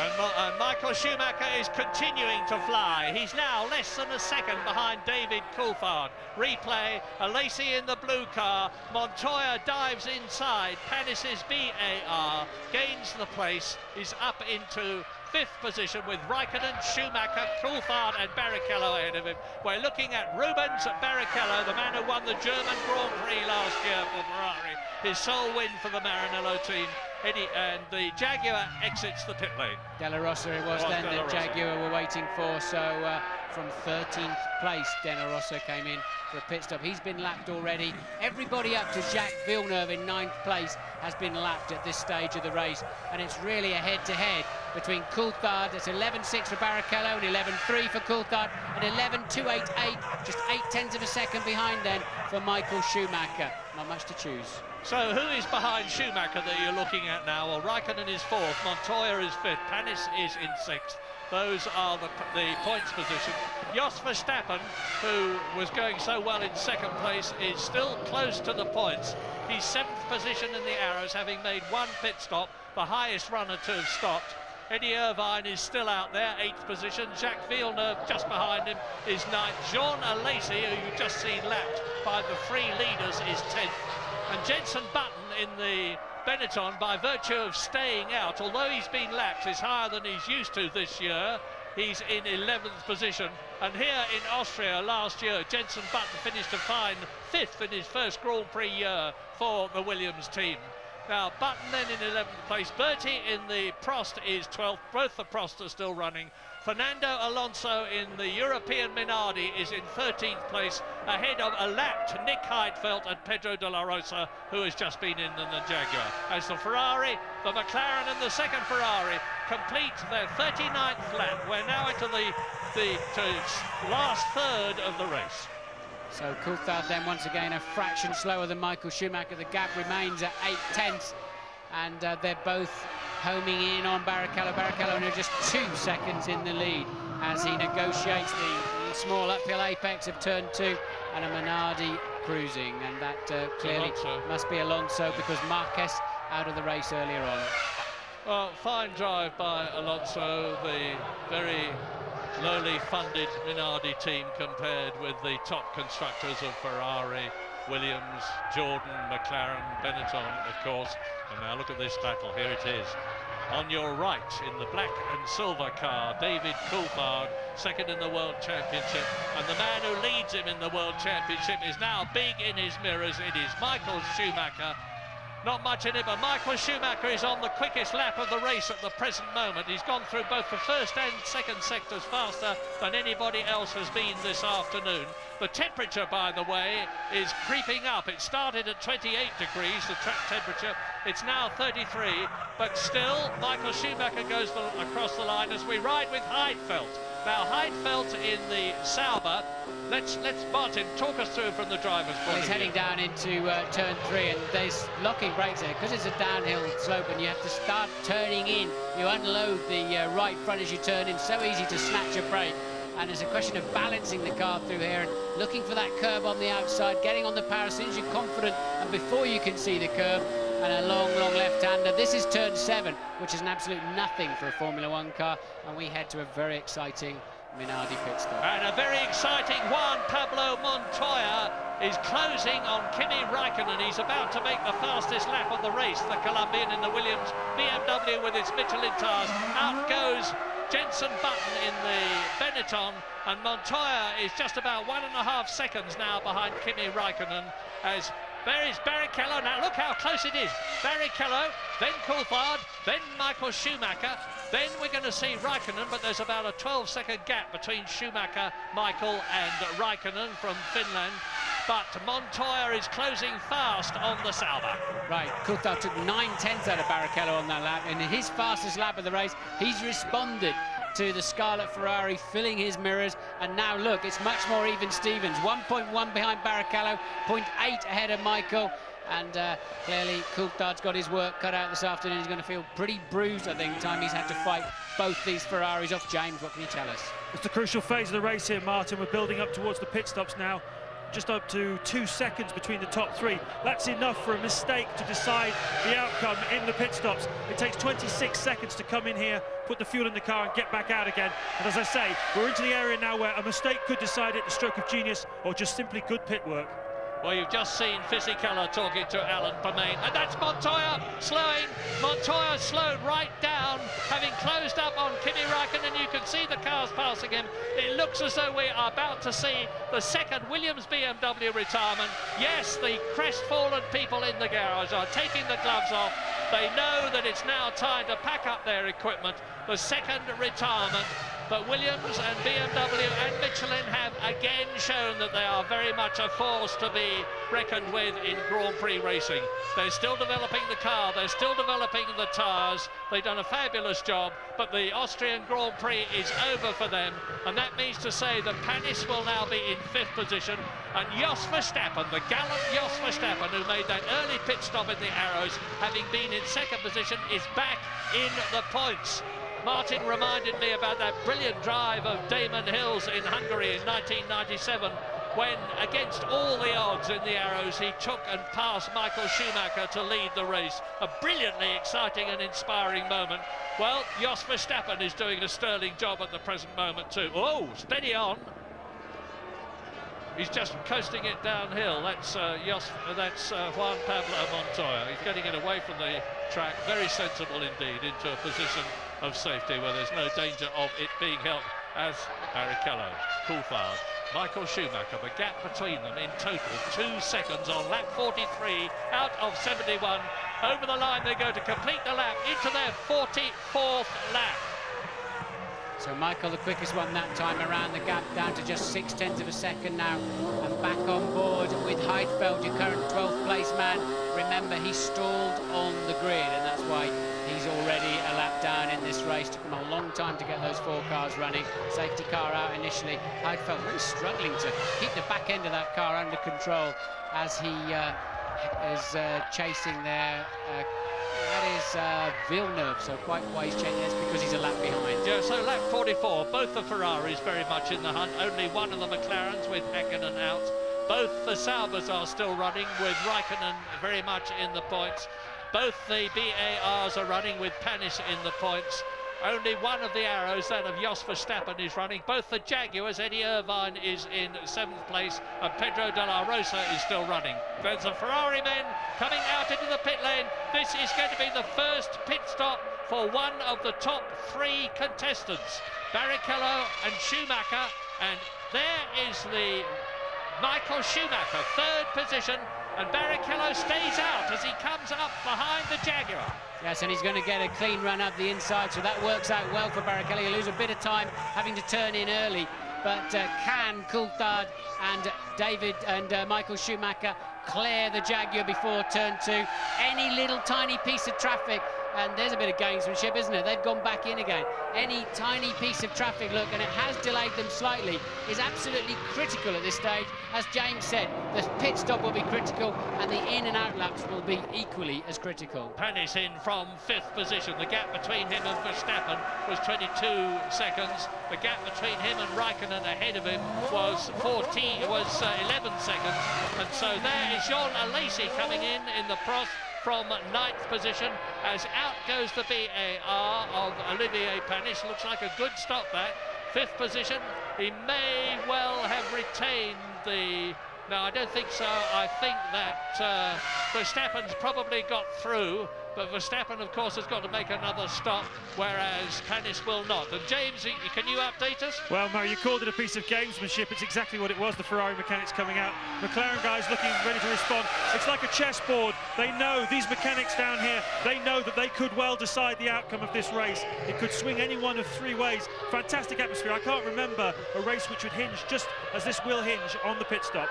And Michael Schumacher is continuing to fly. He's now less than a second behind David Coulthard. Replay, Alesi in the blue car. Montoya dives inside. Panis's BAR gains the place. He's up into 5th position with Raikkonen, Schumacher, Coulthard and Barrichello ahead of him. We're looking at Rubens Barrichello, the man who won the German Grand Prix last year for Ferrari. His sole win for the Maranello team. Eddie, and the Jaguar exits the pit lane. Della Rosa it was then that Jaguar were waiting for, so from 13th place Della Rosa came in for a pit stop. He's been lapped already. Everybody up to Jacques Villeneuve in 9th place has been lapped at this stage of the race, and it's really a head-to-head between Coulthard. It's 11.6 for Barrichello and 11.3 for Coulthard, and 11.288, just 0.8 of a second behind then for Michael Schumacher. Not much to choose. So who is behind Schumacher that you're looking at now? Well, Raikkonen is 4th, Montoya is 5th, Panis is in 6th. Those are the points position. Jos Verstappen, who was going so well in 2nd place, is still close to the points. He's 7th position in the arrows, having made 1 pit stop, the highest runner to have stopped. Eddie Irvine is still out there, 8th position. Jacques Villeneuve just behind him is 9th. Jean Alesi, who you've just seen lapped by the 3 leaders, is 10th. And Jenson Button in the Benetton, by virtue of staying out, although he's been lapped, is higher than he's used to this year. He's in 11th position. And here in Austria last year, Jenson Button finished a fine 5th in his first Grand Prix year for the Williams team. Now, Button then in 11th place. Bertie in the Prost is 12th. Both the Prost are still running. Fernando Alonso in the European Minardi is in 13th place, ahead of a lapped Nick Heidfeld and Pedro de la Rosa, who has just been in the Jaguar. As the Ferrari, the McLaren and the second Ferrari complete their 39th lap. We're now into the last third of the race. So Coulthard then once again a fraction slower than Michael Schumacher. The gap remains at 8/10, and they're both homing in on Barrichello. Barrichello now just 2 seconds in the lead as he negotiates the small uphill apex of turn 2, and a Minardi cruising, and that clearly must be Alonso, because Marquez out of the race earlier on. Well, fine drive by Alonso, the very lowly funded Minardi team compared with the top constructors of Ferrari, Williams, Jordan, McLaren, Benetton, of course. And now look at this battle, here it is. On your right, in the black and silver car, David Coulthard, second in the World Championship. And the man who leads him in the World Championship is now big in his mirrors. It is Michael Schumacher. Not much in it, but Michael Schumacher is on the quickest lap of the race at the present moment. He's gone through both the first and second sectors faster than anybody else has been this afternoon. The temperature, by the way, is creeping up. It started at 28 degrees, the track temperature. It's now 33, but still Michael Schumacher goes across the line as we ride with Heidfeld. Now Heidfeld in the Sauber. Let's Martin, talk us through from the driver's point of view. He's heading down into turn 3, and there's locking brakes there because it's a downhill slope and you have to start turning in. You unload the right front as you turn in. So easy to snatch a brake, and it's a question of balancing the car through here and looking for that curb on the outside, getting on the power as soon as you're confident and before you can see the curb. And a long left-hander. This is turn 7, which is an absolute nothing for a Formula 1 car, and we head to a very exciting Minardi pit stop. And a very exciting one. Pablo Montoya is closing on Kimi Raikkonen. He's about to make the fastest lap of the race, the Colombian in the Williams BMW with its Michelin tyres. Out goes Jenson Button in the Benetton, and Montoya is just about 1.5 seconds now behind Kimi Raikkonen, as there is Barrichello. Now look how close it is. Barrichello, then Coulthard, then Michael Schumacher, then we're going to see Raikkonen, but there's about a 12-second gap between Schumacher, Michael and Raikkonen from Finland. But Montoya is closing fast on the Sauber. Right, Coulthard took 9/10 out of Barrichello on that lap, and in his fastest lap of the race, he's responded to the Scarlet Ferrari filling his mirrors, and now look, it's much more even Stevens. 1.1 behind Barrichello, 0.8 ahead of Michael, and clearly Coulthard's got his work cut out this afternoon. He's going to feel pretty bruised, I think, time he's had to fight both these Ferraris off. James, what can you tell us? It's the crucial phase of the race here, Martin. We're building up towards the pit stops now. Just up to 2 seconds between the top 3. That's enough for a mistake to decide the outcome in the pit stops. It takes 26 seconds to come in here, put the fuel in the car and get back out again. And as I say, we're into the area now where a mistake could decide it, a stroke of genius, or just simply good pit work. Well, you've just seen Fisichella talking to Alan Permain, and that's Montoya slowing. Montoya slowed right down, having closed up on Kimi Raikkonen. You can see the cars passing him. It looks as though we are about to see the second Williams BMW retirement. Yes, the crestfallen people in the garage are taking the gloves off. They know that it's now time to pack up their equipment. The second retirement. But Williams and BMW and Michelin have again shown that they are very much a force to be reckoned with in Grand Prix racing. They're still developing the car, they're still developing the tyres. They've done a fabulous job, but the Austrian Grand Prix is over for them, and that means to say that Panis will now be in 5th position, and Jos Verstappen, the gallant Jos Verstappen, who made that early pit stop in the Arrows, having been in 2nd position, is back in the points. Martin reminded me about that brilliant drive of Damon Hills in Hungary in 1997, when, against all the odds in the Arrows, he took and passed Michael Schumacher to lead the race. A brilliantly exciting and inspiring moment. Well, Jos Verstappen is doing a sterling job at the present moment too. Oh, steady on. He's just coasting it downhill. That's Juan Pablo Montoya. He's getting it away from the track, very sensible indeed, into a position of safety where there's no danger of it being helped, as Barrichello, Coulthard, Michael Schumacher. The gap between them in total 2 seconds on lap 43 out of 71. Over the line they go to complete the lap into their 44th lap. So Michael, the quickest one that time around, the gap down to just 0.6 of a second now, and back on board with Heidfeld, your current 12th place man. Remember, he stalled on the grid, and that's why he's already a lap down in this race. Took him a long time to get those 4 cars running. Safety car out initially. Heidfeld really struggling to keep the back end of that car under control as he is chasing there. That is Villeneuve, so quite why he's changing this, because he's a lap behind. Yeah, so lap 44, both the Ferraris very much in the hunt, only one of the McLarens with Häkkinen out. Both the Saubers are still running with Raikkonen very much in the points. Both the BARs are running with Panis in the points. Only one of the arrows, that of Jos Verstappen, is running. Both the Jaguars, Eddie Irvine is in 7th place and Pedro de la Rosa is still running. There's the Ferrari men coming out into the pit lane. This is going to be the first pit stop for one of the top 3 contestants, Barrichello and Schumacher, and there is the Michael Schumacher, 3rd position, and Barrichello stays out as he comes up behind the Jaguar. Yes, and he's going to get a clean run up the inside, so that works out well for Barrichello. He'll lose a bit of time having to turn in early, but can Coulthard and David and Michael Schumacher clear the Jaguar before turn 2? Any little tiny piece of traffic, and there's a bit of gamesmanship, isn't it? They've gone back in again. Any tiny piece of traffic, look, and it has delayed them slightly, is absolutely critical at this stage. As James said, the pit stop will be critical, and the in and out laps will be equally as critical. Panis in from 5th position. The gap between him and Verstappen was 22 seconds. The gap between him and Raikkonen ahead of him was 11 seconds. And so there is Jean Alesi coming in the Prost from 9th position, as out goes the BAR of Olivier Panis. Looks like a good stop that. 5th position, he may well have retained the... No, I don't think so. I think that Verstappen's probably got through, but Verstappen, of course, has got to make another stop, whereas Panis will not. And James, can you update us? Well, Murray, you called it a piece of gamesmanship. It's exactly what it was, the Ferrari mechanics coming out. McLaren guys looking ready to respond. It's like a chessboard. They know, these mechanics down here, they know that they could well decide the outcome of this race. It could swing any one of 3 ways. Fantastic atmosphere. I can't remember a race which would hinge just as this will hinge on the pit stop.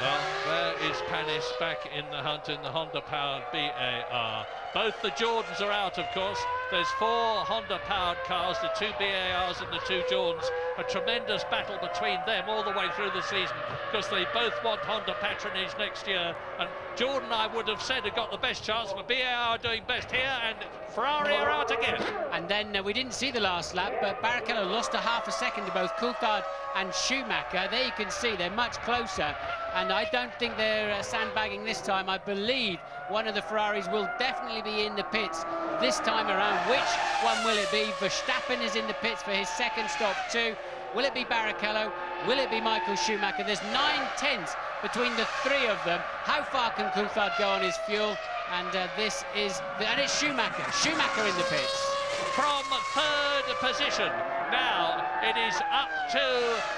Well, there is Panis back in the hunt in the Honda-powered BAR. Both the Jordans are out, of course. There's 4 Honda-powered cars, the 2 BARs and the 2 Jordans. A tremendous battle between them all the way through the season, because they both want Honda patronage next year. And Jordan, I would have said, had got the best chance, but BAR are doing best here, and Ferrari are out again. And then we didn't see the last lap, but Barrichello lost a half a second to both Coulthard and Schumacher. There you can see they're much closer, and I don't think they're sandbagging this time. I believe one of the Ferraris will definitely be in the pits this time around. Which one will it be? Verstappen is in the pits for his 2nd stop too. Will it be Barrichello? Will it be Michael Schumacher? There's 9/10 between the 3 of them. How far can Coulthard go on his fuel? And and it's Schumacher. Schumacher in the pits. From 3rd position. Now it is up to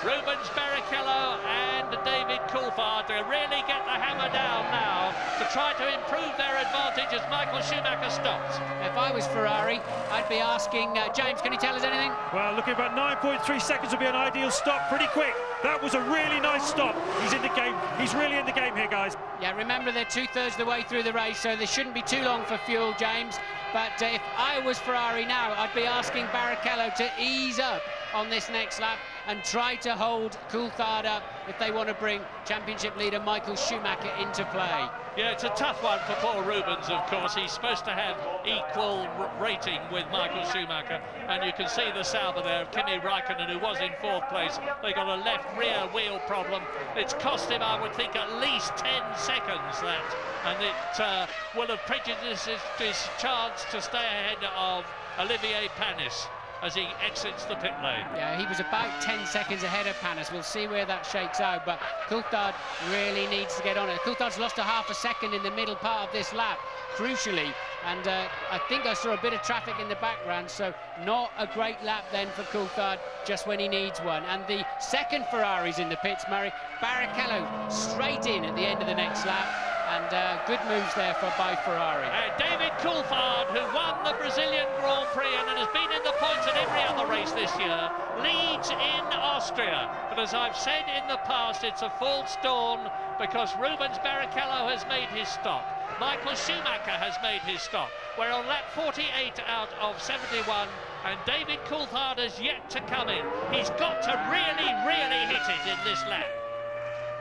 Rubens Barrichello and David Coulthard to really get the hammer down now to try to improve their advantage as Michael Schumacher stops. If I was Ferrari, I'd be asking, James, can you tell us anything? Well, looking about 9.3 seconds would be an ideal stop, pretty quick. That was a really nice stop. He's in the game. He's really in the game here, guys. Yeah, remember they're 2/3 the way through the race, so they shouldn't be too long for fuel, James. But if I was Ferrari now, I'd be asking Barrichello to ease up on this next lap and try to hold Coulthard up if they want to bring championship leader Michael Schumacher into play. Yeah, it's a tough one for Paul Rubens, of course. He's supposed to have equal rating with Michael Schumacher, and you can see the Sauber there of Kimi Raikkonen, who was in 4th place. They got a left rear wheel problem. It's cost him, I would think, at least 10 seconds, that, and it will have prejudiced his chance to stay ahead of Olivier Panis. as he exits the pit lane. Yeah, he was about 10 seconds ahead of Panis. We'll see where that shakes out, but Coulthard really needs to get on it. Coulthard's lost a half a second in the middle part of this lap, crucially, and I think I saw a bit of traffic in the background, so not a great lap then for Coulthard, just when he needs one. And the second Ferrari's in the pits, Murray. Barrichello straight in at the end of the next lap, and good moves there by Ferrari. And David Coulthard, who won the Brazilian Grand Prix and has been in the points in every other race this year, leads in Austria. But as I've said in the past, it's a false dawn, because Rubens Barrichello has made his stop. Michael Schumacher has made his stop. We're on lap 48 out of 71, and David Coulthard has yet to come in. He's got to really, really hit it in this lap.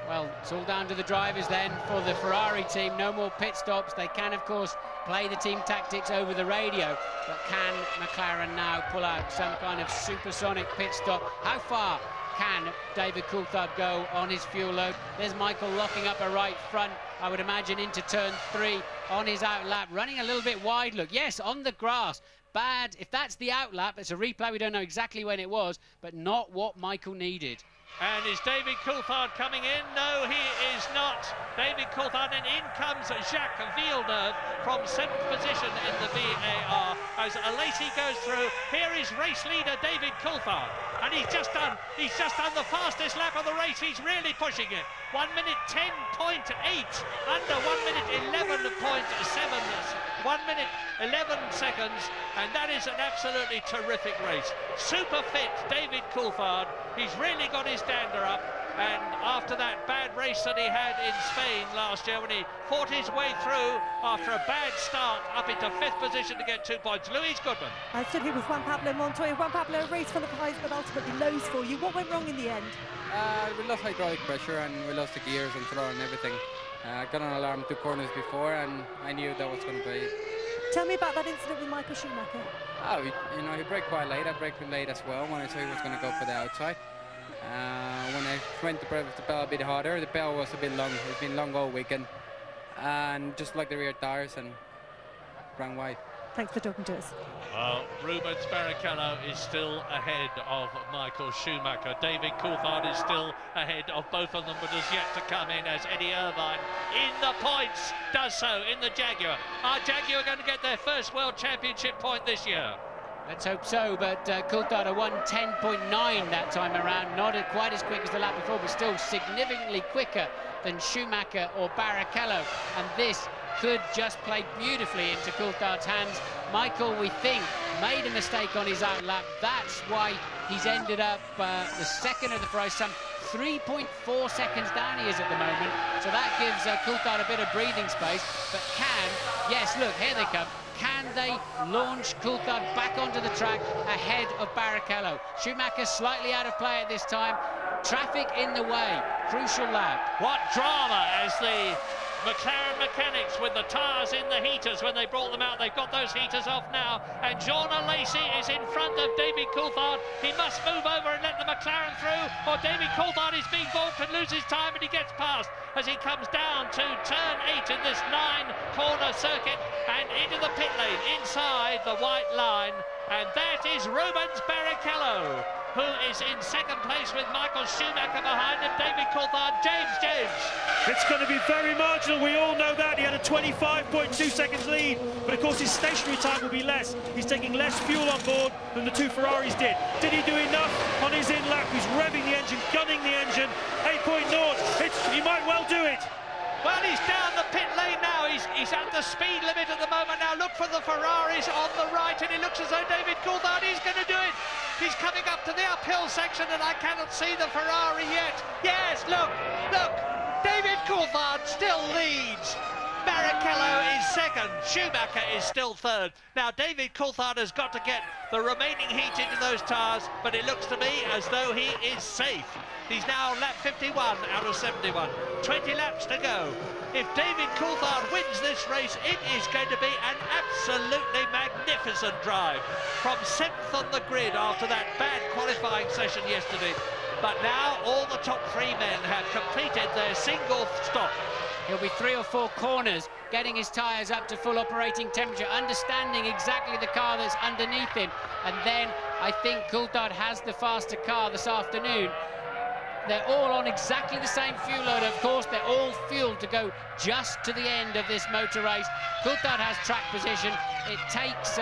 Well, it's all down to the drivers then for the Ferrari team. No more pit stops. They can, of course, play the team tactics over the radio, but can McLaren now pull out some kind of supersonic pit stop? How far can David Coulthard go on his fuel load? There's Michael locking up a right front, I would imagine, into turn 3 on his out lap, running a little bit wide. Look, yes, on the grass. Bad. If that's the out lap, it's a replay. We don't know exactly when it was, but not what Michael needed. And is David Coulthard coming in? No, he is not. David Coulthard, and in comes Jacques Villeneuve from 7th position in the VAR as Alesi goes through. Here is race leader David Coulthard, and he's just done the fastest lap of the race. He's really pushing it. 1 minute 10.8 under 1 minute 11.7. 1 minute 11 seconds, and that is an absolutely terrific race. Super fit David Coulthard. He's really got his dander up, and after that bad race that he had in Spain last year, when he fought his way through after a bad start up into 5th position to get 2 points. Louise Goodman. I stood here with Juan Pablo Montoya. Juan Pablo, a race full of highs but ultimately lows for you. What went wrong in the end? We lost hydraulic pressure and we lost the gears and throttle and everything. I got an alarm 2 corners before, and I knew that was going to be. Tell me about that incident with Michael Schumacher. Oh, you know, he braked quite late. I braked late as well when I saw he was going to go for the outside. When I went to press the pedal a bit harder, the pedal was a bit long. It's been long all weekend, and just like the rear tires, and ran wide. Thanks for talking to us. Well, Rubens Barrichello is still ahead of Michael Schumacher. David Coulthard is still ahead of both of them, but has yet to come in as Eddie Irvine in the points does so in the Jaguar. Are Jaguar going to get their first World Championship point this year? Let's hope so, but Coulthard a 1:10.9 that time around. Not quite as quick as the lap before, but still significantly quicker than Schumacher or Barrichello. And this could just play beautifully into Coulthard's hands. Michael, we think, made a mistake on his out lap. That's why he's ended up the second of the Ferrari. Some 3.4 seconds down he is at the moment. So that gives Coulthard a bit of breathing space. But yes, look, here they come. Can they launch Coulthard back onto the track ahead of Barrichello? Schumacher slightly out of play at this time. Traffic in the way. Crucial lap. What drama as the McLaren mechanics with the tyres in the heaters when they brought them out. They've got those heaters off now, and Jean Alesi is in front of David Coulthard. He must move over and let the McLaren through, or David Coulthard is being balked and loses time, and he gets past as he comes down to turn 8 in this 9-corner circuit and into the pit lane inside the white line. And that is Rubens Barrichello, who is in second place with Michael Schumacher behind him. David Coulthard. James. It's going to be very marginal, we all know that. He had a 25.2 seconds lead, but of course his stationary time will be less. He's taking less fuel on board than the 2 Ferraris did. Did he do enough on his in lap? He's revving the engine, gunning the engine, 8.0. He might well do it. Well, he's down the pit lane now. He's at the speed limit at the moment now. Look for the Ferraris on the right, and it looks as though David Coulthard is going to do it. He's coming up to the uphill section, and I cannot see the Ferrari yet. Yes, look. David Coulthard still leads. Barrichello is second. Schumacher is still third. Now, David Coulthard has got to get the remaining heat into those tyres, but it looks to me as though he is safe. He's now lap 51 out of 71. 20 laps to go. If David Coulthard wins this race, it is going to be an absolutely magnificent drive. From 7th on the grid after that bad qualifying session yesterday. But now all the top 3 men have completed their single stop. He'll be 3 or 4 corners, getting his tyres up to full operating temperature, understanding exactly the car that's underneath him, and then I think Coulthard has the faster car this afternoon. They're all on exactly the same fuel load. Of course, they're all fueled to go just to the end of this motor race. Coulthard has track position. It takes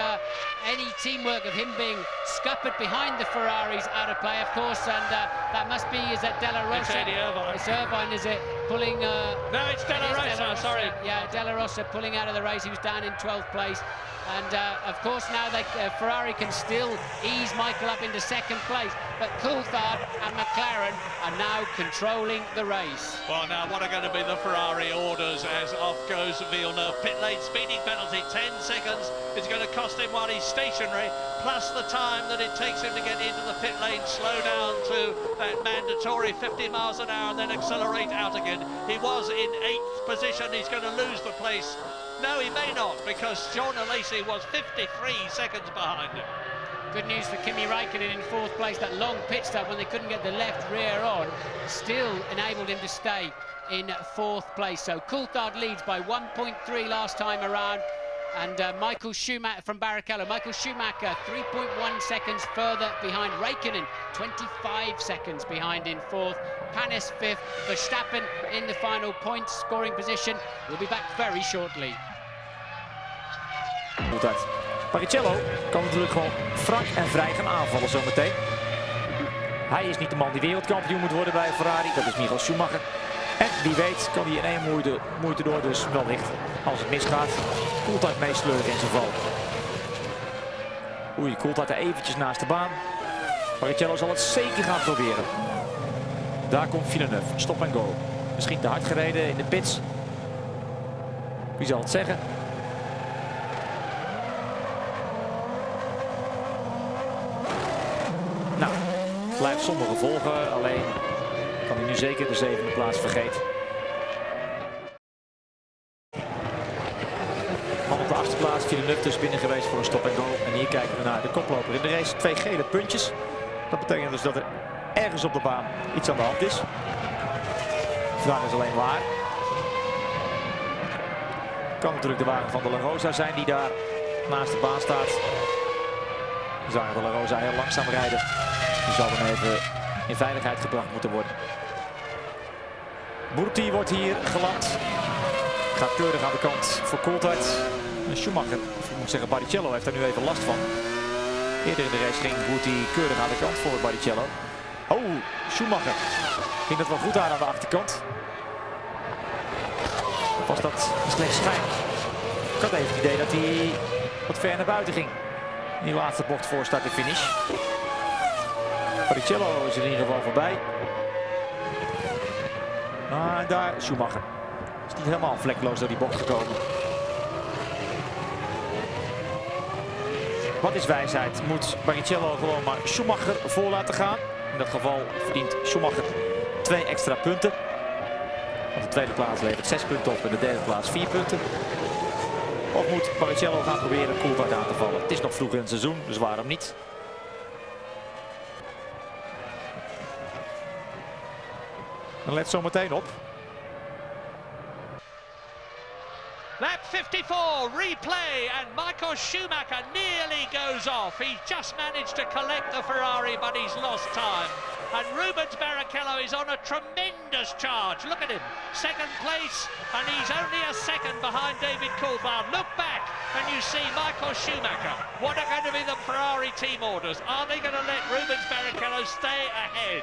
any teamwork of him being scuppered behind the Ferraris out of play, of course, and that must be, is that Della Rosa? It's Eddie Irvine. It's Irvine, is it? Pulling... no, it's Della Rosa, sorry. Yeah, Della Rosa pulling out of the race. He was down in 12th place. And, of course, now Ferrari can still ease Michael up into 2nd place. But Coulthard and McLaren are now controlling the race. Well, now, what are going to be the Ferrari orders as off goes Villeneuve? Pit lane speeding penalty, 10 seconds. It's going to cost him while he's stationary, plus the time that it takes him to get into the pit lane, slow down to that mandatory 50 miles an hour and then accelerate out again. He was in 8th position. He's going to lose the place. No, he may not, because John Alesi was 53 seconds behind him. Good news for Kimi Raikkonen in 4th place. That long pit stop when they couldn't get the left rear on still enabled him to stay in 4th place. So Coulthard leads by 1.3 last time around. And Michael Schumacher from Barrichello. Michael Schumacher 3.1 seconds further behind Raikkonen, 25 seconds behind in 4th. Panis 5th, Verstappen in the final points scoring position. We'll be back very shortly. Barrichello kan natuurlijk gewoon frank en vrij gaan aanvallen zometeen. Hij is niet de man die wereldkampioen moet worden bij Ferrari, dat is Michael Schumacher. En wie weet kan hij in één moeite door, dus wellicht als het misgaat, Coulthard meesleuren in zijn val. Oei, Coulthard er eventjes naast de baan. Barrichello zal het zeker gaan proberen. Daar komt Villeneuve, stop en go. Misschien te hard gereden in de pits. Wie zal het zeggen? Nou, het blijft zonder gevolgen, alleen kan hij nu zeker de 7e plaats vergeten. Man op de 8e plaats, Villeneuve dus binnen geweest voor een stop en go. En hier kijken we naar de koploper in de race. 2 gele puntjes. Dat betekent dus dat er ergens op de baan iets aan de hand is. De vraag is alleen waar. Kan natuurlijk de wagen van de La Rosa zijn die daar naast de baan staat. We zagen de La Rosa heel langzaam rijden. Die zal dan even in veiligheid gebracht moeten worden. Burti wordt hier geland. Gaat keurig aan de kant voor Coulthard. En Schumacher, of ik moet zeggen Barrichello, heeft daar nu even last van. Eerder in de race ging Burti keurig aan de kant voor Barrichello. Oh, Schumacher. Ging dat wel goed aan de achterkant. Of was dat een slecht schijn? Ik had even het idee dat hij wat ver naar buiten ging. In die laatste bocht voor start en finish. Barrichello is er in ieder geval voorbij. Maar daar Schumacher. Is niet helemaal vlekkeloos door die bocht gekomen. Wat is wijsheid? Moet Barrichello gewoon maar Schumacher voor laten gaan? In dat geval verdient Schumacher 2 extra punten. Want de 2e plaats levert 6 punten op en de 3e plaats 4 punten. Of moet Barrichello gaan proberen Coulthard aan te vallen? Het is nog vroeg in het seizoen, dus waarom niet? Dan let zo meteen op. Lap 54, replay, and Michael Schumacher nearly goes off. He just managed to collect the Ferrari, but he's lost time. And Rubens Barrichello is on a tremendous charge. Look at him, 2nd place, and he's only a second behind David Coulthard. Look back, and you see Michael Schumacher. What are going to be the Ferrari team orders? Are they going to let Rubens Barrichello stay ahead?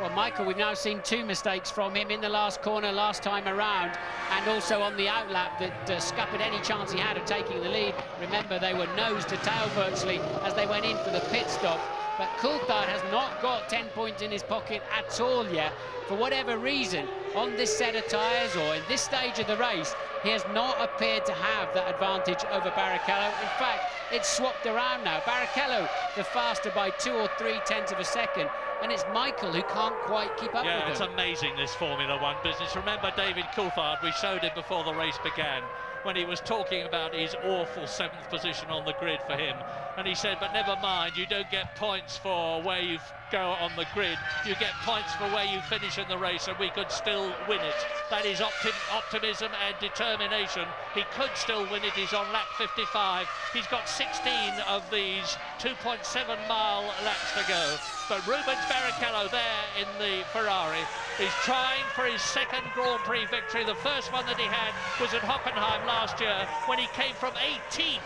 Well, Michael, we've now seen 2 mistakes from him in the last corner last time around, and also on the outlap that scuppered any chance he had of taking the lead. Remember, they were nose to tail virtually as they went in for the pit stop. But Coulthard has not got 10 points in his pocket at all yet. For whatever reason, on this set of tyres or in this stage of the race, he has not appeared to have that advantage over Barrichello. In fact, it's swapped around now. Barrichello, the faster by 2 or 3 tenths of a second. And it's Michael who can't quite keep up with him. Yeah, it's amazing, this Formula One business. Remember David Coulthard, we showed him before the race began. when he was talking about his awful 7th position on the grid for him. And he said, but never mind, you don't get points for where you go on the grid. You get points for where you finish in the race, and we could still win it. That is optimism and determination. He could still win it. He's on lap 55. He's got 16 of these 2.7-mile laps to go. But Rubens Barrichello there in the Ferrari is trying for his 2nd Grand Prix victory. The first one that he had was at Hockenheim last year when he came from 18th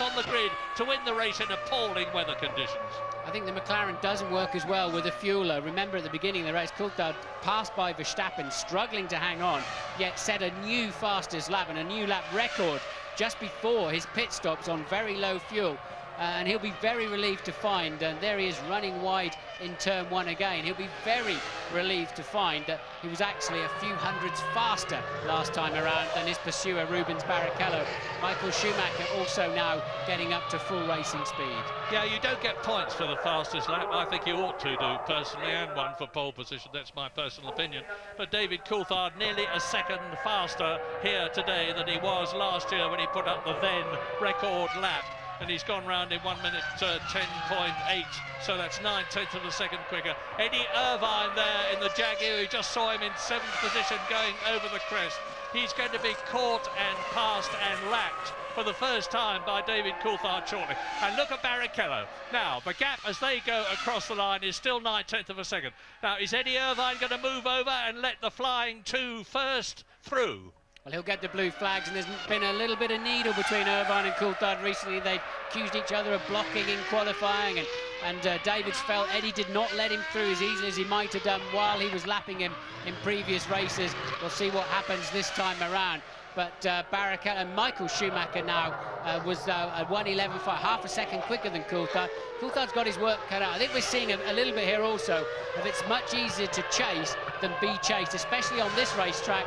on the grid to win the race in appalling weather conditions. I think the McLaren doesn't work as well with the fueler. Remember at the beginning of the race, Coulthard passed by Verstappen, struggling to hang on, yet set a new fastest lap and a new lap record just before his pit stops on very low fuel. And he'll be very relieved to find, and there he is running wide in turn 1 again. He'll be very relieved to find that he was actually a few hundreds faster last time around than his pursuer Rubens Barrichello. Michael Schumacher also now getting up to full racing speed. Yeah, you don't get points for the fastest lap. I think you ought to do personally, and one for pole position. That's my personal opinion. But David Coulthard nearly a second faster here today than he was last year when he put up the then record lap. And he's gone round in 1 minute 10.8, so that's 9/10 of a second quicker. Eddie Irvine there in the Jaguar, who just saw him in 7th position going over the crest. He's going to be caught and passed and lapped for the first time by David Coulthard shortly. And look at Barrichello. Now, the gap as they go across the line is still 9/10 of a second. Now, is Eddie Irvine going to move over and let the flying 2 first through? Well, he'll get the blue flags, and there's been a little bit of needle between Irvine and Coulthard recently. They've accused each other of blocking in qualifying, and David's felt Eddie did not let him through as easily as he might have done while he was lapping him in previous races. We'll see what happens this time around. But Barrichello and Michael Schumacher now was at 1:11, half a second quicker than Coulthard. Coulthard's got his work cut out. I think we're seeing a little bit here also of it's much easier to chase than be chased, especially on this racetrack.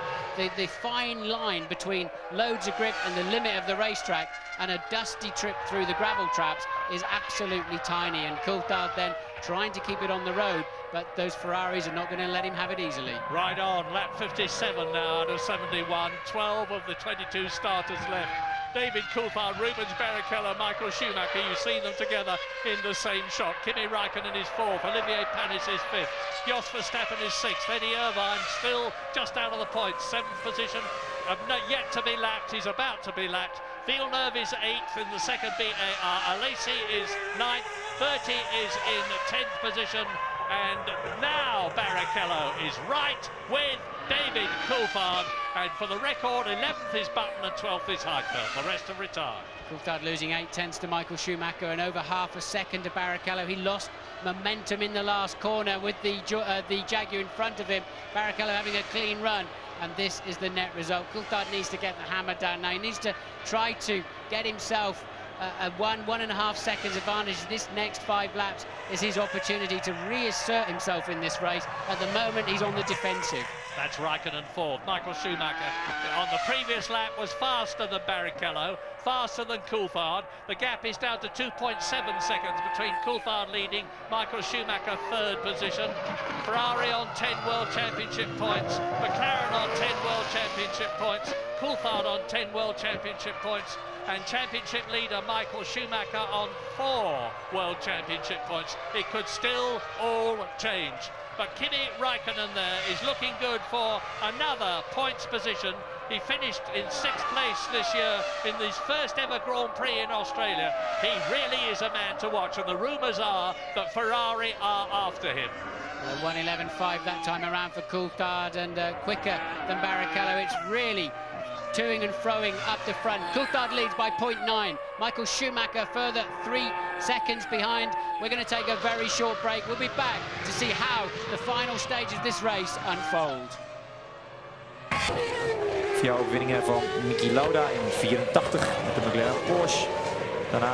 The fine line between loads of grip and the limit of the racetrack and a dusty trip through the gravel traps is absolutely tiny, and Coulthard then trying to keep it on the road, but those Ferraris are not going to let him have it easily. Right on, lap 57 now out of 71, 12 of the 22 starters left. David Coulthard, Rubens Barrichello, Michael Schumacher, you see them together in the same shot. Kimi Raikkonen is 4th, Olivier Panis is 5th, Jos Verstappen is 6th, Eddie Irvine still just out of the points, 7th position, yet to be lapped, he's about to be lapped. Villeneuve is 8th in the second BAR, Alesi is 9th, Bertie is in 10th position, and now Barrichello is right with David Coulthard, and for the record, 11th is Button and 12th is Heidfeld. The rest have retired. Coulthard losing 8/10 to Michael Schumacher and over half a second to Barrichello. He lost momentum in the last corner with the Jaguar in front of him. Barrichello having a clean run, and this is the net result. Coulthard needs to get the hammer down now. He needs to try to get himself a 1.5 seconds advantage. This next 5 laps is his opportunity to reassert himself in this race. At the moment, he's on the defensive. That's Raikkonen 4th. Michael Schumacher on the previous lap was faster than Barrichello, faster than Coulthard. The gap is down to 2.7 seconds between Coulthard leading, Michael Schumacher 3rd position. Ferrari on 10 World Championship points, McLaren on 10 World Championship points, Coulthard on 10 World Championship points, and championship leader Michael Schumacher on 4 World Championship points. It could still all change. But Kimi Raikkonen there is looking good for another points position. He finished in 6th place this year in his first ever Grand Prix in Australia. He really is a man to watch, and the rumours are that Ferrari are after him. 1:11.5 that time around for Coulthard, and quicker than Barrichello. It's really toing and froing up the front. Coulthard leads by 0.9. Michael Schumacher further 3 seconds behind. We're going to take a very short break. We'll be back to see how the final stage of this race unfolds. Via overwinningen van Niki Lauda in 84 met de McLaren Porsche. Daarna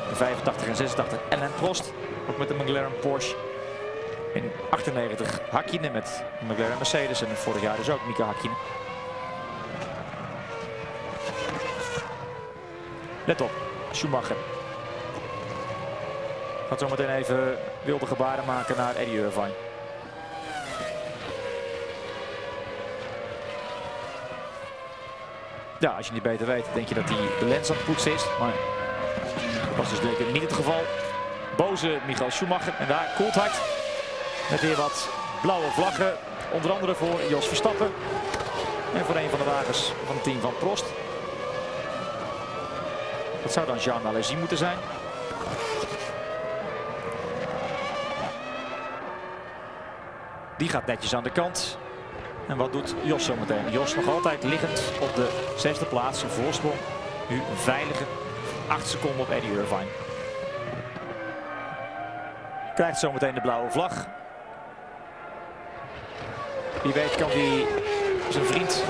in 85 en 86 Alain Prost, ook met de McLaren Porsche. In 98 Hakkinen met de McLaren Mercedes en vorig jaar dus ook Mika Hakkinen. Let op, Schumacher. Gaat zo meteen even wilde gebaren maken naar Eddie Irvine. Ja, als je niet beter weet, denk je dat hij de lens aan het poetsen is. Maar dat was dus niet het geval. Boze Michael Schumacher. En daar Coulthard met weer wat blauwe vlaggen. Onder andere voor Jos Verstappen. En voor een van de wagens van het team van Prost. Dat zou dan Jean Alesi moeten zijn. Die gaat netjes aan de kant. En wat doet Jos zo meteen? Jos nog altijd liggend op de 6e plaats. Een voorsprong. Nu een veilige 8 seconden op Eddie Irvine. Krijgt zo meteen de blauwe vlag. Wie weet kan hij zijn vriend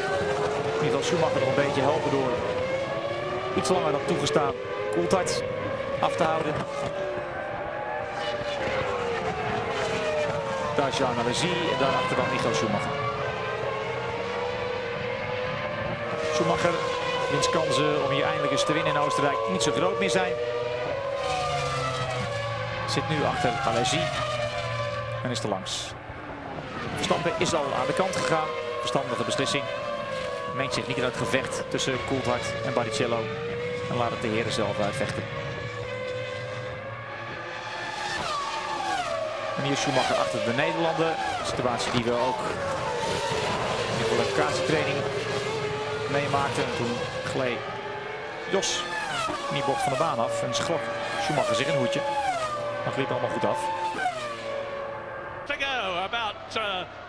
Michael Schumacher nog een beetje helpen door iets langer dan toegestaan Coulthard af te houden. Daar is Jean Alesi en daarachter dan Michael Schumacher. Schumacher, wiens kansen om hier eindelijk eens te winnen in Oostenrijk niet zo groot meer zijn. Zit nu achter Alesi en is er langs. Verstappen is al aan de kant gegaan. Verstandige beslissing. Mengt zich niet in het gevecht tussen Coulthard en Barrichello. En laat het de heren zelf uitvechten. En hier Schumacher achter de Nederlander. Een situatie die we ook in de kwalificatietraining meemaakten. En toen gleed Jos in die bocht van de baan af. En schrok Schumacher zich een hoedje. Dat liep allemaal goed af. To go, about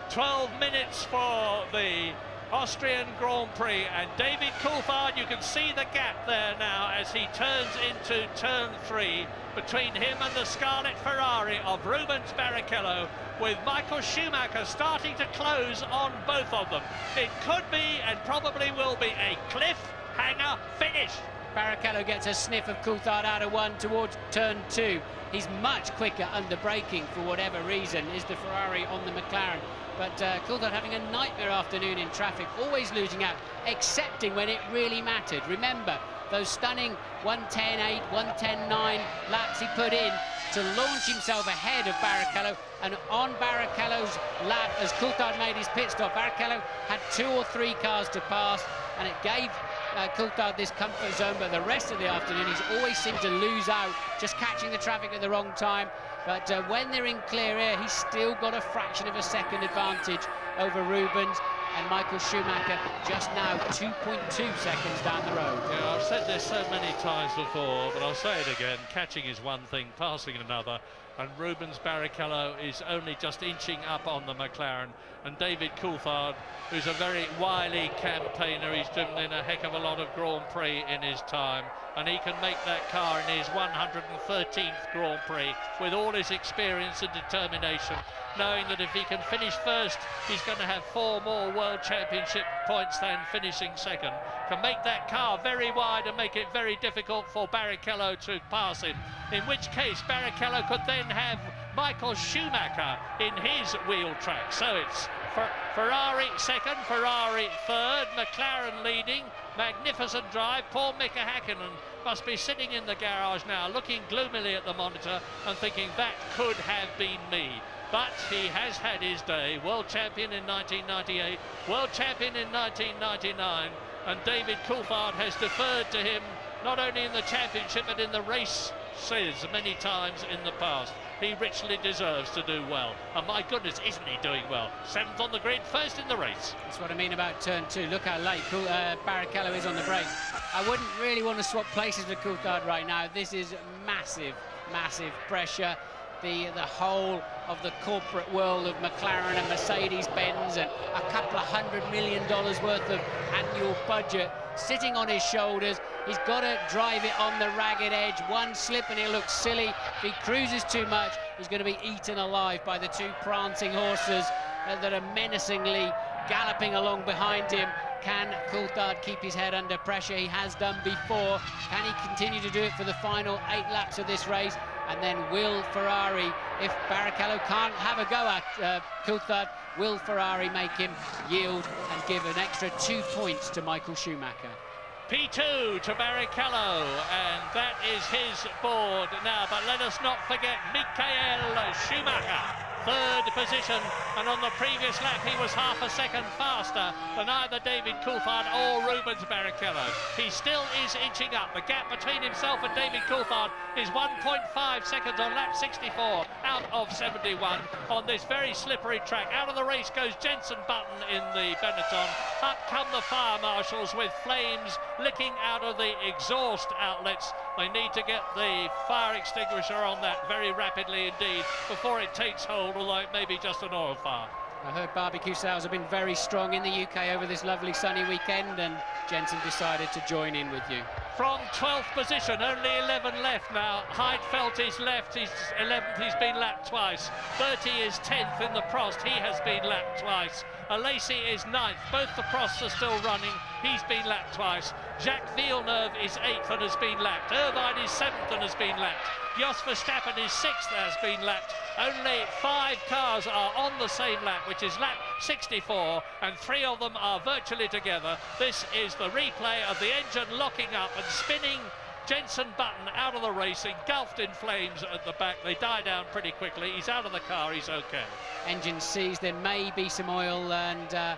12 minutes for the Austrian Grand Prix, and David Coulthard, you can see the gap there now as he turns into turn 3 between him and the Scarlet Ferrari of Rubens Barrichello, with Michael Schumacher starting to close on both of them. It could be and probably will be a cliffhanger finish. Barrichello gets a sniff of Coulthard out of 1 towards turn 2. He's much quicker under braking for whatever reason, is the Ferrari on the McLaren. But Coulthard having a nightmare afternoon in traffic, always losing out, excepting when it really mattered. Remember, those stunning 1:10.8, 1:10.9 laps he put in to launch himself ahead of Barrichello. And on Barrichello's lap, as Coulthard made his pit stop, Barrichello had 2 or 3 cars to pass, and it gave Coulthard this comfort zone. But the rest of the afternoon, he's always seemed to lose out, just catching the traffic at the wrong time. But when they're in clear air, he's still got a fraction of a second advantage over Rubens. And Michael Schumacher just now 2.2 seconds down the road. Yeah, I've said this so many times before, but I'll say it again. Catching is one thing, passing another. And Rubens Barrichello is only just inching up on the McLaren. And David Coulthard, who's a very wily campaigner, he's driven in a heck of a lot of Grand Prix in his time. And he can make that car in his 113th Grand Prix with all his experience and determination, knowing that if he can finish first, he's going to have 4 more World Championship points than finishing second. Can make that car very wide and make it very difficult for Barrichello to pass him, in which case Barrichello could then have Michael Schumacher in his wheel track. So it's Ferrari second, Ferrari third, McLaren leading. Magnificent drive. Poor Mika Häkkinen must be sitting in the garage now, looking gloomily at the monitor and thinking that could have been me. But he has had his day. World champion in 1998, world champion in 1999, and David Coulthard has deferred to him not only in the championship but in the races many times in the past. He richly deserves to do well, and my goodness, isn't he doing well? 7th on the grid, first in the race. That's what I mean about turn 2. Look how late Barrichello is on the brakes. I wouldn't really want to swap places with Coulthard right now. This is massive, massive pressure. The whole of the corporate world of McLaren and Mercedes-Benz and a couple of $100 million worth of annual budget sitting on his shoulders. He's got to drive it on the ragged edge. One slip and it looks silly. If he cruises too much, he's going to be eaten alive by the 2 prancing horses that are menacingly galloping along behind him. Can Coulthard keep his head under pressure? He has done before. Can he continue to do it for the final 8 laps of this race? And then will Ferrari, if Barrichello can't have a go at Coulthard, will Ferrari make him yield and give an extra 2 points to Michael Schumacher? P2 to Barrichello, and that is his board now. But let us not forget Michael Schumacher, third position, and on the previous lap he was half a second faster than either David Coulthard or Rubens Barrichello. He still is inching up. The gap between himself and David Coulthard is 1.5 seconds on lap 64 out of 71 on this very slippery track. Out of the race goes Jenson Button in the Benetton. Up come the fire marshals with flames licking out of the exhaust outlets. They need to get the fire extinguisher on that very rapidly indeed before it takes hold, although it may be just an oil fire. I heard barbecue sales have been very strong in the UK over this lovely sunny weekend, and Jenson decided to join in with you. From 12th position, only 11 left now. Heidfeld is left, he's 11th, he's been lapped twice. Bertie is 10th in the Prost, he has been lapped twice. Lacey is 9th, both the Prosts are still running, he's been lapped twice. Jacques Villeneuve is 8th and has been lapped. Irvine is 7th and has been lapped. Jos Verstappen is 6th, has been lapped. Only 5 cars are on the same lap, which is lap 64, and 3 of them are virtually together. This is the replay of the engine locking up and spinning Jenson Button out of the race, engulfed in flames at the back. They die down pretty quickly. He's out of the car, he's okay. Engine seized, there may be some oil, and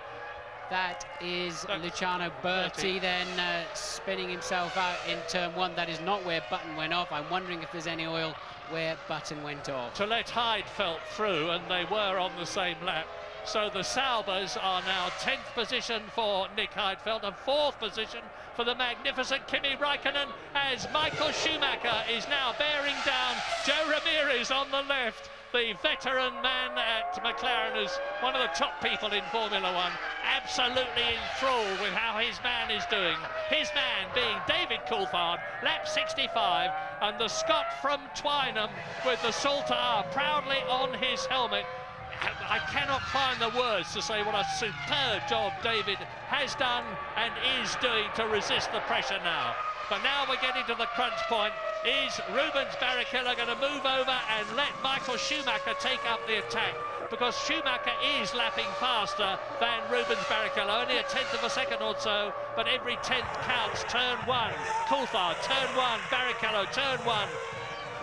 that is Luciano Berti then spinning himself out in turn 1. That is not where Button went off. I'm wondering if there's any oil where Button went off. To let Heidfeld through, and they were on the same lap. So the Saubers are now 10th position for Nick Heidfeld and 4th position for the magnificent Kimi Raikkonen, as Michael Schumacher is now bearing down Joe Ramirez on the left. The veteran man at McLaren is one of the top people in Formula One, absolutely enthralled with how his man is doing. His man being David Coulthard, lap 65, and the Scot from Twynham with the Salter proudly on his helmet. I cannot find the words to say what a superb job David has done and is doing to resist the pressure now. But now we're getting to the crunch point. Is Rubens Barrichello going to move over and let Michael Schumacher take up the attack? Because Schumacher is lapping faster than Rubens Barrichello, only a 1/10 of a second or so, but every 10th counts. Turn 1, Coulthard, turn 1, Barrichello, turn 1.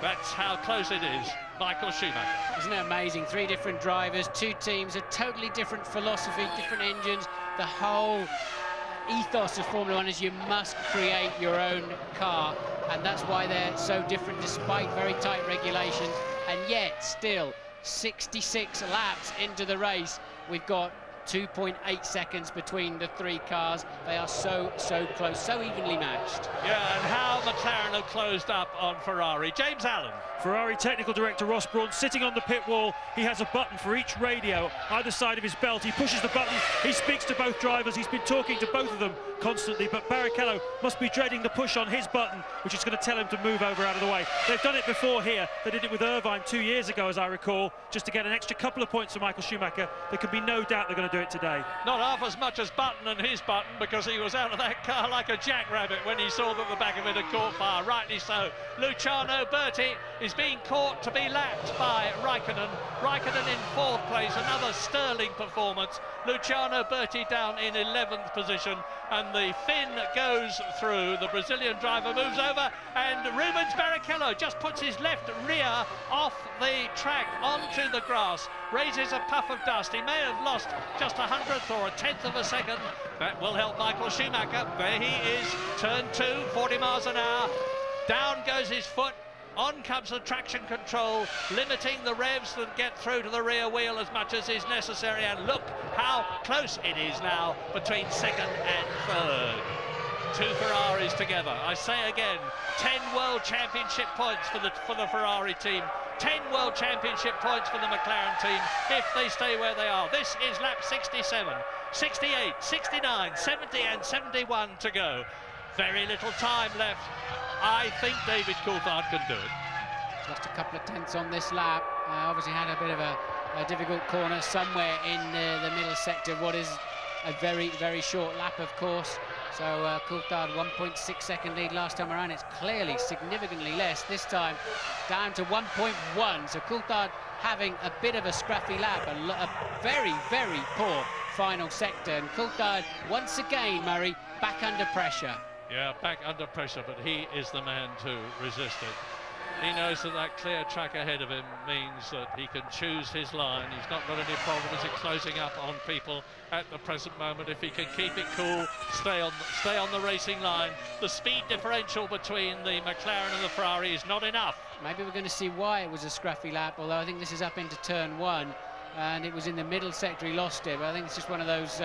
That's how close it is. Michael Schumacher. Isn't it amazing? 3 different drivers, 2 teams, a totally different philosophy, different engines. The whole ethos of Formula One is you must create your own car, and that's why they're so different despite very tight regulations. And yet still 66 laps into the race, we've got 2.8 seconds between the 3 cars. They are so close, so evenly matched. Yeah, and how McLaren have closed up on Ferrari. James Allen. Ferrari technical director Ross Brawn sitting on the pit wall. He has a button for each radio either side of his belt. He pushes the button, he speaks to both drivers, he's been talking to both of them constantly, but Barrichello must be dreading the push on his button, which is going to tell him to move over out of the way. They've done it before here. They did it with Irvine 2 years ago, as I recall, just to get an extra couple of points for Michael Schumacher. There can be no doubt they're going to do it today. Not half as much as Button and his button, because he was out of that car like a jackrabbit when he saw that the back of it had caught fire. Rightly so. Luciano Berti is being caught to be lapped by Raikkonen. Raikkonen in 4th place, another sterling performance. Luciano Berti down in 11th position, and the Finn goes through. The Brazilian driver moves over, and Rubens Barrichello just puts his left rear off the track onto the grass, raises a puff of dust. He may have lost just 100th or a 10th of a second. That will help Michael Schumacher. There he is, turn 2, 40 miles an hour. Down goes his foot. On comes the traction control, limiting the revs that get through to the rear wheel as much as is necessary. And look how close it is now between 2nd and 3rd. 2 Ferraris together. I say again, 10 World Championship points for the Ferrari team. 10 World Championship points for the McLaren team if they stay where they are. This is lap 67, 68, 69, 70 and 71 to go. Very little time left. I think David Coulthard can do it. Just a couple of tenths on this lap. Obviously had a bit of a difficult corner somewhere in the middle sector of what is a very short lap, of course. So Coulthard 1.6 second lead last time around. It's clearly significantly less this time, down to 1.1. So Coulthard having a bit of a scruffy lap, a very poor final sector. And Coulthard once again, Murray, back under pressure. Yeah, back under pressure, but he is the man to resist it. He knows that that clear track ahead of him means that he can choose his line. He's not got any problems in closing up on people at the present moment. If he can keep it cool, stay on the racing line. The speed differential between the McLaren and the Ferrari is not enough. Maybe we're going to see why it was a scruffy lap, although I think this is up into turn 1. And it was in the middle sector he lost it, but I think it's just one of those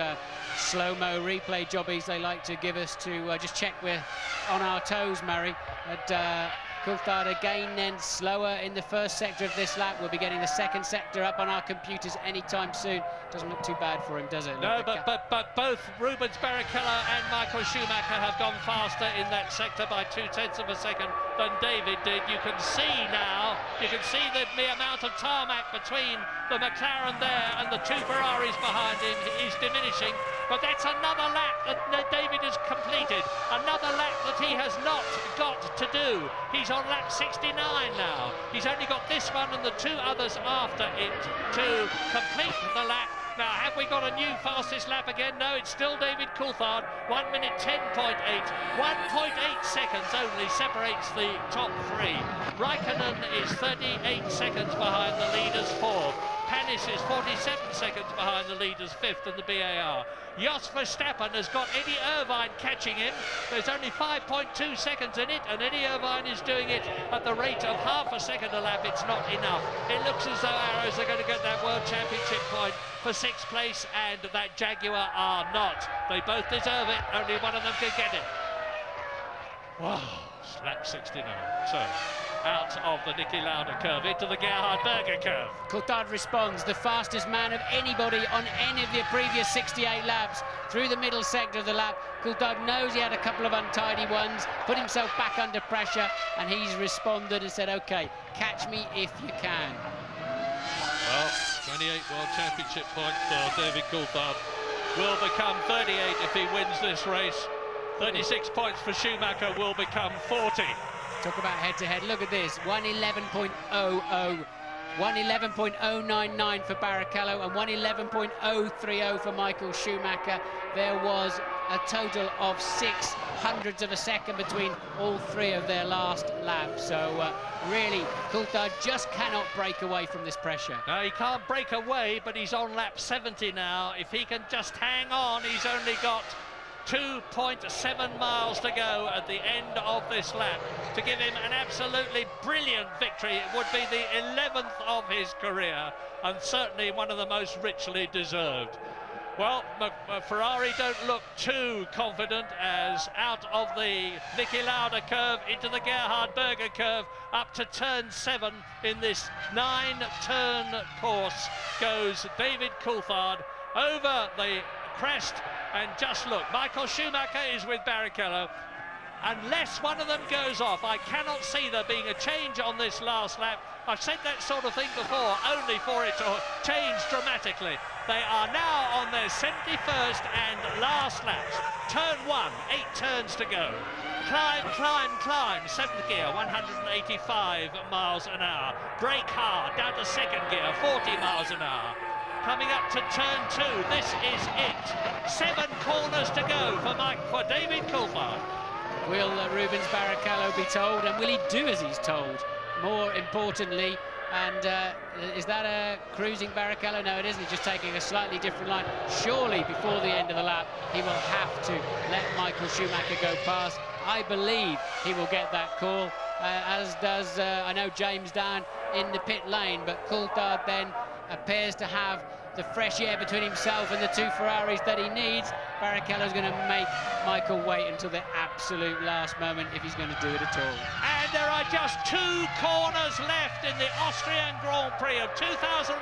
slow-mo replay jobbies they like to give us to just check we're on our toes, Murray. But Coulthard again then slower in the first sector of this lap. We'll be getting the second sector up on our computers anytime soon. Doesn't look too bad for him, does it? No, but both Rubens Barrichello and Michael Schumacher have gone faster in that sector by 0.2 of a second than David did. You can see now, you can see the amount of tarmac between the McLaren there and the 2 Ferraris behind him is diminishing. But that's another lap that David has completed, another lap that he has not got to do. He's on lap 69 now. He's only got this one and the 2 others after it to complete the lap. Now, have we got a new fastest lap again? No, it's still David Coulthard, 1 minute 10.8. 1.8 seconds only separates the top 3. Raikkonen is 38 seconds behind the leaders 4th. Panis is 47 seconds behind the leaders 5th in the BAR. Jos Verstappen has got Eddie Irvine catching him. There's only 5.2 seconds in it, and Eddie Irvine is doing it at the rate of half a second a lap. It's not enough. It looks as though Arrows are going to get that World Championship point for 6th place, and that Jaguar are not. They both deserve it. Only one of them can get it. Wow, lap 69. So, out of the Niki Lauda curve into the Gerhard Berger curve. Coulthard responds, the fastest man of anybody on any of the previous 68 laps through the middle sector of the lap. Coulthard knows he had a couple of untidy ones, put himself back under pressure, and he's responded and said, OK, catch me if you can. Well, 28 World Championship points for David Coulthard. Will become 38 if he wins this race. 36 points for Schumacher will become 40. Talk about head-to-head. Look at this, 111.00, 111.099 for Barrichello and 111.030 for Michael Schumacher. There was a total of 0.06 of a second between all 3 of their last laps. So really, Coulthard just cannot break away from this pressure. No, he can't break away, but he's on lap 70 now. If he can just hang on, he's only got 2.7 miles to go at the end of this lap to give him an absolutely brilliant victory. It would be the 11th of his career and certainly one of the most richly deserved. Well, Ferrari don't look too confident as out of the Niki Lauda curve into the Gerhard Berger curve up to turn 7 in this 9-turn course goes David Coulthard over the crest. And just look, Michael Schumacher is with Barrichello. Unless one of them goes off, I cannot see there being a change on this last lap. I've said that sort of thing before, only for it to change dramatically. They are now on their 71st and last laps. Turn 1, 8 turns to go. Climb, climb, climb. 7th gear, 185 miles an hour. Brake hard, down to 2nd gear, 40 miles an hour. Coming up to turn 2, this is it. 7 corners to go for David Coulthard. Will Rubens Barrichello be told, and will he do as he's told? More importantly, and is that a cruising Barrichello? No, it isn't. He's just taking a slightly different line. Surely before the end of the lap, he will have to let Michael Schumacher go past. I believe he will get that call, as does, I know, James down in the pit lane, but Coulthard then appears to have the fresh air between himself and the 2 Ferraris that he needs. Barrichello's going to make Michael wait until the absolute last moment if he's going to do it at all. And there are just 2 corners left in the Austrian Grand Prix of 2001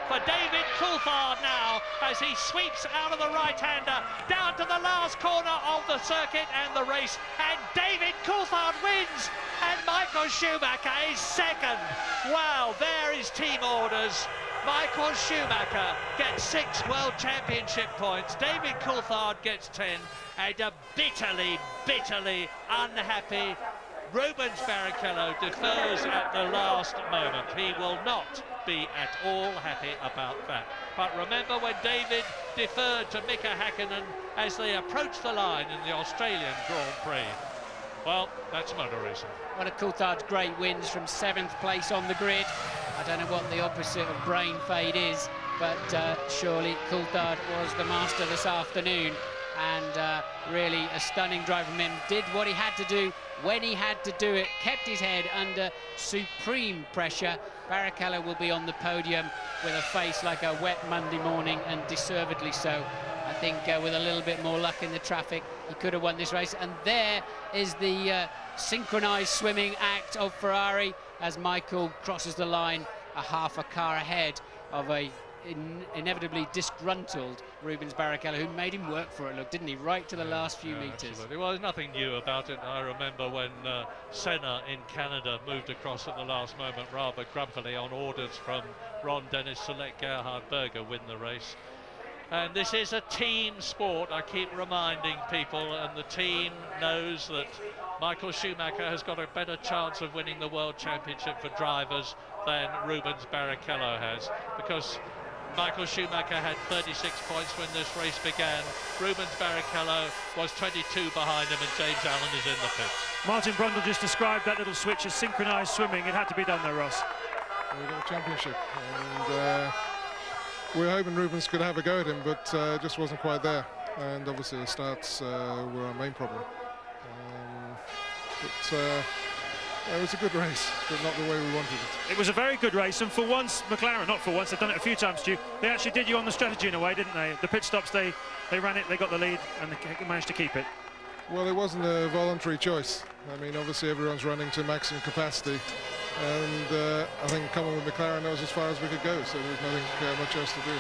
for David Coulthard now as he sweeps out of the right-hander down to the last corner of the circuit and the race, and David Coulthard wins and Michael Schumacher is 2nd. Wow, there is team orders. Michael Schumacher gets 6 World Championship points. David Coulthard gets 10. And a bitterly, bitterly unhappy Rubens Barrichello defers at the last moment. He will not be at all happy about that. But remember when David deferred to Mika Häkkinen as they approached the line in the Australian Grand Prix. Well, that's motor racing. One of Coulthard's great wins from 7th place on the grid. I don't know what the opposite of brain fade is, but surely Coulthard was the master this afternoon, and really a stunning drive from him. Did what he had to do when he had to do it, kept his head under supreme pressure. Barrichello will be on the podium with a face like a wet Monday morning, and deservedly so. I think with a little bit more luck in the traffic, he could have won this race. And there is the synchronized swimming act of Ferrari as Michael crosses the line a half a car ahead of a inevitably disgruntled Rubens Barrichello, who made him work for it, look, didn't he, right to the last few metres. Absolutely. Well, there's nothing new about it. I remember when Senna in Canada moved across at the last moment rather grumpily on orders from Ron Dennis to let Gerhard Berger win the race. And this is a team sport, I keep reminding people, and the team knows that Michael Schumacher has got a better chance of winning the World Championship for drivers than Rubens Barrichello has, because Michael Schumacher had 36 points when this race began. Rubens Barrichello was 22 behind him, and James Allen is in the pits. Martin Brundle just described that little switch as synchronised swimming. It had to be done though, Ross. Well, we got a championship, and we were hoping Rubens could have a go at him, but it just wasn't quite there. And obviously the starts were our main problem. It was a good race, but not the way we wanted it. It was a very good race, and for once, McLaren, not for once, they've done it a few times, Stu, they actually did you on the strategy in a way, didn't they? The pit stops, they ran it, they got the lead, and they managed to keep it. Well, it wasn't a voluntary choice. I mean, obviously everyone's running to maximum capacity, and I think coming with McLaren, that was as far as we could go, so there was nothing much else to do.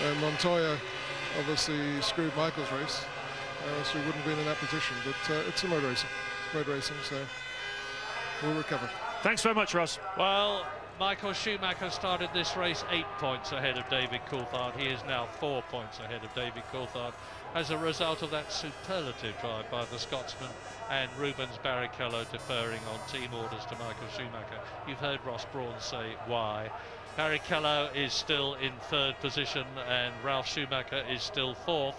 And Montoya obviously screwed Michael's race, so we wouldn't have been in that position, but it's a motor racing. Road racing, so we'll recover. Thanks very much, Ross. Well, Michael Schumacher started this race 8 points ahead of David Coulthard. He is now 4 points ahead of David Coulthard as a result of that superlative drive by the Scotsman and Rubens Barrichello deferring on team orders to Michael Schumacher. You've heard Ross Brawn say why. Barrichello is still in 3rd position and Ralf Schumacher is still 4th.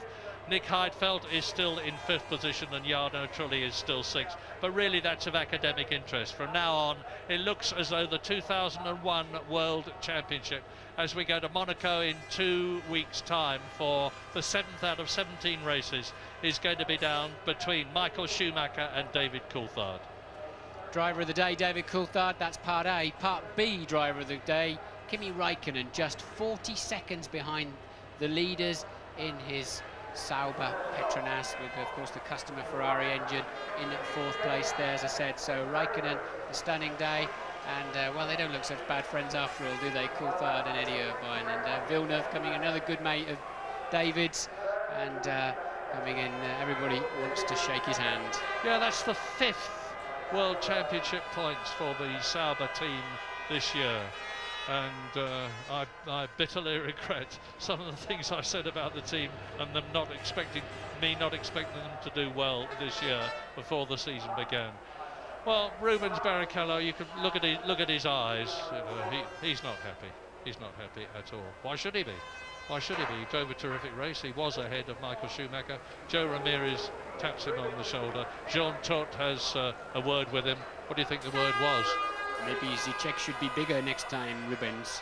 Nick Heidfeld is still in 5th position and Jarno Trulli is still 6th, but really that's of academic interest. From now on, it looks as though the 2001 World Championship, as we go to Monaco in 2 weeks' time for the 7th out of 17 races, is going to be down between Michael Schumacher and David Coulthard. Driver of the day, David Coulthard, that's part A. Part B, driver of the day, Kimi Räikkönen, just 40 seconds behind the leaders in his Sauber Petronas, with of course the customer Ferrari engine in 4th place there, as I said. So Räikkönen, a stunning day, and well, they don't look such bad friends after all, do they? Coulthard and Eddie Irvine, and Villeneuve coming, another good mate of David's, and coming in, everybody wants to shake his hand. Yeah, that's the 5th World Championship points for the Sauber team this year. And I bitterly regret some of the things I said about the team and them not expecting them to do well this year before the season began. Well, Rubens Barrichello, you can look at his eyes. You know, he's not happy. He's not happy at all. Why should he be? Why should he be? He drove a terrific race. He was ahead of Michael Schumacher. Joe Ramirez taps him on the shoulder. Jean Todt has a word with him. What do you think the word was? Maybe the check should be bigger next time, Rubens.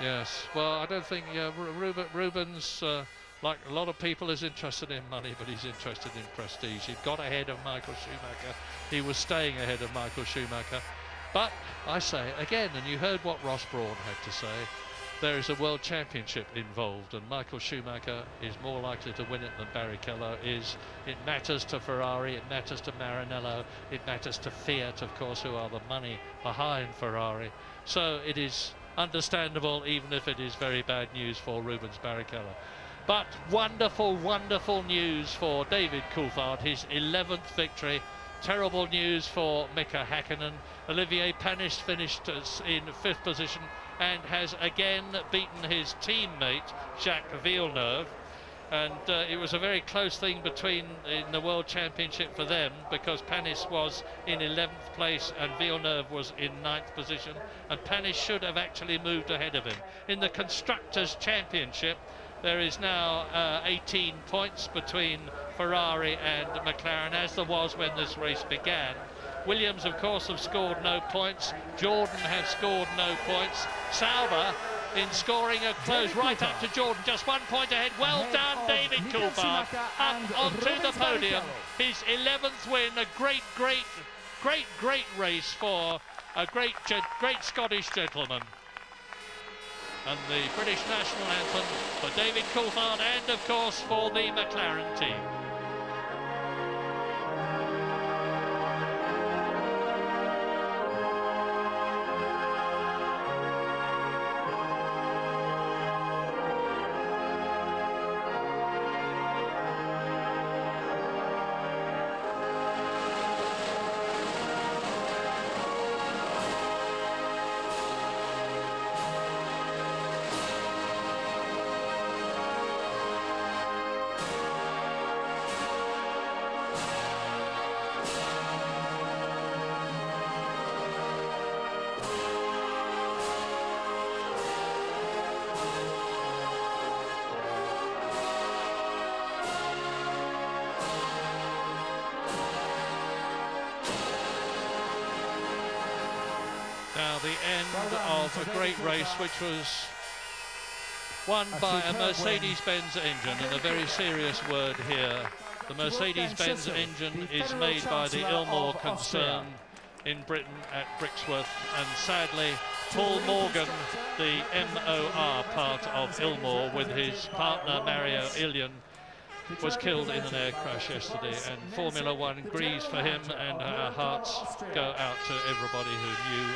Yes, well, I don't think Rubens, like a lot of people, is interested in money, but he's interested in prestige. He got ahead of Michael Schumacher. He was staying ahead of Michael Schumacher. But I say again, and you heard what Ross Brawn had to say, there is a World Championship involved, and Michael Schumacher is more likely to win it than Barrichello is. It matters to Ferrari, it matters to Maranello, it matters to Fiat, of course, who are the money behind Ferrari. So it is understandable, even if it is very bad news for Rubens Barrichello. But wonderful, wonderful news for David Coulthard, his 11th victory. Terrible news for Mika Häkkinen. Olivier Panis finished in 5th position and has again beaten his teammate Jacques Villeneuve, and it was a very close thing in the World Championship for them, because Panis was in 11th place and Villeneuve was in 9th position, and Panis should have actually moved ahead of him. In the Constructors' Championship, There is now 18 points between Ferrari and McLaren, as there was when this race began. Williams, of course, have scored no points. Jordan has scored no points. Sauber, in scoring, are close right up to Jordan, just 1 point ahead. Well done, David Coulthard, up onto the podium. His 11th win, a great race for a great Scottish gentleman. And the British national anthem for David Coulthard and, of course, for the McLaren team. Now the end of a great race, which was won by a Mercedes-Benz engine, and a very serious word here. The Mercedes-Benz engine is made by the Ilmor concern in Britain at Brixworth, and sadly Paul Morgan, the MOR part of Ilmor, with his partner Mario Ilian, was killed in an air crash yesterday, and Formula One grieves for him, and our hearts go out to everybody who knew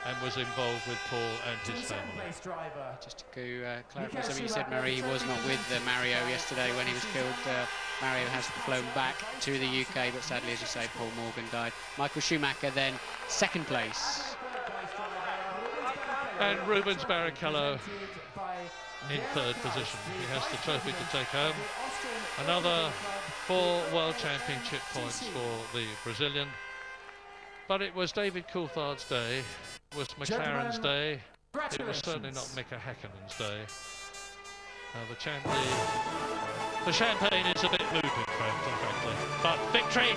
and was involved with Paul and his family. Just to clarify something you said, Murray, he was not with Mario yesterday when he was killed. Mario has flown back to the UK, but sadly, as you say, Paul Morgan died. Michael Schumacher then second place. And Rubens Barrichello in third position. He has the trophy to take home. Another 4 World Championship points for the Brazilian. But it was David Coulthard's day, it was McLaren's day, it was certainly not Mika Häkkinen's day. The champagne is a bit looping, frankly. But victory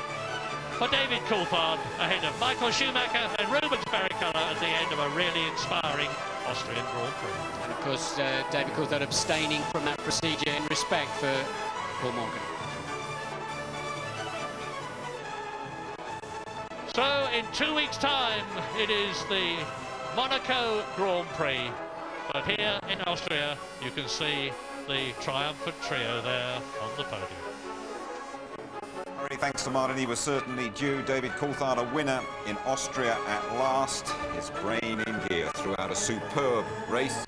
for David Coulthard ahead of Michael Schumacher and Rubens Barrichello at the end of a really inspiring Austrian Grand Prix. And of course, David Coulthard abstaining from that procedure in respect for Paul Morgan. So in 2 weeks' time, it is the Monaco Grand Prix. But here in Austria, you can see the triumphant trio there on the podium. Very thanks to Martin. He was certainly due. David Coulthard, a winner in Austria at last. His brain in gear throughout a superb race.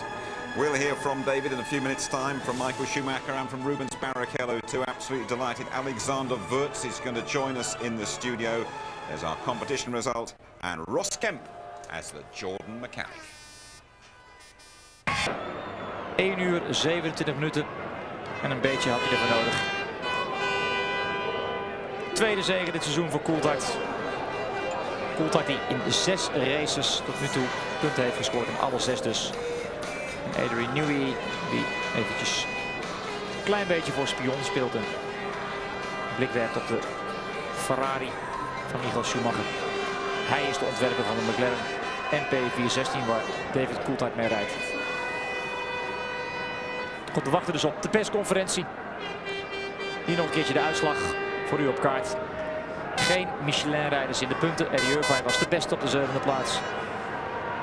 We'll hear from David in a few minutes' time, from Michael Schumacher and from Rubens Barrichello too. Absolutely delighted. Alexander Wurz is going to join us in the studio. There's our competition result, and Ross Kemp as the Jordan mechanic. 1 uur 27 minuten en een beetje had hij ervoor nodig. Tweede zege dit seizoen voor Coulthard. Coulthard die in 6 races tot nu toe punten heeft gescoord, en alle 6 dus. En Adrian Newey die eventjes een klein beetje voor spion speelt en een blik werpt op de Ferrari van Michael Schumacher. Hij is de ontwerper van de McLaren MP416 waar David Coulthard mee rijdt. Goed, we wachten dus op de persconferentie. Hier nog een keertje de uitslag voor u op kaart. Geen Michelin-rijders in de punten. Eddie Irvine was de beste op de 7e plaats.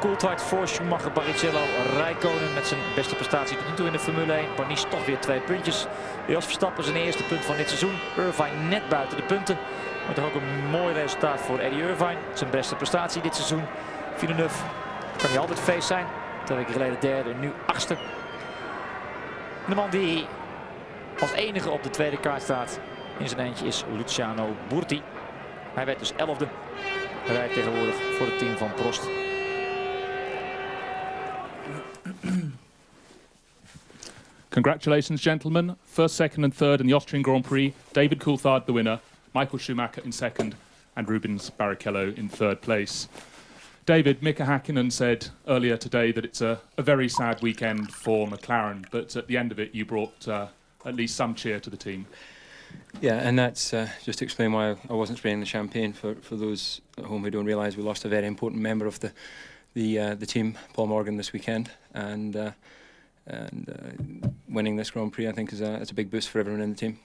Coulthard voor Schumacher, Barrichello, Räikkönen met zijn beste prestatie tot nu toe in de Formule 1. Panis toch weer 2 puntjes. Jos Verstappen zijn eerste punt van dit seizoen. Irvine net buiten de punten. Maar toch ook een mooi resultaat voor Eddie Irvine. Zijn beste prestatie dit seizoen. Villeneuve kan niet altijd feest zijn. 2 weken geleden derde, nu 8e. De man die als enige op de tweede kaart staat in zijn eentje is Luciano Burti. Hij werd dus 11e. Hij rijdt tegenwoordig voor het team van Prost. Congratulations, gentlemen. First, second and third in the Austrian Grand Prix. David Coulthard, the winner. Michael Schumacher in second. And Rubens Barrichello in third place. David, Mika Häkkinen said earlier today that it's a very sad weekend for McLaren, but at the end of it you brought at least some cheer to the team. Yeah, and that's just to explain why I wasn't spraying the champagne. For those at home who don't realise, we lost a very important member of the team, Paul Morgan, this weekend, and winning this Grand Prix, I think, is a big boost for everyone in the team.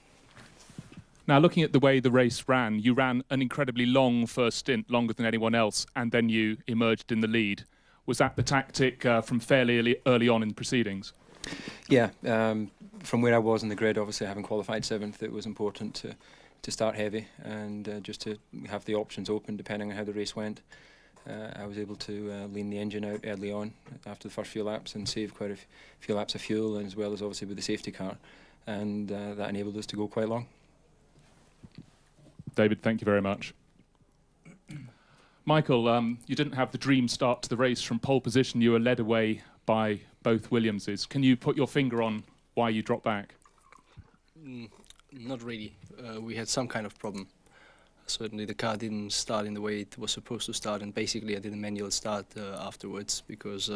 Now, looking at the way the race ran, you ran an incredibly long first stint, longer than anyone else, and then you emerged in the lead. Was that the tactic from fairly early on in proceedings? Yeah, from where I was in the grid, obviously having qualified 7th, it was important to start heavy and just to have the options open depending on how the race went. I was able to lean the engine out early on after the first few laps and save quite a few laps of fuel, as well as obviously with the safety car, and that enabled us to go quite long. David, thank you very much. Michael, you didn't have the dream start to the race. From pole position, you were led away by both Williamses. Can you put your finger on why you dropped back? Not really. We had some kind of problem. Certainly the car didn't start in the way it was supposed to start, and basically I did a manual start afterwards because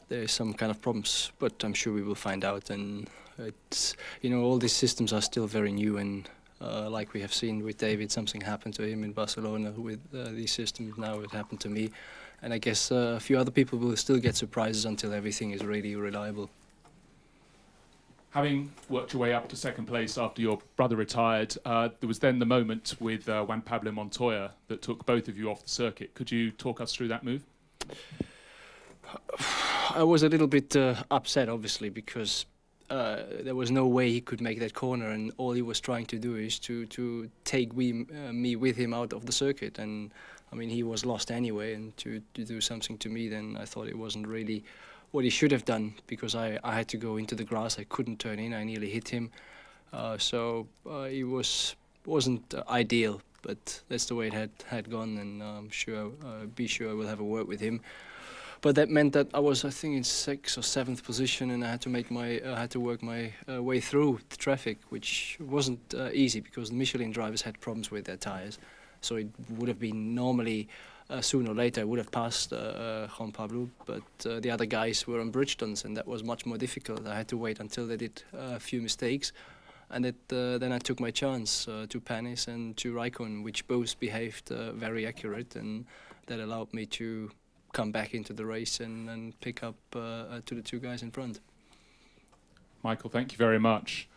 there is some kind of problems, but I'm sure we will find out. And it's, you know, all these systems are still very new, and like we have seen with David, something happened to him in Barcelona with these systems. Now it happened to me, and I guess a few other people will still get surprises until everything is really reliable. Having worked your way up to second place after your brother retired, there was then the moment with Juan Pablo Montoya that took both of you off the circuit. Could you talk us through that move? I was a little bit upset, obviously, because there was no way he could make that corner, and all he was trying to do is to take me with him out of the circuit. And I mean, he was lost anyway, and to do something to me, then I thought it wasn't really what he should have done, because I had to go into the grass. I couldn't turn in. I nearly hit him. So it wasn't ideal, but that's the way it had gone, and I'm sure I will have a word with him. But that meant that I was, I think, in 6th or 7th position, and I had to work my way through the traffic, which wasn't easy because the Michelin drivers had problems with their tires. So it would have been normally sooner or later I would have passed Juan Pablo, but the other guys were on Bridgestones, and that was much more difficult. I had to wait until they did a few mistakes, and then I took my chance to Panis and to Raikkonen, which both behaved very accurate, and that allowed me to come back into the race and pick up to the 2 guys in front. Michael, thank you very much.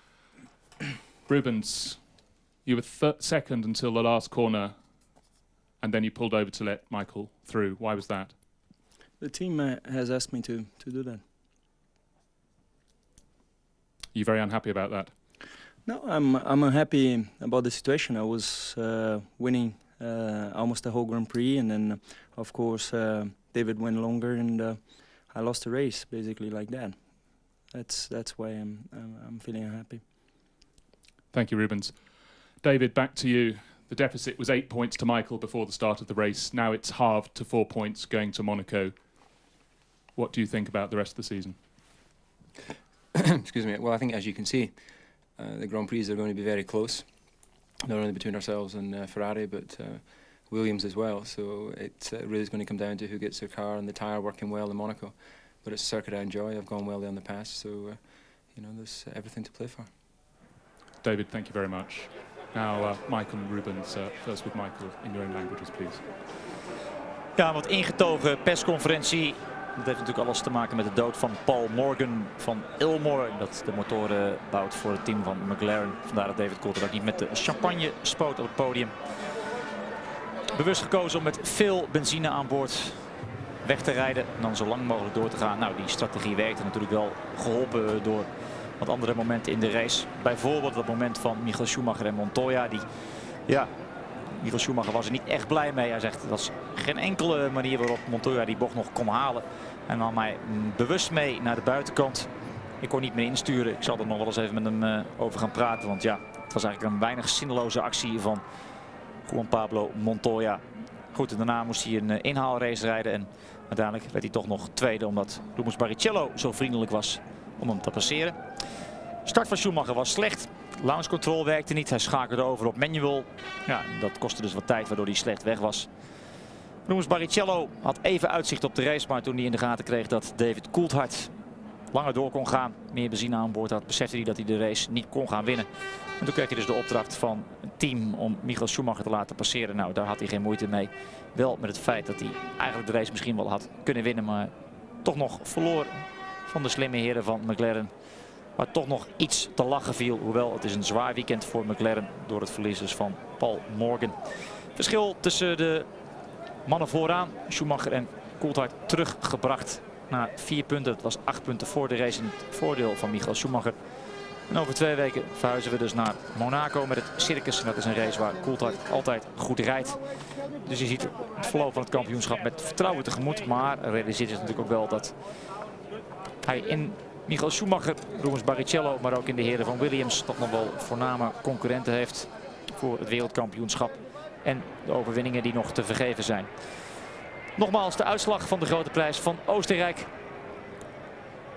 Rubens, you were second until the last corner, and then you pulled over to let Michael through. Why was that? The team has asked me to do that. You're very unhappy about that? No, I'm unhappy about the situation. I was winning almost the whole Grand Prix, and then of course David went longer, and I lost the race basically like that. That's why I'm feeling unhappy. Thank you, Rubens. David, back to you. The deficit was 8 points to Michael before the start of the race. Now it's halved to 4 points going to Monaco. What do you think about the rest of the season? Excuse me. Well, I think, as you can see, the Grand Prix are going to be very close, not only between ourselves and Ferrari, but Williams as well. So it really is going to come down to who gets their car and the tyre working well in Monaco. But it's a circuit I enjoy. I've gone well there in the past, so you know, there's everything to play for. David, thank you very much. Now, Michael and Rubens, first with Michael in your own languages, please. Ja, wat ingetogen persconferentie. Dat heeft natuurlijk alles te maken met de dood van Paul Morgan van Ilmor. Dat de motoren bouwt voor het team van McLaren. Vandaar dat David Coulthard ook niet met de champagne spoot op het podium. Bewust gekozen om met veel benzine aan boord weg te rijden en dan zo lang mogelijk door te gaan. Nou, die strategie werkte natuurlijk wel, geholpen door wat andere momenten in de race. Bijvoorbeeld dat moment van Michael Schumacher en Montoya. Michael Schumacher was er niet echt blij mee. Hij zegt, dat was geen enkele manier waarop Montoya die bocht nog kon halen. En nam mij bewust mee naar de buitenkant. Ik kon niet meer insturen. Ik zal er nog wel eens even met hem over gaan praten. Want ja, het was eigenlijk een weinig zinloze actie van Juan Pablo Montoya. Goed, en daarna moest hij een inhaalrace rijden. En uiteindelijk werd hij toch nog tweede, omdat Rubens Barrichello zo vriendelijk was om hem te passeren. Start van Schumacher was slecht. Launch control werkte niet. Hij schakelde over op manual. Ja, dat kostte dus wat tijd, waardoor hij slecht weg was. Rubens Barrichello had even uitzicht op de race, maar toen hij in de gaten kreeg dat David Coulthard langer door kon gaan, meer benzine aan boord had, besefte hij dat hij de race niet kon gaan winnen. En toen kreeg hij dus de opdracht van het team om Michael Schumacher te laten passeren. Nou, daar had hij geen moeite mee. Wel met het feit dat hij eigenlijk de race misschien wel had kunnen winnen, maar toch nog verloor van de slimme heren van McLaren. Maar toch nog iets te lachen viel, hoewel het is een zwaar weekend voor McLaren door het verlies dus van Paul Morgan. Verschil tussen de mannen vooraan, Schumacher en Coulthard, teruggebracht naar 4 punten. Het was 8 punten voor de race in het voordeel van Michael Schumacher. En over 2 weken verhuizen we dus naar Monaco met het Circus. En dat is een race waar Coulthard altijd goed rijdt. Dus je ziet het verloop van het kampioenschap met vertrouwen tegemoet. Maar realiseert zich natuurlijk ook wel dat hij in Michael Schumacher, Rubens Barrichello, maar ook in de heren van Williams toch nog wel voorname concurrenten heeft voor het wereldkampioenschap. En de overwinningen die nog te vergeven zijn. Nogmaals de uitslag van de grote prijs van Oostenrijk.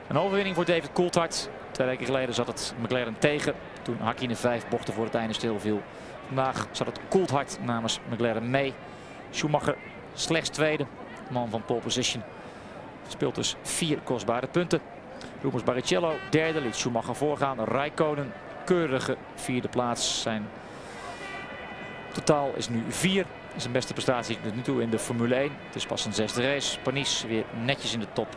Een overwinning voor David Coulthard. 2 weken geleden zat het McLaren tegen. Toen Hakkinen 5 bochten voor het einde stilviel. Vandaag zat het Coulthard namens McLaren mee. Schumacher slechts tweede. Man van pole position. Speelt dus 4 kostbare punten. Rubens Barrichello derde, liet Schumacher voorgaan. Räikkönen keurige 4e plaats. Zijn totaal is nu 4. Zijn beste prestatie tot nu toe in de Formule 1. Het is pas een 6e race. Panis weer netjes in de top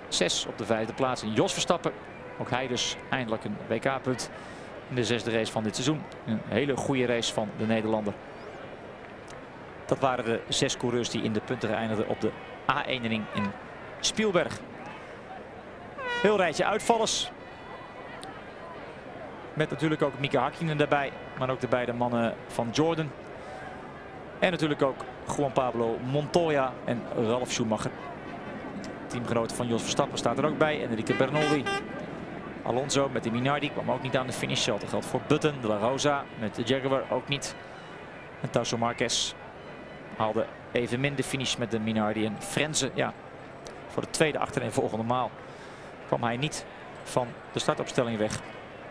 6 op de 5e plaats. En Jos Verstappen, ook hij dus eindelijk een WK-punt in de 6e race van dit seizoen. Een hele goede race van de Nederlander. Dat waren de 6 coureurs die in de punten eindigden op de A1-ring in Spielberg. Heel rijtje uitvallers. Met natuurlijk ook Mika Hakkinen daarbij. Maar ook de beide mannen van Jordan. En natuurlijk ook Juan Pablo Montoya en Ralf Schumacher. Teamgenoot van Jos Verstappen staat er ook bij. Enrique Bernoldi. Alonso met de Minardi kwam ook niet aan de finish. Hetzelfde geldt voor Button, De La Rosa met de Jaguar ook niet. En Tasso Marquez haalde evenmin de finish met de Minardi. En Frenze, ja, voor de tweede achtereenvolgende maal kwam hij niet van de startopstelling weg.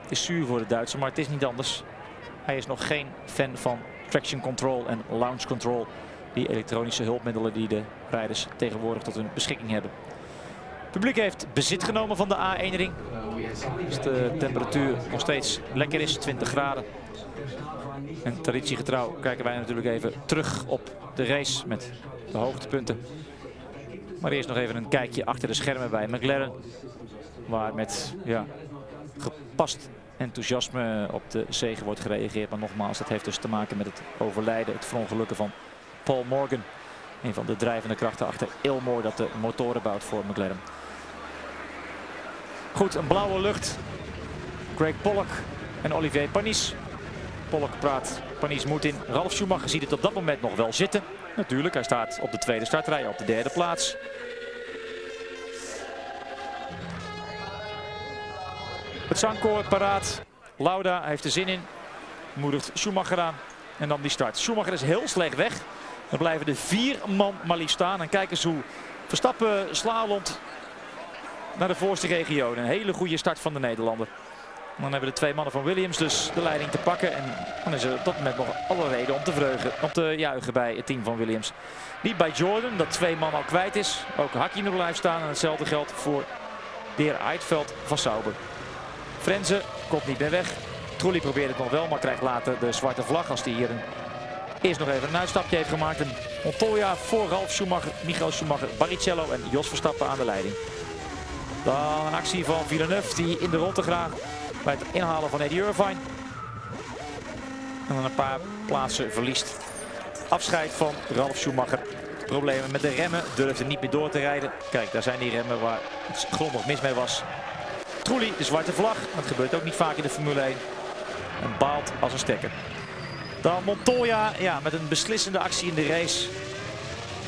Het is zuur voor de Duitser, maar het is niet anders. Hij is nog geen fan van traction control en launch control. Die elektronische hulpmiddelen die de rijders tegenwoordig tot hun beschikking hebben. Het publiek heeft bezit genomen van de A1-ring. Dus de temperatuur nog steeds lekker is, 20 graden. En traditiegetrouw kijken wij natuurlijk even terug op de race met de hoogtepunten. Maar eerst nog even een kijkje achter de schermen bij McLaren. Waar met gepast enthousiasme op de zege wordt gereageerd. Maar nogmaals, dat heeft dus te maken met het overlijden, het verongelukken van Paul Morgan. Een van de drijvende krachten achter Ilmor dat de motoren bouwt voor McLaren. Goed, een blauwe lucht. Greg Pollock en Olivier Panis. Pollock praat Panis moed in. Ralf Schumacher ziet het op dat moment nog wel zitten. Natuurlijk, hij staat op de tweede startrij, op de 3e plaats. Het zangkoor paraat. Lauda heeft er zin in. Moedigt Schumacher aan. En dan die start. Schumacher is heel slecht weg. Dan blijven de 4 man maar liefst staan. En kijk eens hoe Verstappen slalomt naar de voorste regio. Een hele goede start van de Nederlander. Dan hebben de 2 mannen van Williams dus de leiding te pakken. En dan is er op dat moment nog alle reden om te juichen bij het team van Williams. Niet bij Jordan, dat 2 man al kwijt is. Ook Hakkinen blijft staan. En hetzelfde geldt voor de heer Eitveld van Sauber. Frenze komt niet meer weg. Trulli probeert het nog wel, maar krijgt later de zwarte vlag als hij hier eerst nog even een uitstapje heeft gemaakt. En Montoya voor Ralf Schumacher, Michael Schumacher, Barrichello en Jos Verstappen aan de leiding. Dan een actie van Villeneuve die in de ronde gaat bij het inhalen van Eddie Irvine. En dan een paar plaatsen verliest. Afscheid van Ralf Schumacher. Problemen met de remmen, durfde niet meer door te rijden. Kijk, daar zijn die remmen waar het grondig mis mee was. Trulli, de zwarte vlag. Dat gebeurt ook niet vaak in de Formule 1. En baalt als een stekker. Dan Montoya, ja, met een beslissende actie in de race.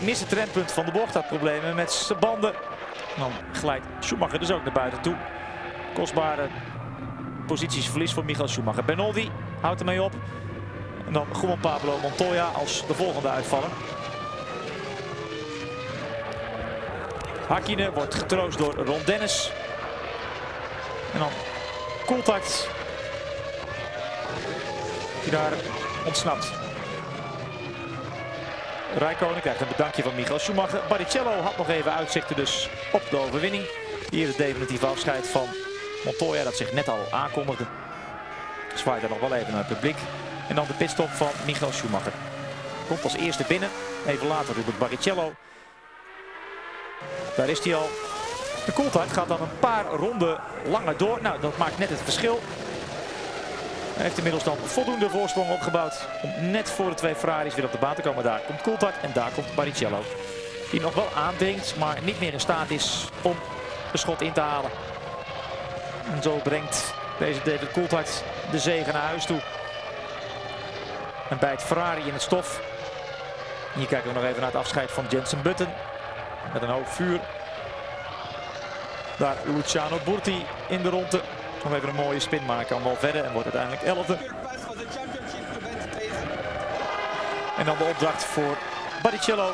Mist het trendpunt van de bocht, had problemen met zijn banden. Dan glijdt Schumacher dus ook naar buiten toe. Kostbare positiesverlies voor Michael Schumacher. Bernoldi houdt ermee op. En dan Juan Pablo Montoya als de volgende uitvaller. Hakkinen wordt getroost door Ron Dennis. En dan Coulthard die daar ontsnapt. Räikkönen krijgt een bedankje van Michael Schumacher. Barrichello had nog even uitzichten dus op de overwinning. Hier het definitieve afscheid van Montoya dat zich net al aankondigde. Zwaait er nog wel even naar het publiek. En dan de pitstop van Michael Schumacher. Komt als eerste binnen. Even later Robert Barrichello. Daar is hij al. De Coulthard gaat dan een paar ronden langer door. Nou, dat maakt net het verschil. Hij heeft inmiddels dan voldoende voorsprong opgebouwd om net voor de twee Ferraris weer op de baan te komen. Daar komt Coulthard en daar komt Barrichello. Die nog wel aandringt, maar niet meer in staat is om de schot in te halen. En zo brengt deze David Coulthard de zege naar huis toe. En bijt Ferrari in het stof. Hier kijken we nog even naar het afscheid van Jensen Button. Met een hoop vuur. Daar Luciano Burti in de ronde. Nog even een mooie spin maken. Kan wel verder en wordt uiteindelijk 11e. En dan de opdracht voor Barrichello.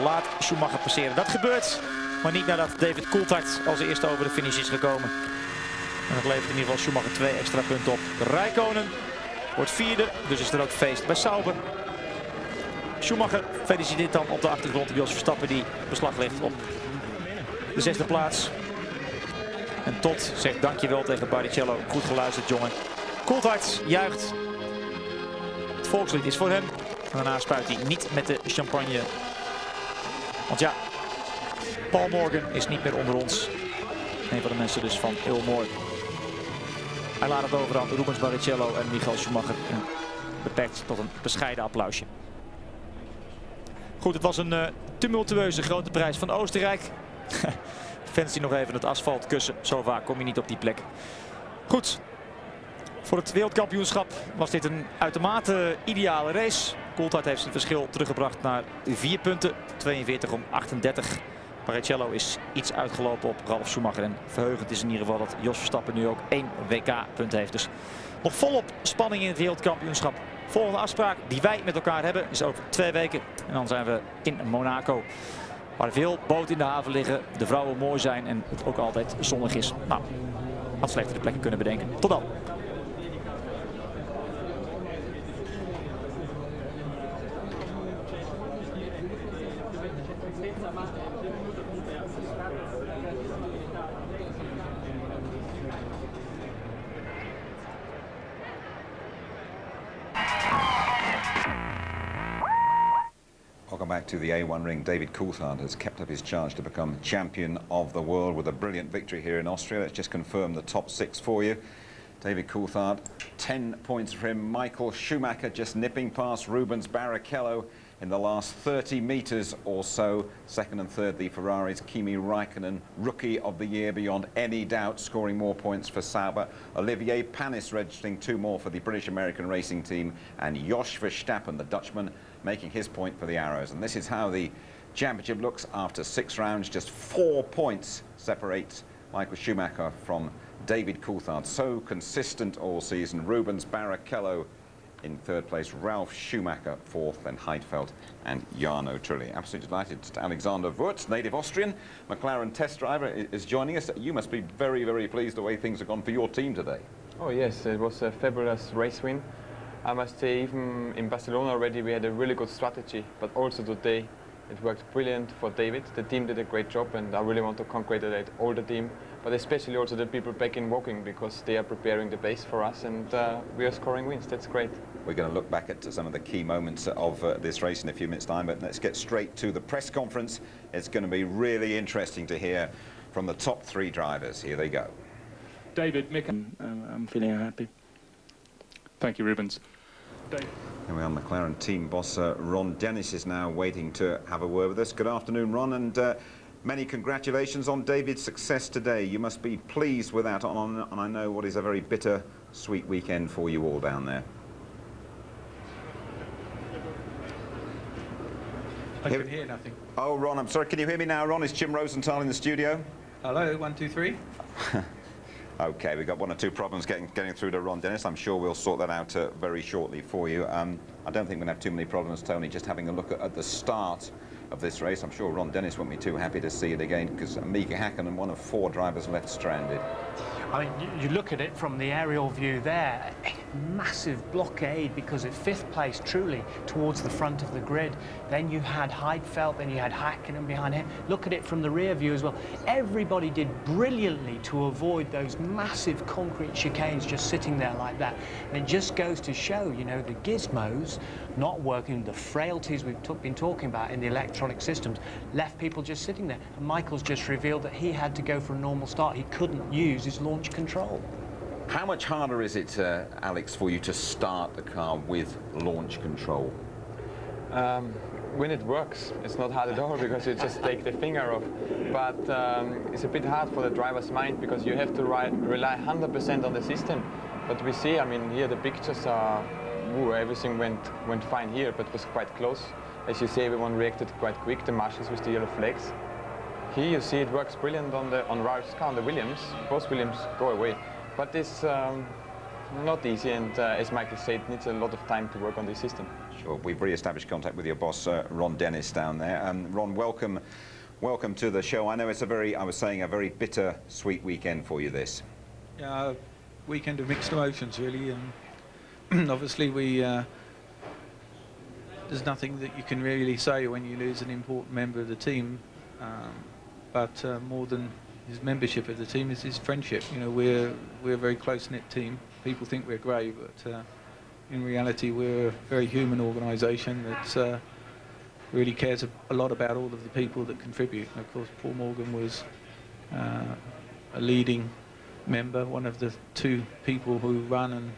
Laat Schumacher passeren. Dat gebeurt. Maar niet nadat David Coulthard als eerste over de finish is gekomen. En dat levert in ieder geval Schumacher 2 extra punten op. Räikkönen wordt 4e. Dus is er ook feest bij Sauber. Schumacher feliciteert dan op de achtergrond Jos Verstappen die beslag legt op de 6e plaats. En Tot zegt dankjewel tegen Barrichello. Goed geluisterd, jongen. Coulthard juicht. Het volkslied is voor hem. En daarna spuit hij niet met de champagne. Want ja, Paul Morgan is niet meer onder ons. Een van de mensen dus van Ilmoor. Hij laat het over aan Rubens Barrichello en Michael Schumacher. En beperkt tot een bescheiden applausje. Goed, het was een tumultueuze grote prijs van Oostenrijk. Fans die nog even het asfalt kussen. Zo vaak kom je niet op die plek. Goed. Voor het wereldkampioenschap was dit een uitermate ideale race. Coulthard heeft zijn verschil teruggebracht naar 4 punten. 42 om 38. Barrichello is iets uitgelopen op Ralf Schumacher. En verheugend is in ieder geval dat Jos Verstappen nu ook 1 WK-punt heeft. Dus nog volop spanning in het wereldkampioenschap. Volgende afspraak die wij met elkaar hebben is over 2 weken. En dan zijn we in Monaco. Waar veel boten in de haven liggen, de vrouwen mooi zijn en het ook altijd zonnig is. Nou, had slechtere plekken kunnen bedenken. Tot dan. Welcome back to the A1 ring. David Coulthard has kept up his charge to become champion of the world with a brilliant victory here in Austria. Let's just confirm the top 6 for you. David Coulthard, 10 points for him. Michael Schumacher just nipping past Rubens Barrichello in the last 30 metres or so. Second and third, the Ferraris. Kimi Räikkönen, rookie of the year beyond any doubt, scoring more points for Sauber. Olivier Panis registering 2 more for the British-American racing team. And Jos Verstappen, the Dutchman, making his point for the Arrows. And this is how the championship looks after 6 rounds. Just 4 points separate Michael Schumacher from David Coulthard. So consistent all season. Rubens Barrichello in 3rd place, Ralf Schumacher 4th, and Heidfeld and Jarno Trulli. Absolutely delighted to Alexander Wurz, native Austrian, McLaren test driver, is joining us. You must be very, very pleased the way things have gone for your team today. Oh yes, it was a fabulous race win. I must say, even in Barcelona already we had a really good strategy, but also today it worked brilliant for David. The team did a great job, and I really want to congratulate all the team, but especially also the people back in Woking, because they are preparing the base for us, and we are scoring wins. That's great. We're going to look back at some of the key moments of this race in a few minutes' time, but let's get straight to the press conference. It's going to be really interesting to hear from the top 3 drivers. Here they go. David, Mick. I'm feeling happy. Thank you, Rubens. And we are McLaren team boss Ron Dennis is now waiting to have a word with us. Good afternoon, Ron, and many congratulations on David's success today. You must be pleased with that on I know what is a very bitter, sweet weekend for you all down there. I can hear nothing. Oh, Ron, I'm sorry. Can you hear me now, Ron? Is Jim Rosenthal in the studio? Hello, 1, 2, 3. Okay, we've got 1 or 2 problems getting through to Ron Dennis. I'm sure we'll sort that out very shortly for you. I don't think we're going to have too many problems, Tony, just having a look at the start of this race. I'm sure Ron Dennis won't be too happy to see it again, because Mika Häkkinen, one of 4 drivers left stranded. I mean, you look at it from the aerial view there. massive blockade because of 5th place, truly, towards the front of the grid. Then you had Heidfeld, then you had Hakkinen behind him. Look at it from the rear view as well. Everybody did brilliantly to avoid those massive concrete chicanes just sitting there like that. And it just goes to show, you know, the gizmos not working, the frailties we've been talking about in the electronic systems, left people just sitting there. And Michael's just revealed that he had to go for a normal start. He couldn't use his launch control. How much harder is it, Alex, for you to start the car with launch control? When it works, it's not hard at all because you just take the finger off. But it's a bit hard for the driver's mind because you have to rely 100% on the system. But we see, I mean, here the pictures are, ooh, everything went fine here, but it was quite close. As you see, everyone reacted quite quick, the marshals with the yellow flags. Here you see it works brilliant on Ralph's car, on the Williams. Both Williams go away. But it's not easy, and as Michael said, it needs a lot of time to work on this system. Sure, we've re-established contact with your boss, Ron Dennis, down there. Ron, welcome to the show. I know it's a very bitter-sweet weekend for you, this. Yeah, weekend of mixed emotions, really. And obviously, there's nothing that you can really say when you lose an important member of the team. But more than his membership of the team is his friendship. You know, we're a very close-knit team. People think we're grey, but in reality, we're a very human organisation that really cares a lot about all of the people that contribute. And of course, Paul Morgan was a leading member, one of the 2 people who run and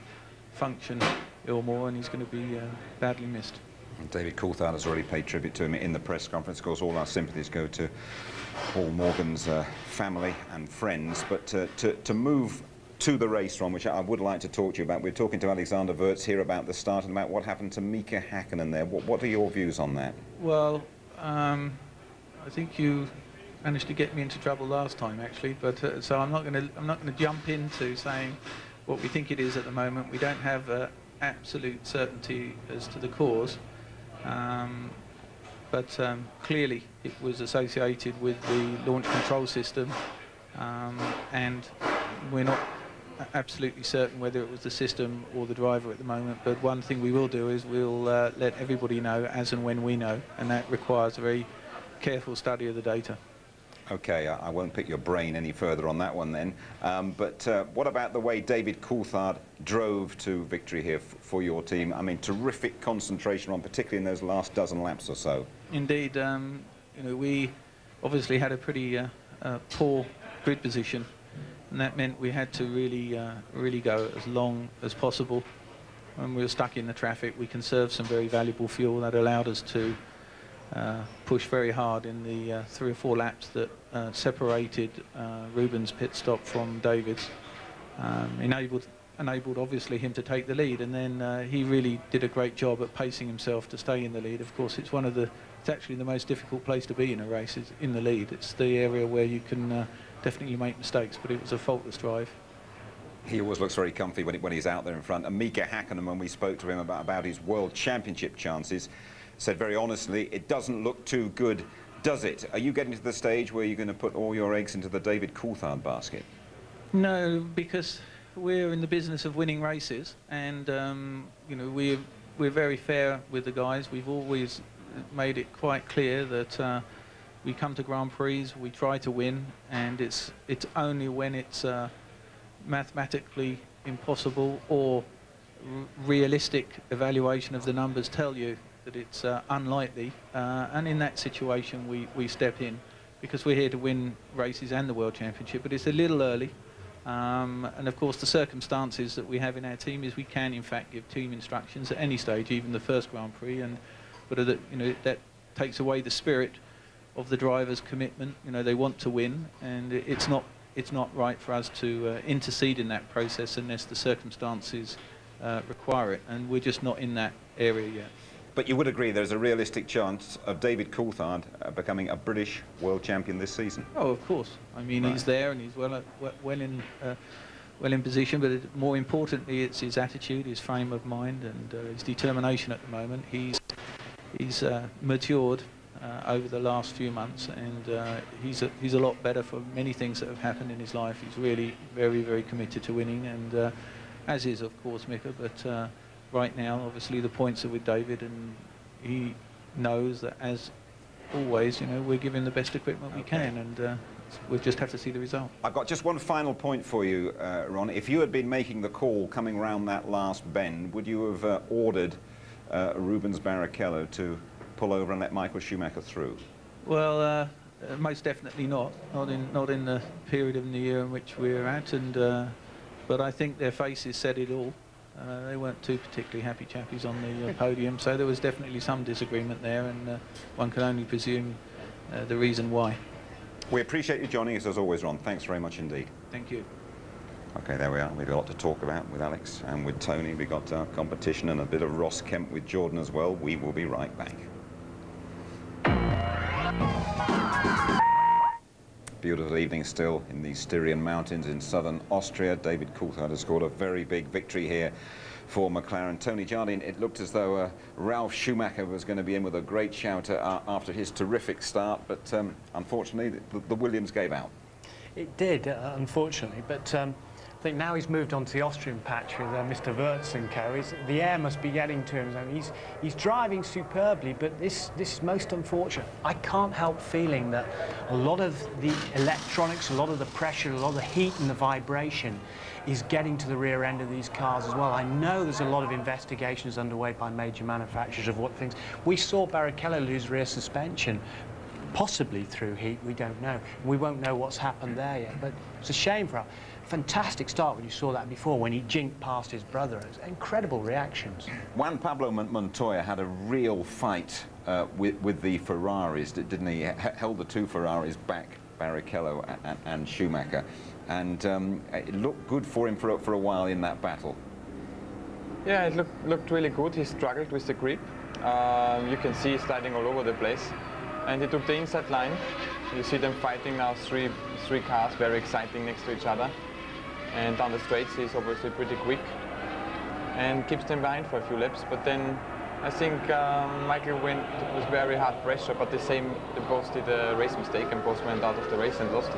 function Ilmore, and he's going to be badly missed. David Coulthard has already paid tribute to him in the press conference. Of course, all our sympathies go to Paul Morgan's family and friends. But to move to the race, Ron, which I would like to talk to you about, we're talking to Alexander Wirtz here about the start and about what happened to Mika Hakkinen there. What are your views on that? Well, I think you managed to get me into trouble last time, actually. But so I'm not going to jump into saying what we think it is at the moment. We don't have absolute certainty as to the cause. But clearly it was associated with the launch control system, and we're not absolutely certain whether it was the system or the driver at the moment. But one thing we will do is we'll let everybody know as and when we know, and that requires a very careful study of the data. Okay, I won't pick your brain any further on that one then. But what about the way David Coulthard drove to victory here for your team? I mean, terrific concentration on, particularly in those last dozen laps or so. Indeed, you know, we obviously had a pretty poor grid position, and that meant we had to really go as long as possible. When we were stuck in the traffic, we conserved some very valuable fuel that allowed us to push very hard in the 3 or 4 laps that separated Ruben's pit stop from David's. Enabled obviously him to take the lead, and then he really did a great job at pacing himself to stay in the lead. Of course, it's actually the most difficult place to be in a race, is in the lead. It's the area where you can definitely make mistakes, but it was a faultless drive. He always looks very comfy when he's out there in front. And Mika Hakkinen, when we spoke to him about his World Championship chances, said very honestly, it doesn't look too good, does it? Are you getting to the stage where you're going to put all your eggs into the David Coulthard basket? No, because we're in the business of winning races, and you know, we're very fair with the guys. We've always made it quite clear that we come to Grand Prix, we try to win, and it's only when it's mathematically impossible or realistic evaluation of the numbers tell you that it's unlikely, and in that situation we step in, because we're here to win races and the World Championship. But it's a little early, and of course the circumstances that we have in our team is we can in fact give team instructions at any stage, even the first Grand Prix, but you know, that takes away the spirit of the driver's commitment. You know, they want to win, and it's not right for us to intercede in that process unless the circumstances require it, and we're just not in that area yet. But you would agree there's a realistic chance of David Coulthard becoming a British world champion this season? Oh, of course. I mean, right. He's there and he's well in position, but more importantly, it's his attitude, his frame of mind, and his determination at the moment. He's matured over the last few months, and he's a lot better for many things that have happened in his life. He's really very, very committed to winning, and as is, of course, Mika. But right now, obviously, the points are with David, and he knows that, as always, you know, we're giving the best equipment we can, and we'll just have to see the result. I've got just one final point for you, Ron. If you had been making the call coming round that last bend, would you have ordered Rubens Barrichello to pull over and let Michael Schumacher through? Well, most definitely not. Not in the period of the year in which we're at, and but I think their faces said it all. They weren't too particularly happy chappies on the podium, so there was definitely some disagreement there, and one can only presume the reason why. We appreciate you joining us as always, Ron. Thanks very much indeed. Thank you. Okay, there we are. We've got a lot to talk about with Alex and with Tony. We've got our competition and a bit of Ross Kemp with Jordan as well. We will be right back. Beautiful evening still in the Styrian Mountains in southern Austria. David Coulthard has scored a very big victory here for McLaren. Tony Jardine, it looked as though Ralf Schumacher was going to be in with a great shout after his terrific start, but unfortunately the Williams gave out. It did, unfortunately, but I think now he's moved on to the Austrian patch with Mr. Wirtz and co. The air must be getting to him. I mean, he's driving superbly, but this is most unfortunate. I can't help feeling that a lot of the electronics, a lot of the pressure, a lot of the heat and the vibration is getting to the rear end of these cars as well. I know there's a lot of investigations underway by major manufacturers of what things. We saw Barrichello lose rear suspension, possibly through heat, we don't know. We won't know what's happened there yet, but it's a shame for us. Fantastic start when you saw that before, when he jinked past his brother. It was incredible reactions. Juan Pablo Montoya had a real fight with the Ferraris, didn't he? Held the two Ferraris back, Barrichello and Schumacher, and it looked good for him for a while in that battle. Yeah, it looked really good. He struggled with the grip. You can see he's sliding all over the place. And he took the inside line. You see them fighting now, three cars, very exciting next to each other. And down the straights, he's obviously pretty quick and keeps them behind for a few laps. But then I think Michael went with very hard pressure, but they both did a race mistake and both went out of the race and lost it.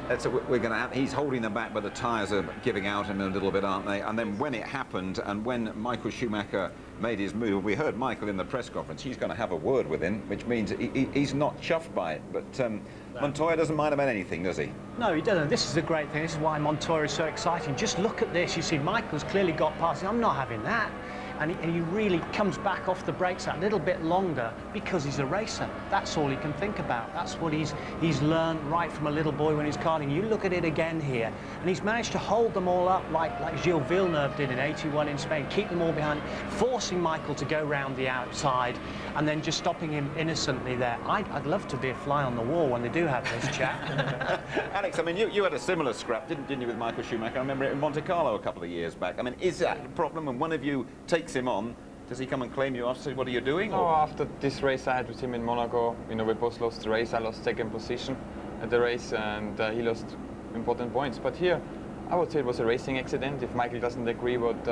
We're going to have, he's holding them back, but the tyres are giving out him a little bit, aren't they? And then when it happened, and when Michael Schumacher made his move, we heard Michael in the press conference. He's going to have a word with him, which means he's not chuffed by it. But Montoya doesn't mind about anything, does he? No, he doesn't. This is a great thing. This is why Montoya is so exciting. Just look at this. You see, Michael's clearly got past him. I'm not having that. And he really comes back off the brakes that little bit longer because he's a racer. That's all he can think about. That's what he's learned right from a little boy when he's karting. You look at it again here, and he's managed to hold them all up like Gilles Villeneuve did in '81 in Spain, keep them all behind, forcing Michael to go round the outside, and then just stopping him innocently there. I'd love to be a fly on the wall when they do have this chat. Alex, I mean, you had a similar scrap, didn't you, with Michael Schumacher? I remember it in Monte Carlo a couple of years back. I mean, is that a problem when one of you takes him on? Does he come and claim you after? What are you doing? Oh, after this race I had with him in Monaco, you know, we both lost the race. I lost second position at the race, and he lost important points. But here, I would say it was a racing accident. If Michael doesn't agree what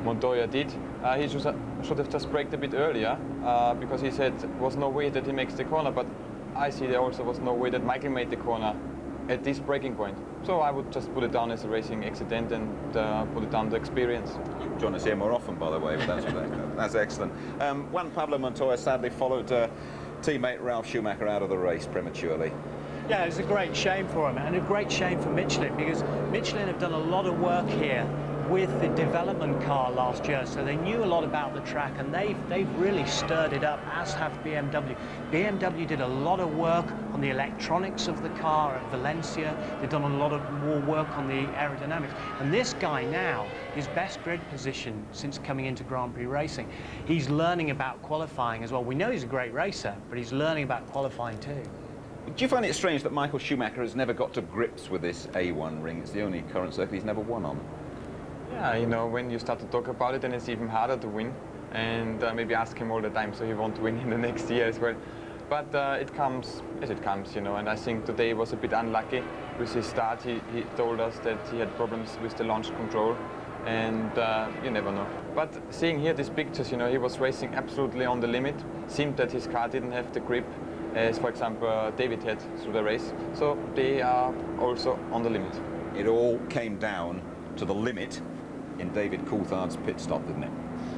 Montoya did, he should have just braked a bit earlier, because he said there was no way that he makes the corner. But I see there also was no way that Michael made the corner at this braking point. So I would just put it down as a racing accident and put it down to experience. You join us here more often, by the way, but that's excellent. Juan Pablo Montoya sadly followed teammate Ralf Schumacher out of the race prematurely. Yeah, it's a great shame for him, and a great shame for Michelin, because Michelin have done a lot of work here with the development car last year, so they knew a lot about the track, and they've really stirred it up, as have BMW. BMW did a lot of work on the electronics of the car at Valencia. They've done a lot of more work on the aerodynamics, and this guy now, his best grid position since coming into Grand Prix racing, he's learning about qualifying as well. We know he's a great racer, but he's learning about qualifying too. Do you find it strange that Michael Schumacher has never got to grips with this A1 ring? It's the only current circuit he's never won on. Yeah, you know, when you start to talk about it, then it's even harder to win. And maybe ask him all the time, so he won't win in the next year as well. But it comes as it comes, you know, and I think today he was a bit unlucky with his start. He told us that he had problems with the launch control, and you never know. But seeing here these pictures, you know, he was racing absolutely on the limit. Seemed that his car didn't have the grip as, for example, David had through the race. So they are also on the limit. it all came down to the limit in David Coulthard's pit stop, didn't it?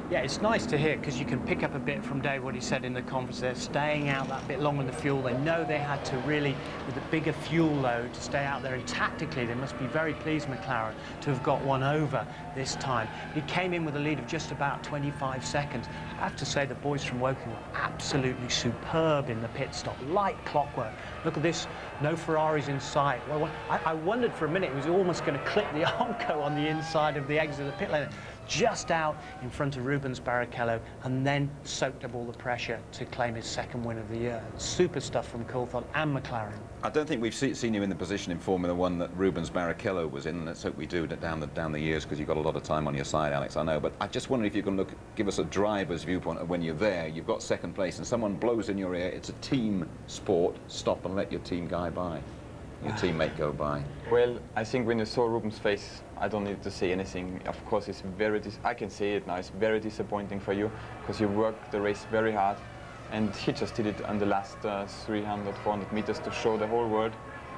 Yeah, it's nice to hear, because you can pick up a bit from Dave what he said in the conference. They're staying out that bit longer in the fuel. They know they had to really, with a bigger fuel load, to stay out there. And tactically, they must be very pleased, McLaren, to have got one over this time. He came in with a lead of just about 25 seconds. I have to say the boys from Woking were absolutely superb in the pit stop, like clockwork. Look at this, no Ferraris in sight. Well, I wondered for a minute, he was almost going to clip the Armco on the inside of the exit of the pit lane. Just out in front of Rubens Barrichello, and then soaked up all the pressure to claim his second win of the year. Super stuff from Coulthard and McLaren. I don't think we've seen you in the position in Formula One that Rubens Barrichello was in. Let's hope we do down the years, because you've got a lot of time on your side, Alex, I know. But I just wonder if you can give us a driver's viewpoint of when you're there, you've got second place, and someone blows in your ear. It's a team sport. Stop and let your team guy by. Your teammate go by. Well, I think when you saw Ruben's face, I don't need to say anything. Of course, it's I can say it now, it's very disappointing for you, because you worked the race very hard, and he just did it on the last 300, 400 meters to show the whole world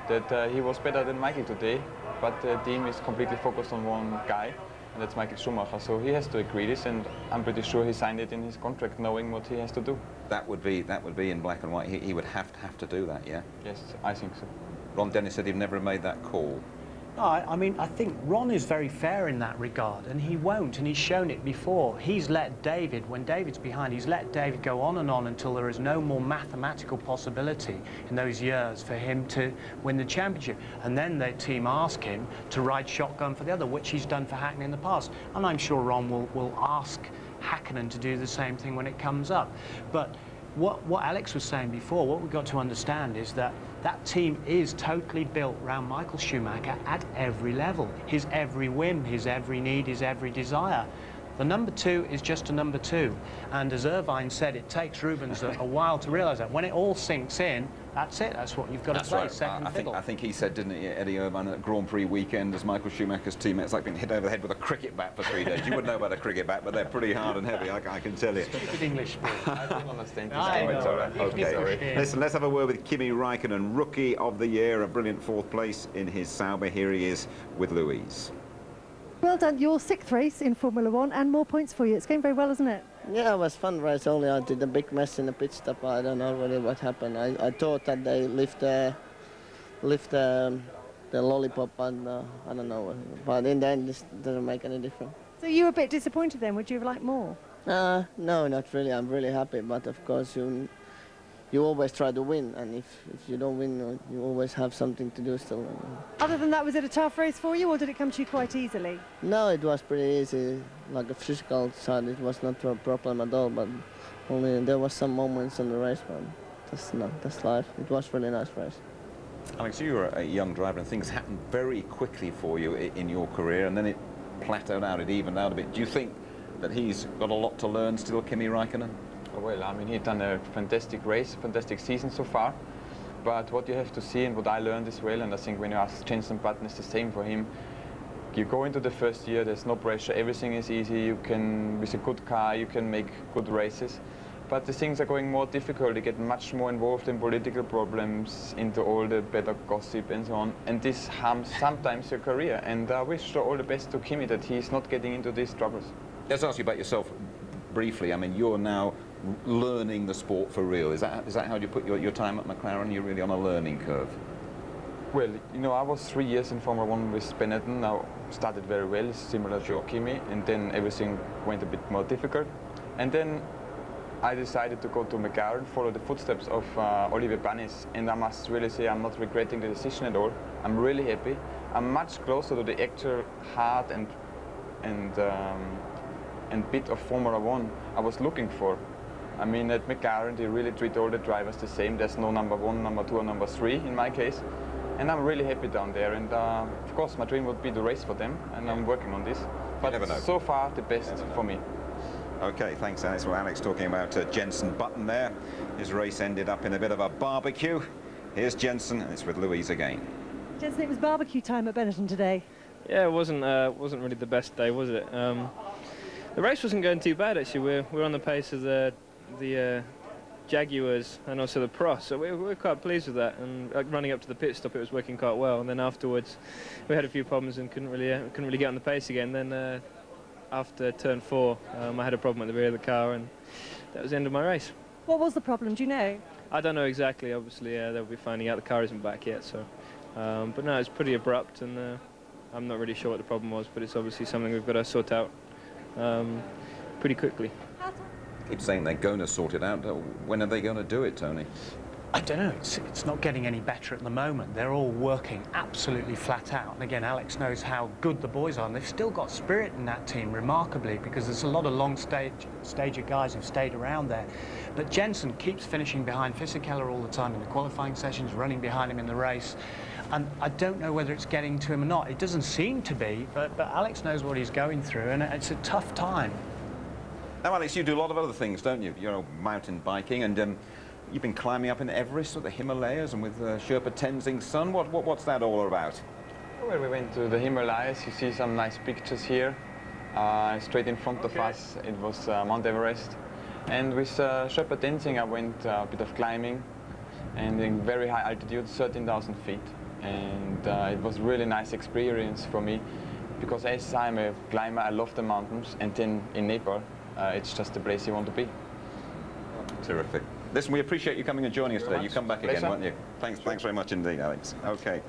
that he was better than Michael today, but the team is completely focused on one guy, and that's Michael Schumacher, so he has to agree this, and I'm pretty sure he signed it in his contract knowing what he has to do. That would be in black and white. He would have to do that, yeah? Yes, I think so. Ron Dennis said he'd never made that call. No, I mean, I think Ron is very fair in that regard, and he won't, and he's shown it before. He's let David, when David's behind, he's let David go on and on until there is no more mathematical possibility in those years for him to win the championship. And then the team ask him to ride shotgun for the other, which he's done for Hakkinen in the past. And I'm sure Ron will ask Hakkinen to do the same thing when it comes up. But what Alex was saying before, what we've got to understand is that that team is totally built around Michael Schumacher at every level. His every whim, his every need, his every desire. The number two is just a number two. And as Irvine said, it takes Rubens a while to realise that. When it all sinks in, that's it. That's what you've got to play, right. second fiddle. I think he said, didn't he, Eddie Irvine, at Grand Prix weekend as Michael Schumacher's teammate, it's like being hit over the head with a cricket bat for 3 days. You wouldn't know about a cricket bat, but they're pretty hard and heavy, I can tell you. Stupid English sport. I don't understand. It's all right. Okay. Listen, let's have a word with Kimi Raikkonen, Rookie of the Year, a brilliant 4th place in his Sauber. Here he is with Louise. Well done, your 6th race in Formula One, and more points for you. It's going very well, isn't it? Yeah, it was fun race, only I did a big mess in the pit stop. I don't know really what happened. I thought that they lift the lollipop, and I don't know. But in the end, this doesn't make any difference. So you were a bit disappointed then? Would you have liked more? No, not really. I'm really happy, but of course you always try to win, and if you don't win, you always have something to do still. Other than that, was it a tough race for you, or did it come to you quite easily? No, it was pretty easy. Like the physical side, it was not a problem at all, but only there was some moments in the race, but that's life. It was really nice race. Alex, you were a young driver, and things happened very quickly for you in your career, and then it plateaued out, it evened out a bit. Do you think that he's got a lot to learn still, Kimi Raikkonen? Well, I mean, he's done a fantastic race, fantastic season so far. But what you have to see, and what I learned as well, and I think when you ask Jenson Button, it's the same for him. You go into the first year, there's no pressure, everything is easy. You can, with a good car, you can make good races. But the things are going more difficult. You get much more involved in political problems, into all the better gossip and so on. And this harms sometimes your career. And I wish all the best to Kimi that he's not getting into these troubles. Let's ask you about yourself briefly. I mean, you're now learning the sport for real. Is that how you put your time at McLaren? You're really on a learning curve. Well, you know, I was 3 years in Formula One with Benetton. I started very well, similar to Kimi, and then everything went a bit more difficult. And then I decided to go to McLaren, follow the footsteps of Olivier Panis, and I must really say I'm not regretting the decision at all. I'm really happy. I'm much closer to the actual heart and bit of Formula One I was looking for. I mean, at McLaren, they really treat all the drivers the same. There's no number 1, number 2, or number 3 in my case. And I'm really happy down there. And of course, my dream would be to race for them, and I'm working on this. But so far, the best for me. Okay, thanks, Alex. Well, Alex talking about Jenson Button there. His race ended up in a bit of a barbecue. Here's Jenson, and it's with Louise again. Jenson, it was barbecue time at Benetton today. Yeah, it wasn't really the best day, was it? The race wasn't going too bad, actually. We're on the pace of the Jaguars and also the Prix, so we're quite pleased with that. And running up to the pit stop, it was working quite well. And then afterwards, we had a few problems and couldn't really get on the pace again. Then after turn 4, I had a problem at the rear of the car, and that was the end of my race. What was the problem? Do you know? I don't know exactly. Obviously, they'll be finding out. The car isn't back yet, so. But no, it's pretty abrupt, and I'm not really sure what the problem was. But it's obviously something we've got to sort out pretty quickly. Keep saying they're going to sort it out. When are they going to do it, Tony? I don't know, it's not getting any better at the moment. They're all working absolutely flat out. And again, Alex knows how good the boys are, and they've still got spirit in that team, remarkably, because there's a lot of long-stager guys who've stayed around there. But Jensen keeps finishing behind Fisichella all the time in the qualifying sessions, running behind him in the race. And I don't know whether it's getting to him or not. It doesn't seem to be, but Alex knows what he's going through, and it's a tough time. Now, Alex, you do a lot of other things, don't you? You're mountain biking, and you've been climbing up in Everest or the Himalayas and with Sherpa Tenzing's son. What's that all about? Well, we went to the Himalayas. You see some nice pictures here. Straight in front of us, it was Mount Everest. And with Sherpa Tenzing, I went a bit of climbing, and in very high altitude, 13,000 feet. And it was a really nice experience for me, because as I'm a climber, I love the mountains, and then in Nepal, it's just the place you want to be. Terrific. Listen, we appreciate you coming and joining us today. You come back again, Pleasure. won't you? Thanks very much indeed, Alex. Okay.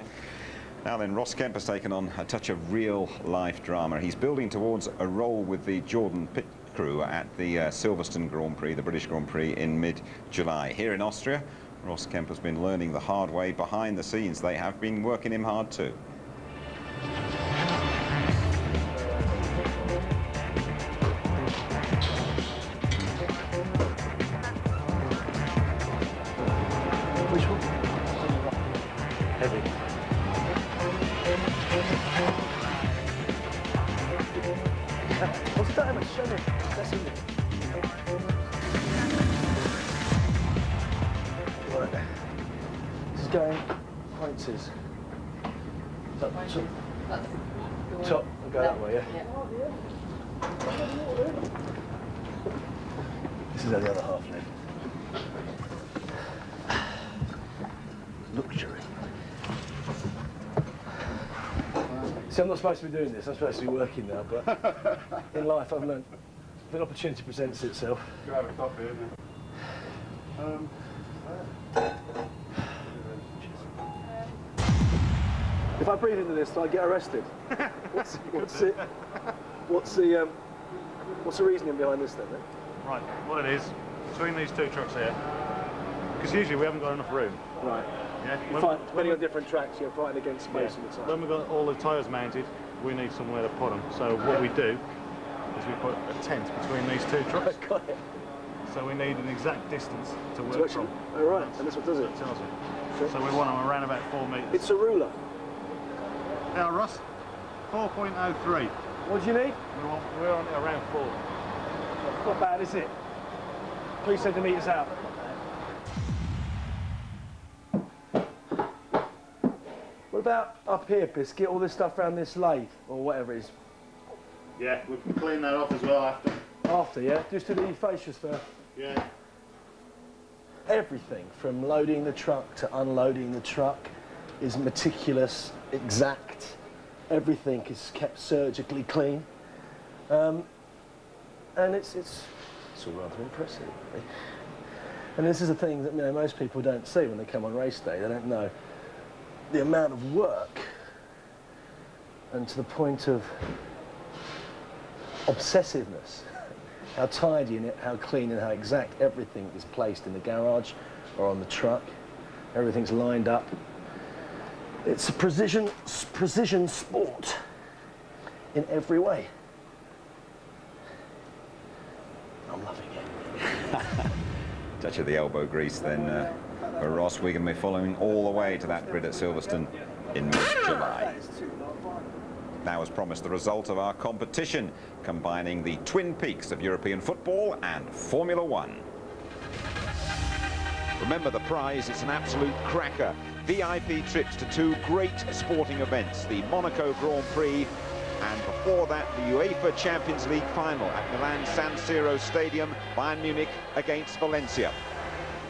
Now then, Ross Kemp has taken on a touch of real-life drama. He's building towards a role with the Jordan pit crew at the Silverstone Grand Prix, the British Grand Prix, in mid-July. Here in Austria, Ross Kemp has been learning the hard way behind the scenes. They have been working him hard too. Heavy. What's that? Show me. That's in it. Right. This is going pointers. Top. Top. We'll go that way, yeah? This is how the other half live. Luxury. See, I'm not supposed to be doing this, I'm supposed to be working now, but in life I've learned if an opportunity presents itself. You have a coffee, isn't it? If I breathe into this, do I get arrested? What's the reasoning behind this then? Right, what it is, between these two trucks here, because usually we haven't got enough room. Right. Yeah. Depending on different tracks, you're fighting against space all the time. When we've got all the tyres mounted, we need somewhere to put them. So what we do is we put a tent between these two trucks. Got it. So we need an exact distance to work from. Oh, right, and this what does it? Tells you. So we want them around about 4 metres. It's a ruler. Now, Russ, 4.03. What do you need? We're on around 4. Not bad, is it? 3 centimetres out. What about up here, Biscuit? All this stuff around this lathe, or whatever it is? Yeah, we can clean that off as well after. After, yeah? Just do the fascias first. Yeah. Everything from loading the truck to unloading the truck is meticulous, exact. Everything is kept surgically clean. And it's all rather impressive, really. And this is a thing that most people don't see when they come on race day. They don't know the amount of work, and to the point of obsessiveness, how tidy and how clean and how exact everything is placed in the garage or on the truck. Everything's lined up. It's a precision sport in every way. I'm loving it. Touch of the elbow grease then for Ross. We're going to be following all the way to that grid at Silverstone in mid-July. Now, as promised, the result of our competition, combining the twin peaks of European football and Formula One. Remember the prize, it's an absolute cracker. VIP trips to 2 great sporting events, the Monaco Grand Prix, and before that, the UEFA Champions League final at Milan San Siro Stadium, Bayern Munich against Valencia.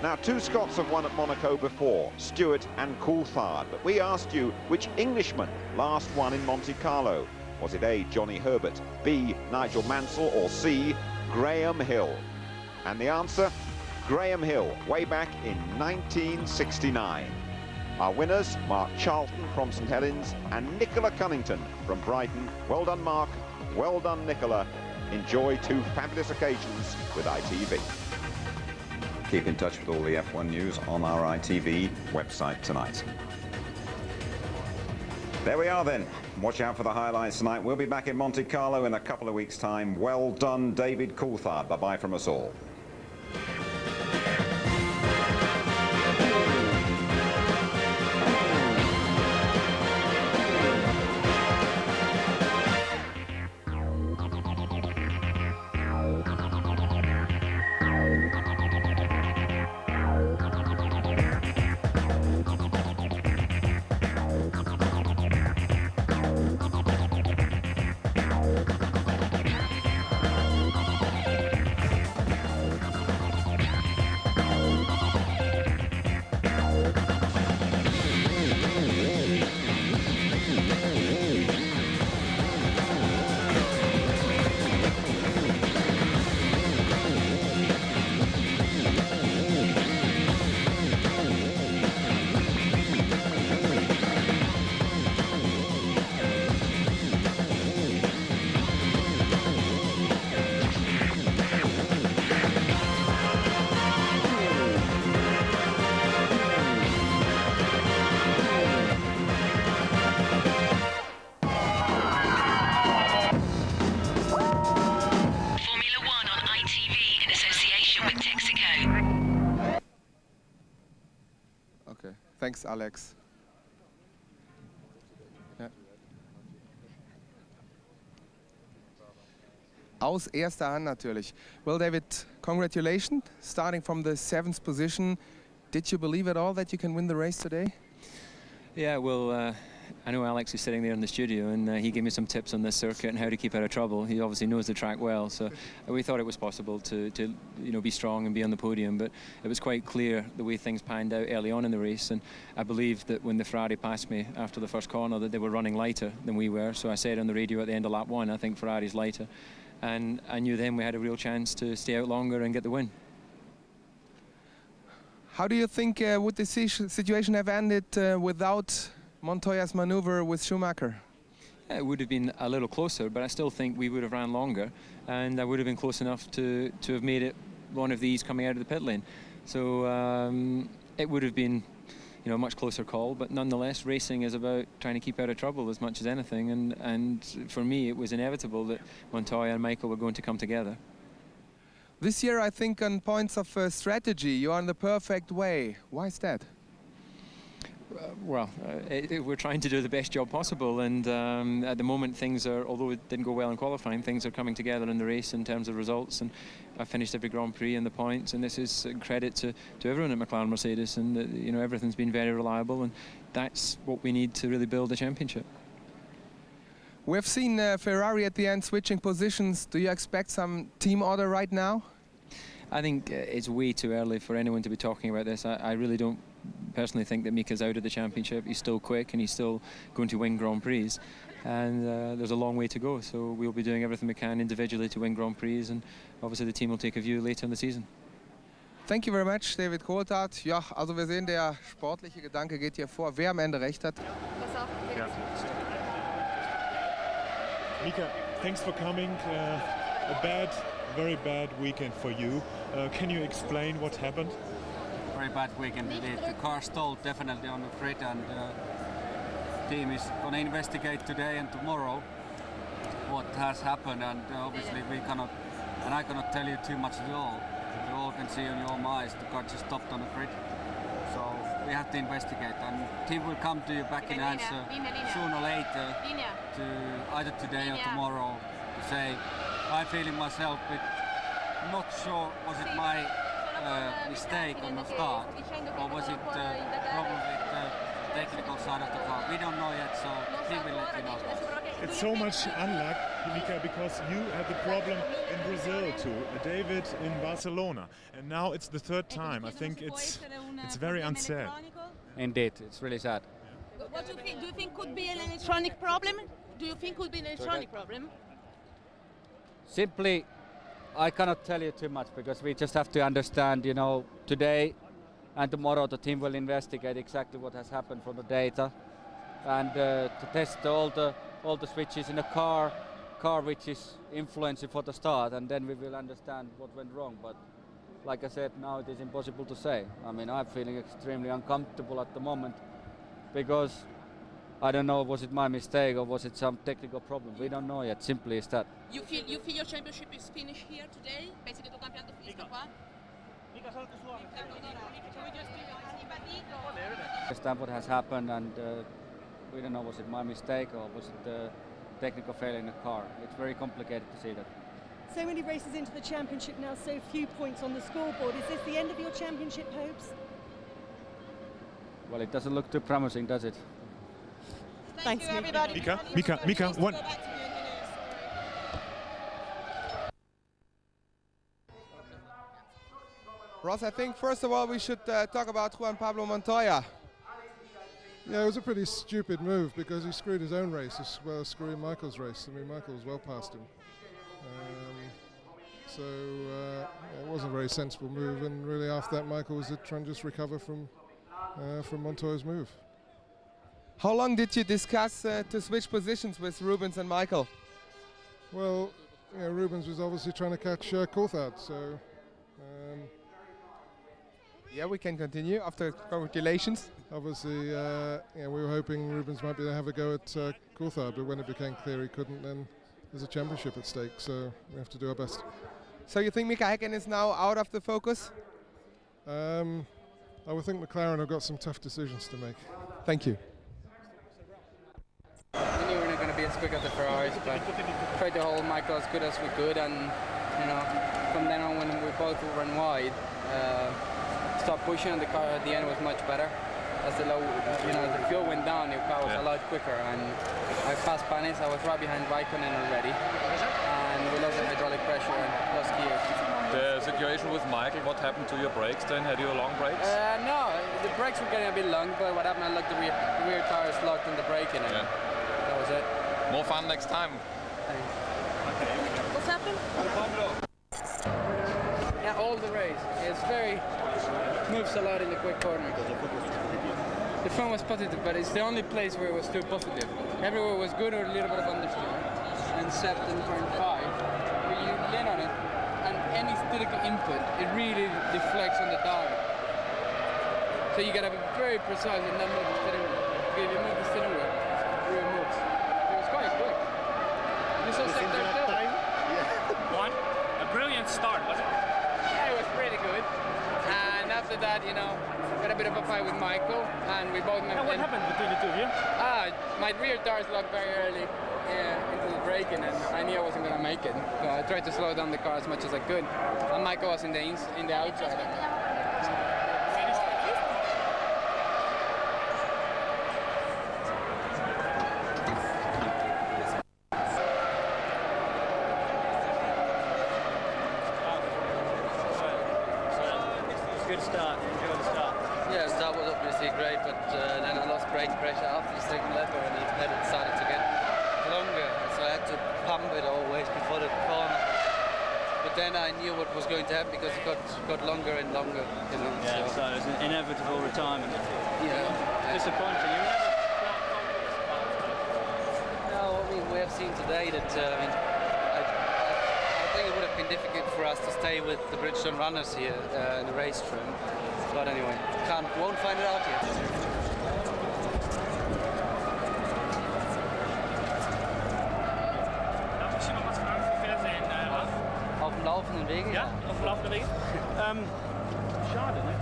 Now, 2 Scots have won at Monaco before, Stewart and Coulthard, but we asked you which Englishman last won in Monte Carlo. Was it A, Johnny Herbert, B, Nigel Mansell, or C, Graham Hill? And the answer, Graham Hill, way back in 1969. Our winners, Mark Charlton from St Helens and Nicola Cunnington from Brighton. Well done, Mark. Well done, Nicola. Enjoy 2 fabulous occasions with ITV. Keep in touch with all the F1 news on our ITV website tonight. There we are then. Watch out for the highlights tonight. We'll be back in Monte Carlo in a couple of weeks' time. Well done, David Coulthard. Bye-bye from us all. Thanks, Alex. Ja. Aus erster Hand natürlich. Well, David, congratulations, starting from the 7th position. Did you believe at all that you can win the race today? Yeah, well, I know Alex is sitting there in the studio, and he gave me some tips on this circuit and how to keep out of trouble. He obviously knows the track well, so we thought it was possible to be strong and be on the podium. But it was quite clear the way things panned out early on in the race, and I believed that when the Ferrari passed me after the first corner that they were running lighter than we were. So I said on the radio at the end of lap 1, I think Ferrari's lighter, and I knew then we had a real chance to stay out longer and get the win. How do you think would the situation have ended without Montoya's maneuver with Schumacher? Yeah, it would have been a little closer, but I still think we would have ran longer, and I would have been close enough to have made it one of these coming out of the pit lane. So it would have been, a much closer call, but nonetheless, racing is about trying to keep out of trouble as much as anything, and for me, it was inevitable that Montoya and Michael were going to come together. This year, I think on points of strategy, you are in the perfect way. Why is that? We're trying to do the best job possible, and at the moment things are, although it didn't go well in qualifying, things are coming together in the race in terms of results, and I finished every Grand Prix in the points, and this is a credit to everyone at McLaren Mercedes, and everything's been very reliable, and that's what we need to really build a championship. We've seen Ferrari at the end switching positions. Do you expect some team order right now? I think it's way too early for anyone to be talking about this. I really don't personally think that Mika's out of the championship. He's still quick and he's still going to win Grand Prix, and there's a long way to go, so we'll be doing everything we can individually to win Grand Prix, and obviously the team will take a view later in the season. Thank you very much, David Coulthard. Ja, also wir sehen, der sportliche Gedanke geht hier vor, wer am Ende recht hat. Yeah. Mika, thanks for coming. Very bad weekend for you. Can you explain what happened? Very bad weekend indeed. The car stalled definitely on the grid, and the team is going to investigate today and tomorrow what has happened, and obviously we cannot, and I cannot tell you too much at all. You all can see on your own eyes the car just stopped on the grid. So we have to investigate, and team will come to you back in answer sooner or later, to either today or tomorrow, to say I'm feeling myself, but not sure was it my mistake on the start, or was it problem with the technical side of the car. We don't know yet, so team will let you know. it's so much unluck, Mika, because you had the problem in Brazil too, David in Barcelona, and now it's the third time. I think it's very unsaid. Indeed, it's really sad. What do you think? Do you think could be an electronic problem? Do you think could be an electronic problem? Simply, I cannot tell you too much because we just have to understand, you know, today and tomorrow the team will investigate exactly what has happened from the data and to test all the switches in the car which is influencing for the start, and then we will understand what went wrong. But like I said, now it is impossible to say. I mean, I'm feeling extremely uncomfortable at the moment because I don't know, was it my mistake or was it some technical problem? We don't know yet. Simply is that. You feel your championship is finished here today? Basically, tu campionato finisce qua? Understand what has happened, and we don't know, was it my mistake or was it the technical failure in the car? It's very complicated to see that. So many races into the championship now, so few points on the scoreboard. Is this the end of your championship hopes? Well, it doesn't look too promising, does it? Thanks, everybody. Mika, one. Ross, I think first of all we should talk about Juan Pablo Montoya. Yeah, it was a pretty stupid move because he screwed his own race as well as screwing Michael's race. I mean, Michael was well past him. So it wasn't a very sensible move, and really after that Michael was trying to just recover from Montoya's move. How long did you discuss to switch positions with Rubens and Michael? Well, you know, Rubens was obviously trying to catch Coulthard, so... yeah, we can continue after congratulations. Obviously, yeah, we were hoping Rubens might be able to have a go at Coulthard, but when it became clear he couldn't, then there's a championship at stake, so we have to do our best. So you think Mika Häkkinen is now out of the focus? I would think McLaren have got some tough decisions to make. Thank you. We knew we weren't going to be as quick as the Ferraris, but tried to hold Michael as good as we could, and you know, from then on when we both ran wide, start pushing, and the car at the end was much better. As the the fuel went down, your car was a lot quicker, and I passed Panis. I was right behind Raikkonen already, and we lost the hydraulic pressure and lost gears. The situation with Michael, what happened to your brakes then? Had you long brakes? No, the brakes were getting a bit long, but what happened, I looked, the rear tires locked in the braking, and that was it. More fun next time. Thanks. Okay. What's happened? Yeah, all the race. It's very, moves a lot in the quick corner. The front was positive, but it's the only place where it was too positive. Everywhere was good or a little bit of understeer. And 7.5, where you lean on it, and any stick input, it really deflects on the dial. So you gotta be very precise and not move the steering wheel. Because if you move the steering wheel, it real moves. It was quite quick. You saw sector too? Yeah. One, a brilliant start, was it? Yeah, it was pretty good. And after that, you know, got a bit of a fight with Michael, and we both... What happened between the two of you? My rear tires locked very early into the braking, and I knew I wasn't going to make it. So I tried to slow down the car as much as I could, and Michael was in the outside. Good start, enjoy the start. Yeah, the start was obviously great, but then I lost brake pressure after the second lever, and then it started to get longer, so I had to pump it always before the corner. But then I knew what was going to happen because it got longer and longer, you know. Yeah, so it was an inevitable retirement. Yeah. Disappointing. You never No, I mean, we have seen today that, I think it would have been difficult for us to stay with the Bridgestone runners here in the race trim. But anyway, won't find it out yet. Darf ich Sie noch was fragen? Wie fährt Sie Auf dem laufenden Wege? Ja, auf dem laufenden Wege. Schade, ne?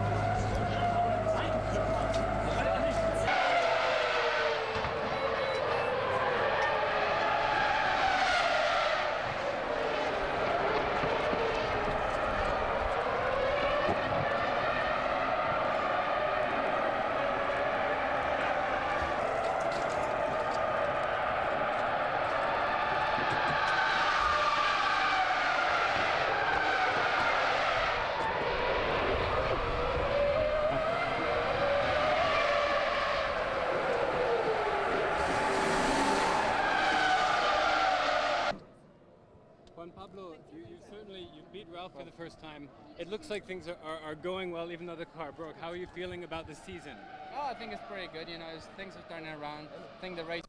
Juan Pablo, you beat Ralph for the first time. It looks like things are going well, even though the car broke. How are you feeling about the season? Oh, I think it's pretty good. You know, things are turning around. I think the race.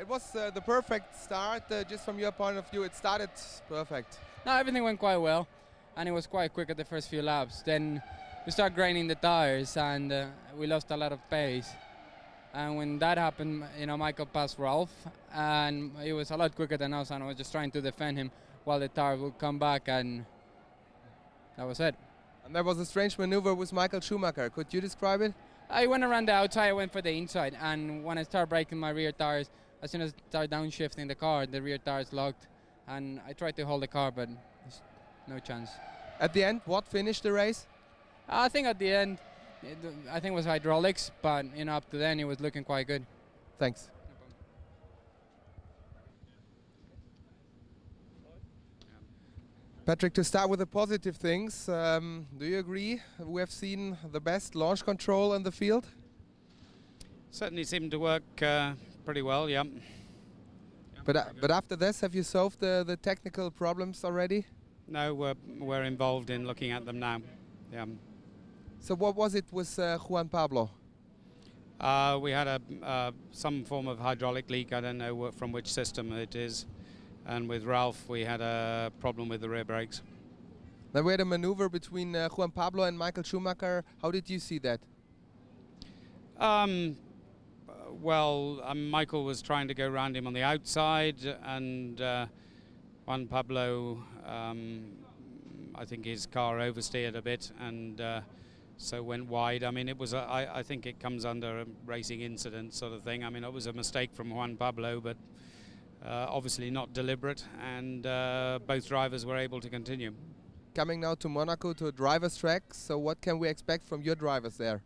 It was the perfect start. Just from your point of view, it started perfect. No, everything went quite well, and it was quite quick at the first few laps. Then we started grinding the tires, and we lost a lot of pace. And when that happened, you know, Michael passed Ralph, and he was a lot quicker than us, and I was just trying to defend him while the tire would come back, and that was it. And there was a strange maneuver with Michael Schumacher. Could you describe it? I went around the outside, I went for the inside, and when I started braking my rear tires, as soon as I started downshifting the car, the rear tires locked, and I tried to hold the car, but there's no chance. At the end, what finished the race? I think at the end, I think it was hydraulics, but you know, up to then it was looking quite good. Thanks. Patrick, to start with the positive things, do you agree we have seen the best launch control in the field? Certainly seemed to work pretty well, yeah. But after this, have you solved the technical problems already? No, we're involved in looking at them now. Yeah. So what was it with Juan Pablo? We had some form of hydraulic leak. I don't know from which system it is. And with Ralph, we had a problem with the rear brakes. Then we had a maneuver between Juan Pablo and Michael Schumacher. How did you see that? Michael was trying to go around him on the outside, and Juan Pablo, I think his car oversteered a bit, and so went wide. I mean, it was I think it comes under a racing incident sort of thing. I mean, it was a mistake from Juan Pablo, but obviously not deliberate, and both drivers were able to continue. Coming now to Monaco, to a driver's track, so what can we expect from your drivers there?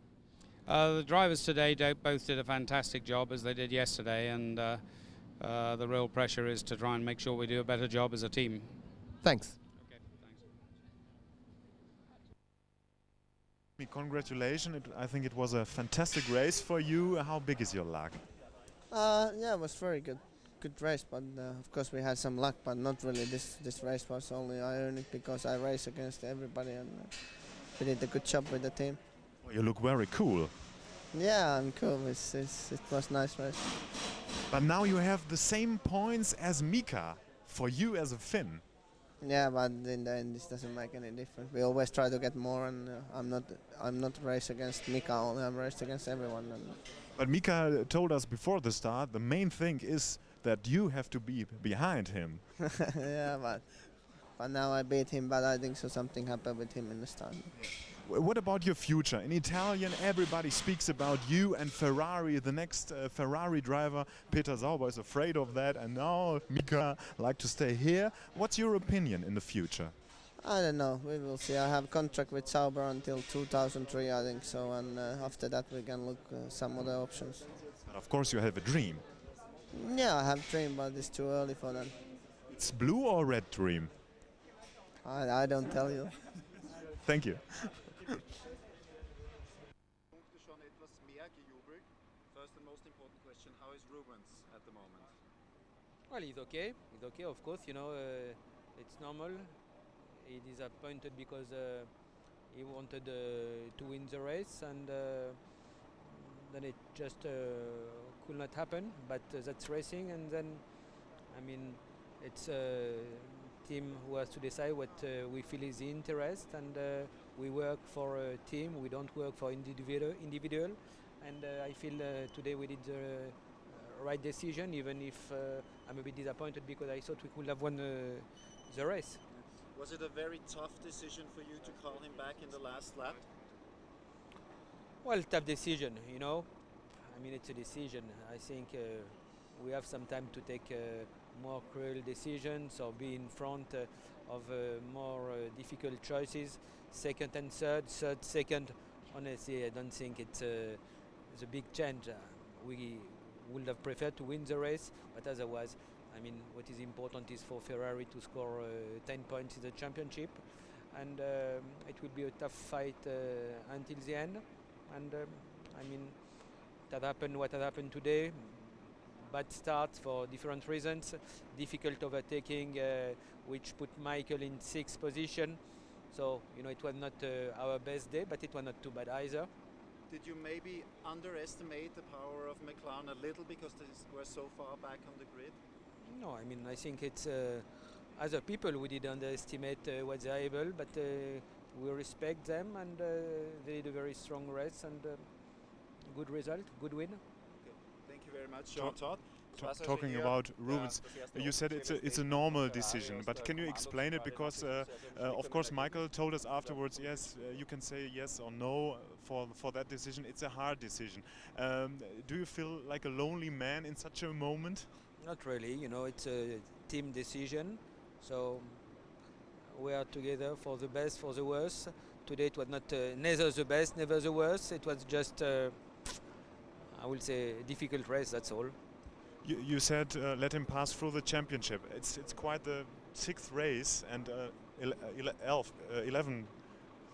The drivers today both did a fantastic job, as they did yesterday, and the real pressure is to try and make sure we do a better job as a team. Thanks. Okay, thanks. Congratulations, I think it was a fantastic race for you. How big is your luck? Yeah, it was very good race, but of course we had some luck, but not really. This race was only I earned it because I raced against everybody, and we did a good job with the team. Well, you look very cool. Yeah, I'm cool. It was a nice race. But now you have the same points as Mika for you as a Finn. Yeah, but in the end, this doesn't make any difference. We always try to get more, and I'm not race against Mika only. I'm raced against everyone. But Mika told us before the start, the main thing is that you have to be behind him. Yeah, but now I beat him, but I think so something happened with him in the start. What about your future? In Italian, everybody speaks about you and Ferrari. The next Ferrari driver, Peter Sauber, is afraid of that, and now Mika like to stay here. What's your opinion in the future? I don't know. We will see. I have a contract with Sauber until 2003, I think so, and after that we can look some other options. But of course, you have a dream. Yeah, I have a dream, but it's too early for that. It's blue or red dream? I don't tell you. Thank you. First and most important question, how is Rubens at the moment? Well, he's okay. He's okay, of course, you know, it's normal. He disappointed because he wanted to win the race, and then it just could not happen, but that's racing, and then, I mean, it's a team who has to decide what we feel is the interest, and we work for a team, we don't work for individual, and I feel today we did the right decision, even if I'm a bit disappointed because I thought we could have won the race. Was it a very tough decision for you to call him back in the last lap? Well, tough decision, you know. I mean, it's a decision. I think we have some time to take more cruel decisions or be in front of more difficult choices. Second and third, second. Honestly, I don't think it's a big change. We would have preferred to win the race, but otherwise, I mean, what is important is for Ferrari to score 10 points in the championship, and it will be a tough fight until the end. And I mean, that happened what had happened today, bad start for different reasons. Difficult overtaking, which put Michael in 6th position. So, you know, it was not our best day, but it was not too bad either. Did you maybe underestimate the power of McLaren a little because they were so far back on the grid? No, I mean, I think it's other people who did underestimate what they're able, but we respect them, and they did a very strong race and good result, good win. Okay. Thank you very much, Jean-Todt. Talking about Rubens, you said it's a normal decision, but can you explain it? Because of course Michael told us afterwards, yes, you can say yes or no for that decision. It's a hard decision. Do you feel like a lonely man in such a moment? Not really, you know, it's a team decision, so we are together for the best, for the worst. Today it was not neither the best, neither the worst. It was just, I will say, a difficult race, that's all. You said let him pass through the championship. It's quite the 6th race, and 11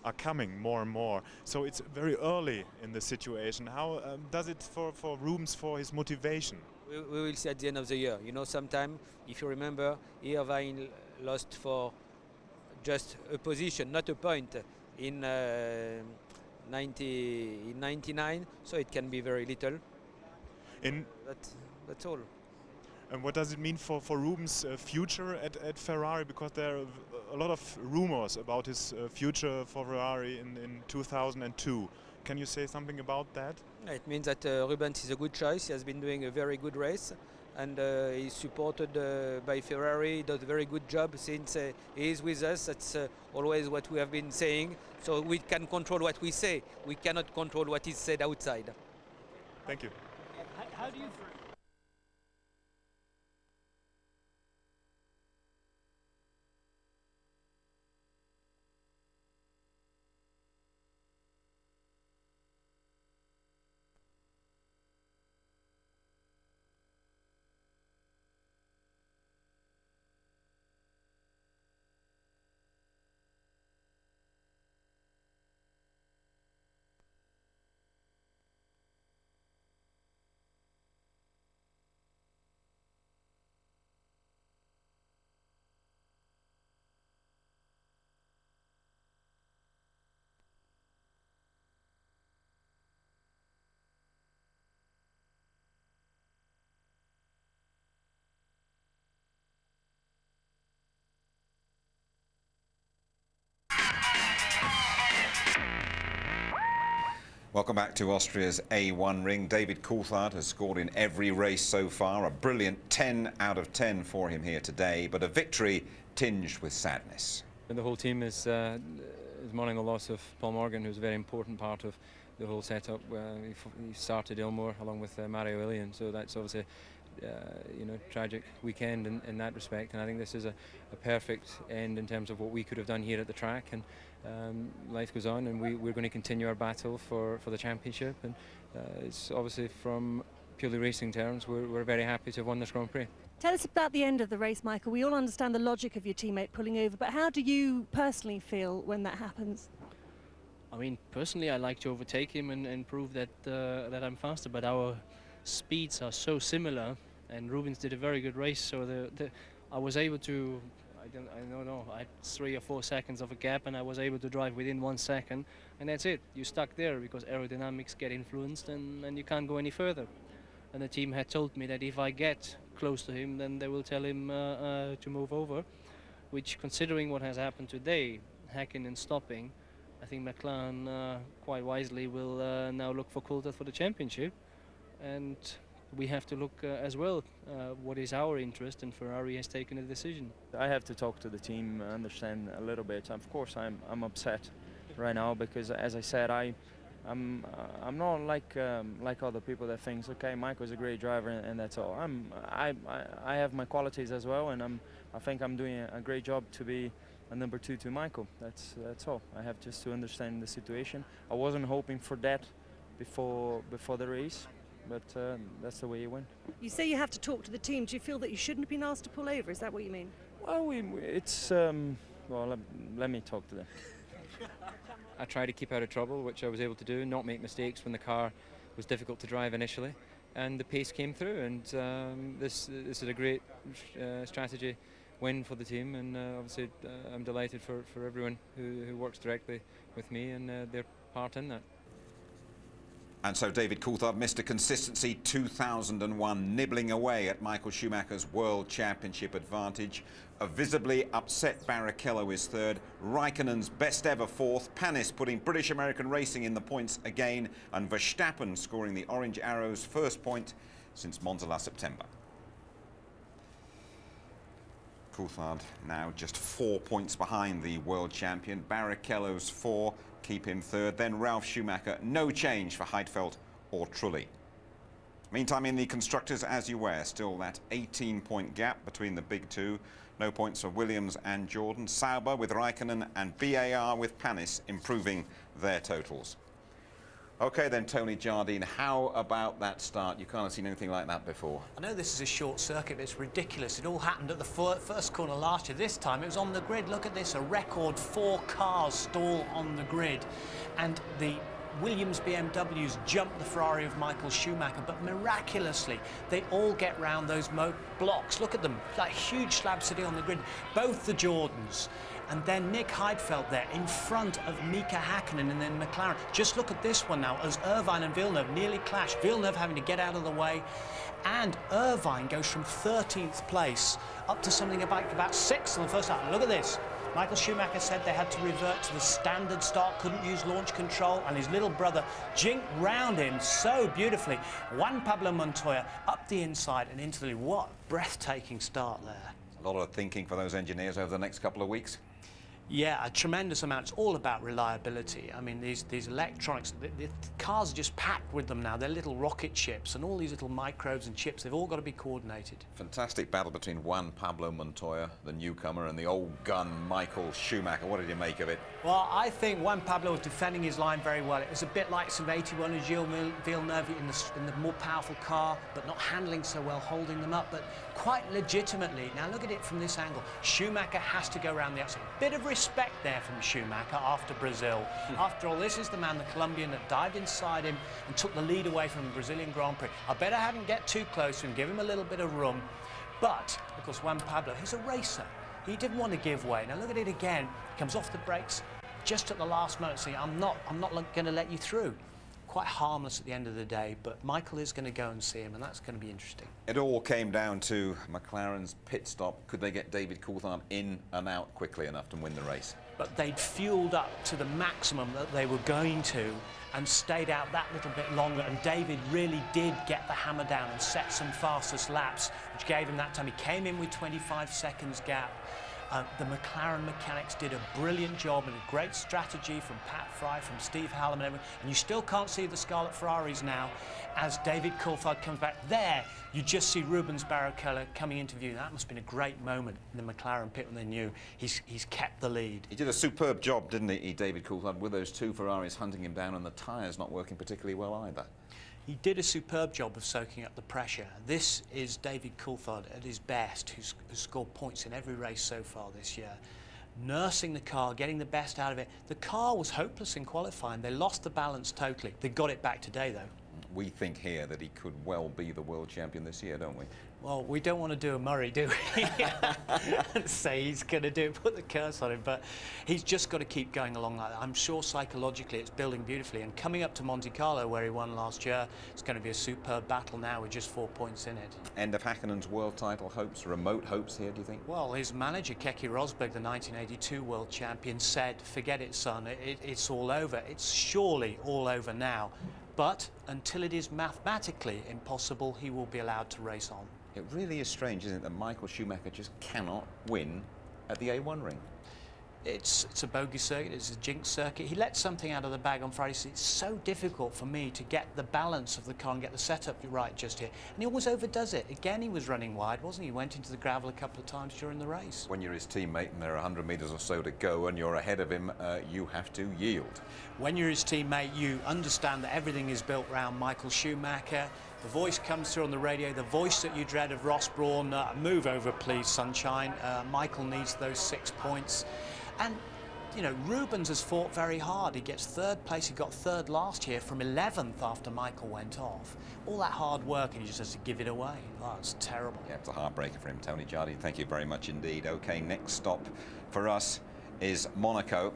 are coming more and more. So it's very early in the situation. How does it for Rubens, for his motivation? We will see at the end of the year. You know, sometime, if you remember, Irvine lost for just a position, not a point, in 99. So it can be very little. That's all. And what does it mean for Rubens' future at Ferrari? Because there are a lot of rumors about his future for Ferrari in 2002. Can you say something about that? It means that Rubens is a good choice. He has been doing a very good race, and he's supported by Ferrari. He does a very good job since he is with us. That's always what we have been saying. So we can control what we say. We cannot control what is said outside. Thank you. How do you... Welcome back to Austria's A1 ring. David Coulthard has scored in every race so far. A brilliant 10 out of 10 for him here today, but a victory tinged with sadness. And the whole team is mourning the loss of Paul Morgan, who's a very important part of the whole setup. He started Ilmore along with Mario Illian, so that's obviously you know, tragic weekend in that respect. And I think this is a perfect end in terms of what we could have done here at the track. And life goes on, and we're going to continue our battle for the championship. And it's obviously, from purely racing terms, we're very happy to have won this Grand Prix. Tell us about the end of the race, Michael. We all understand the logic of your teammate pulling over, but how do you personally feel when that happens? I mean, personally, I like to overtake him and prove that that I'm faster, but our speeds are so similar, and Rubens did a very good race, so I was able to, I don't know, I had 3 or 4 seconds of a gap, and I was able to drive within 1 second, and that's it. You're stuck there because aerodynamics get influenced, and you can't go any further. And the team had told me that if I get close to him, then they will tell him to move over, which, considering what has happened today, hacking and stopping, I think McLaren quite wisely will now look for Coulthard for the championship. And we have to look as well what is our interest, and Ferrari has taken a decision. I have to talk to the team, understand a little bit. Of course, I'm upset right now because, as I said, I'm not like other people that thinks, okay, Michael's a great driver and that's all. I have my qualities as well, and I think I'm doing a great job to be a number 2 to Michael. That's all. I have just to understand the situation. I wasn't hoping for that before the race, but that's the way it went. You say you have to talk to the team. Do you feel that you shouldn't have been asked to pull over? Is that what you mean? Well, it's well, let me talk to them. I tried to keep out of trouble, which I was able to do, not make mistakes when the car was difficult to drive initially. and the pace came through, and this is a great strategy win for the team, and obviously I'm delighted for everyone who works directly with me and their part in that. And so David Coulthard, Mr. Consistency 2001, nibbling away at Michael Schumacher's World Championship advantage. A visibly upset Barrichello is third, Raikkonen's best ever fourth, Panis putting British American racing in the points again, and Verstappen scoring the Orange Arrow's first point since Monza last September. Coulthard now just 4 points behind the world champion. Barrichello's 4 keep him third. Then Ralf Schumacher, no change for Heidfeld or Trulli. Meantime, in the constructors, as you were, still that 18-point gap between the big two. No points for Williams and Jordan. Sauber with Raikkonen and BAR with Panis improving their totals. OK, then, Tony Jardine, how about that start? You can't have seen anything like that before. I know this is a short circuit, but it's ridiculous. It all happened at the first corner last year. This time it was on the grid. Look at this, a record 4 cars stall on the grid. And the Williams BMWs jumped the Ferrari of Michael Schumacher, but miraculously they all get round those blocks. Look at them, like huge slabs sitting on the grid. Both the Jordans. And then Nick Heidfeld there in front of Mika Hakkinen and then McLaren. Just look at this one now as Irvine and Villeneuve nearly clash. Villeneuve having to get out of the way. And Irvine goes from 13th place up to something about 6th in the first half. Look at this. Michael Schumacher said they had to revert to the standard start, couldn't use launch control, and his little brother jinked round him so beautifully. Juan Pablo Montoya up the inside and into the lead. What a breathtaking start there. A lot of thinking for those engineers over the next couple of weeks. Yeah, a tremendous amount. It's all about reliability. I mean, these electronics, the cars are just packed with them now. They're little rocket ships, and all these little microbes and chips, they've all got to be coordinated. Fantastic battle between Juan Pablo Montoya, the newcomer, and the old gun Michael Schumacher. What did you make of it? Well, I think Juan Pablo was defending his line very well. It was a bit like some 81 and Gilles Villeneuve in the more powerful car, but not handling so well, holding them up, but quite legitimately. Now look at it from this angle. Schumacher has to go around the outside. Bit of respect there from Schumacher after Brazil. After all, this is the man, the Colombian, that dived inside him and took the lead away from the Brazilian Grand Prix. I bet I hadn't get too close to him, give him a little bit of room. But, of course, Juan Pablo, he's a racer. He didn't want to give way. Now look at it again. He comes off the brakes just at the last moment, saying, I'm not going to let you through. Quite harmless at the end of the day, but Michael is going to go and see him, and that's going to be interesting. It all came down to McLaren's pit stop. Could they get David Coulthard in and out quickly enough to win the race? But they'd fueled up to the maximum that they were going to and stayed out that little bit longer, and David really did get the hammer down and set some fastest laps, which gave him that time. He came in with 25 seconds gap. The McLaren mechanics did a brilliant job and a great strategy from Pat Fry, from Steve Hallam and everyone. And you still can't see the Scarlet Ferraris now as David Coulthard comes back. There, you just see Rubens Barrichello coming into view. That must have been a great moment in the McLaren pit when they knew he's kept the lead. He did a superb job, didn't he, David Coulthard, with those two Ferraris hunting him down and the tyres not working particularly well either. He did a superb job of soaking up the pressure. This is David Coulthard at his best, who's scored points in every race so far this year. Nursing the car, getting the best out of it. The car was hopeless in qualifying. They lost the balance totally. They got it back today, though. We think here that he could well be the world champion this year, don't we? Well, we don't want to do a Murray, do we? And say he's going to do it, put the curse on him, but he's just got to keep going along like that. I'm sure psychologically it's building beautifully, and coming up to Monte Carlo, where he won last year, it's going to be a superb battle now with just 4 points in it. End of Hakkinen's world title hopes, remote hopes here, do you think? Well, his manager, Keke Rosberg, the 1982 world champion, said, forget it, son, it's all over. It's surely all over now. But until it is mathematically impossible, he will be allowed to race on. It really is strange, isn't it, that Michael Schumacher just cannot win at the A1 ring? It's a bogey circuit, it's a jinx circuit. He let something out of the bag on Friday. It's so difficult for me to get the balance of the car and get the setup right just here. And he always overdoes it. Again, he was running wide, wasn't he? He went into the gravel a couple of times during the race. When you're his teammate and there are 100 metres or so to go and you're ahead of him, you have to yield. When you're his teammate, you understand that everything is built around Michael Schumacher. The voice comes through on the radio, the voice that you dread of Ross Brawn, move over please, sunshine. Michael needs those 6 points. And you know, Rubens has fought very hard. He gets third place. He got third last year from 11th after Michael went off. All that hard work, and he just has to give it away. Oh, it's terrible. Yeah, it's a heartbreaker for him. Tony Jardine, thank you very much indeed. OK, next stop for us is Monaco.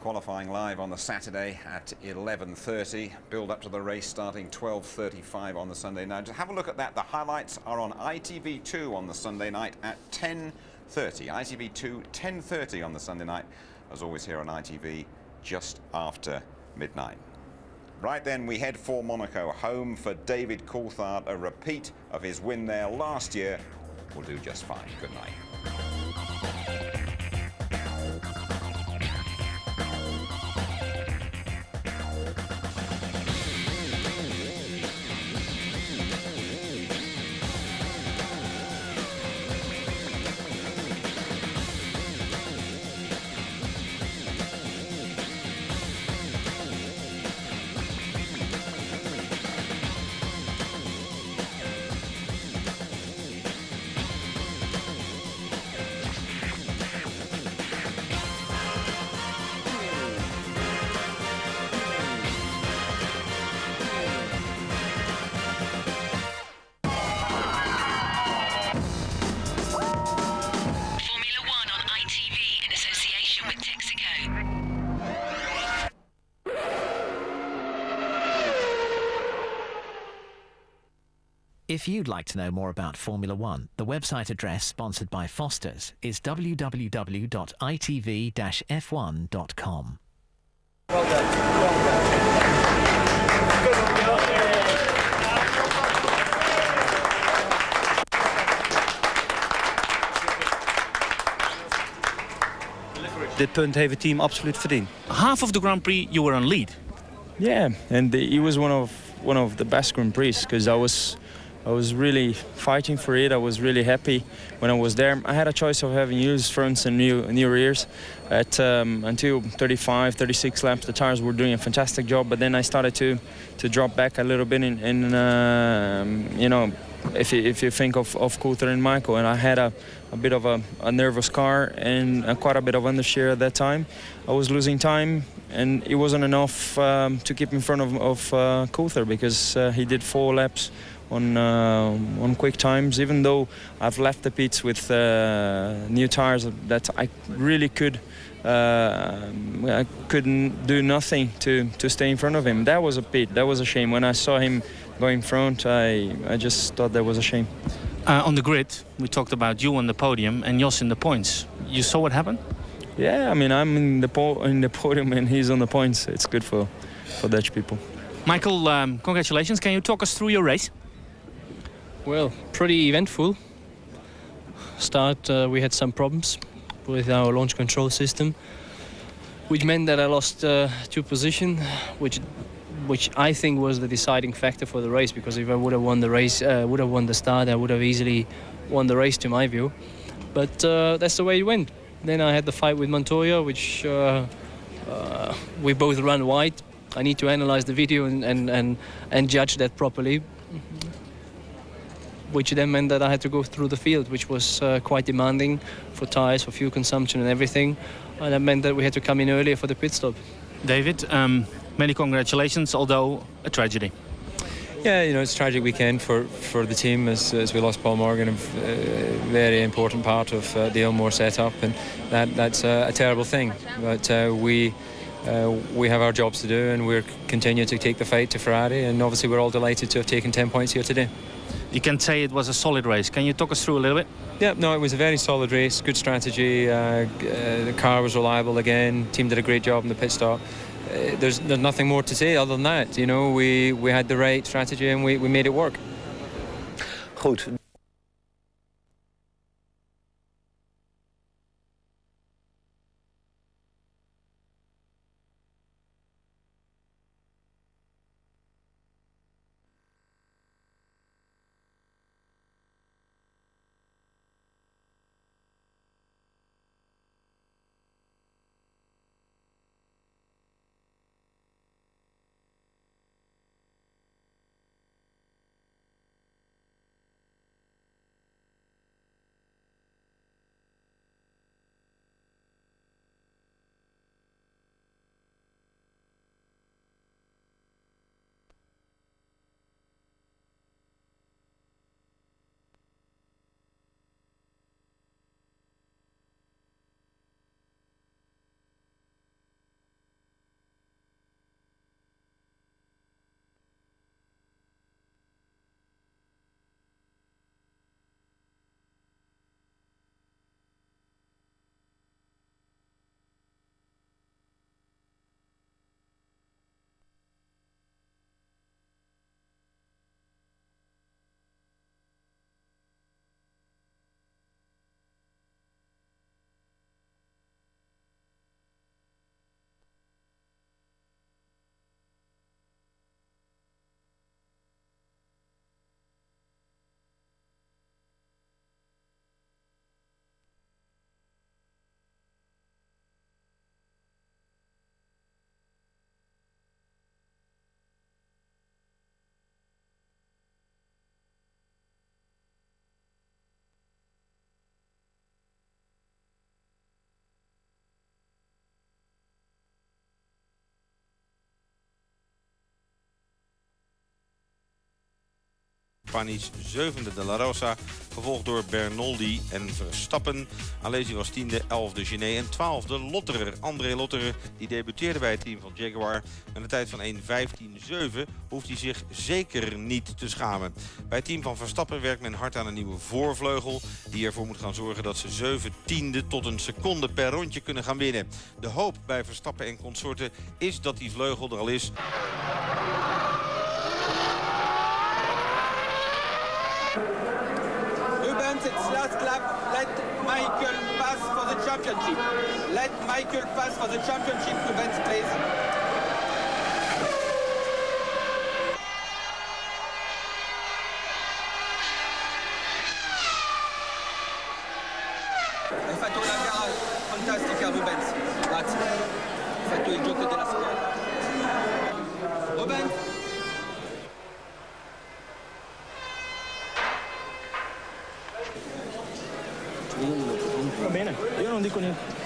Qualifying live on the Saturday at 11:30. Build up to the race starting 12:35 on the Sunday night. Just have a look at that. The highlights are on ITV2 on the Sunday night at 10:30. ITV2 10:30 on the Sunday night. As always here on ITV just after midnight. Right then, we head for Monaco, home for David Coulthard. A repeat of his win there last year will do just fine. Good night. If you'd like to know more about Formula One, the website address sponsored by Foster's is www.itv-f1.com. Well done. Dit punt heeft het team absoluut verdiend. Half of the Grand Prix you were on lead. Yeah, and it was one of the best Grand Prix because I was really fighting for it. I was really happy when I was there. I had a choice of having used fronts and new rears. Until 35, 36 laps, the tires were doing a fantastic job. But then I started to drop back a little bit. You know, if you think of Coulthard and Michael, and I had a bit of a nervous car and quite a bit of understeer at that time. I was losing time, and it wasn't enough to keep in front of Coulthard because he did 4 laps on quick times. Even though I've left the pits with new tires, that I really I couldn't do nothing to stay in front of him. That was a pit. That was a shame. When I saw him going front, I just thought that was a shame. On the grid, we talked about you on the podium and Jos in the points. You saw what happened? Yeah, I mean, I'm in the podium and he's on the points. It's good for Dutch people. Michael, congratulations. Can you talk us through your race? Well, pretty eventful. Start, we had some problems with our launch control system, which meant that I lost 2 positions, which I think was the deciding factor for the race, because if I would have won the race, would have won the start, I would have easily won the race to my view. But that's the way it went. Then I had the fight with Montoya, which we both ran wide. I need to analyze the video and judge that properly, which then meant that I had to go through the field, which was quite demanding for tyres, for fuel consumption and everything. And that meant that we had to come in earlier for the pit stop. David, many congratulations, although a tragedy. Yeah, you know, it's a tragic weekend for the team as we lost Paul Morgan, a very important part of the Ilmore setup, and that's a terrible thing. But we have our jobs to do, and we're continuing to take the fight to Ferrari, and obviously we're all delighted to have taken 10 points here today. You can say it was a solid race. Can you talk us through a little bit? Yeah, no, it was a very solid race, good strategy. The car was reliable again. Team did a great job in the pit stop. There's nothing more to say other than that. You know, we had the right strategy and we made it work. Goed. Spanisch, 7e de La Rosa, gevolgd door Bernoldi en Verstappen. Alesi was 10e, 11e Genet en 12e Lotterer. André Lotterer die debuteerde bij het team van Jaguar. Met een tijd van 1:15.7 hoeft hij zich zeker niet te schamen. Bij het team van Verstappen werkt men hard aan een nieuwe voorvleugel, die ervoor moet gaan zorgen dat ze 7/10 tot een seconde per rondje kunnen gaan winnen. De hoop bij Verstappen en consorten is dat die vleugel er al is. Rubens, it's last lap. Let Michael pass for the championship. Let Michael pass for the championship, Rubens, please. Hai fatto una gara fantastica, Rubens. Grazie. Hai fatto il gioco della squadra. Rubens. Va bene, io non dico niente.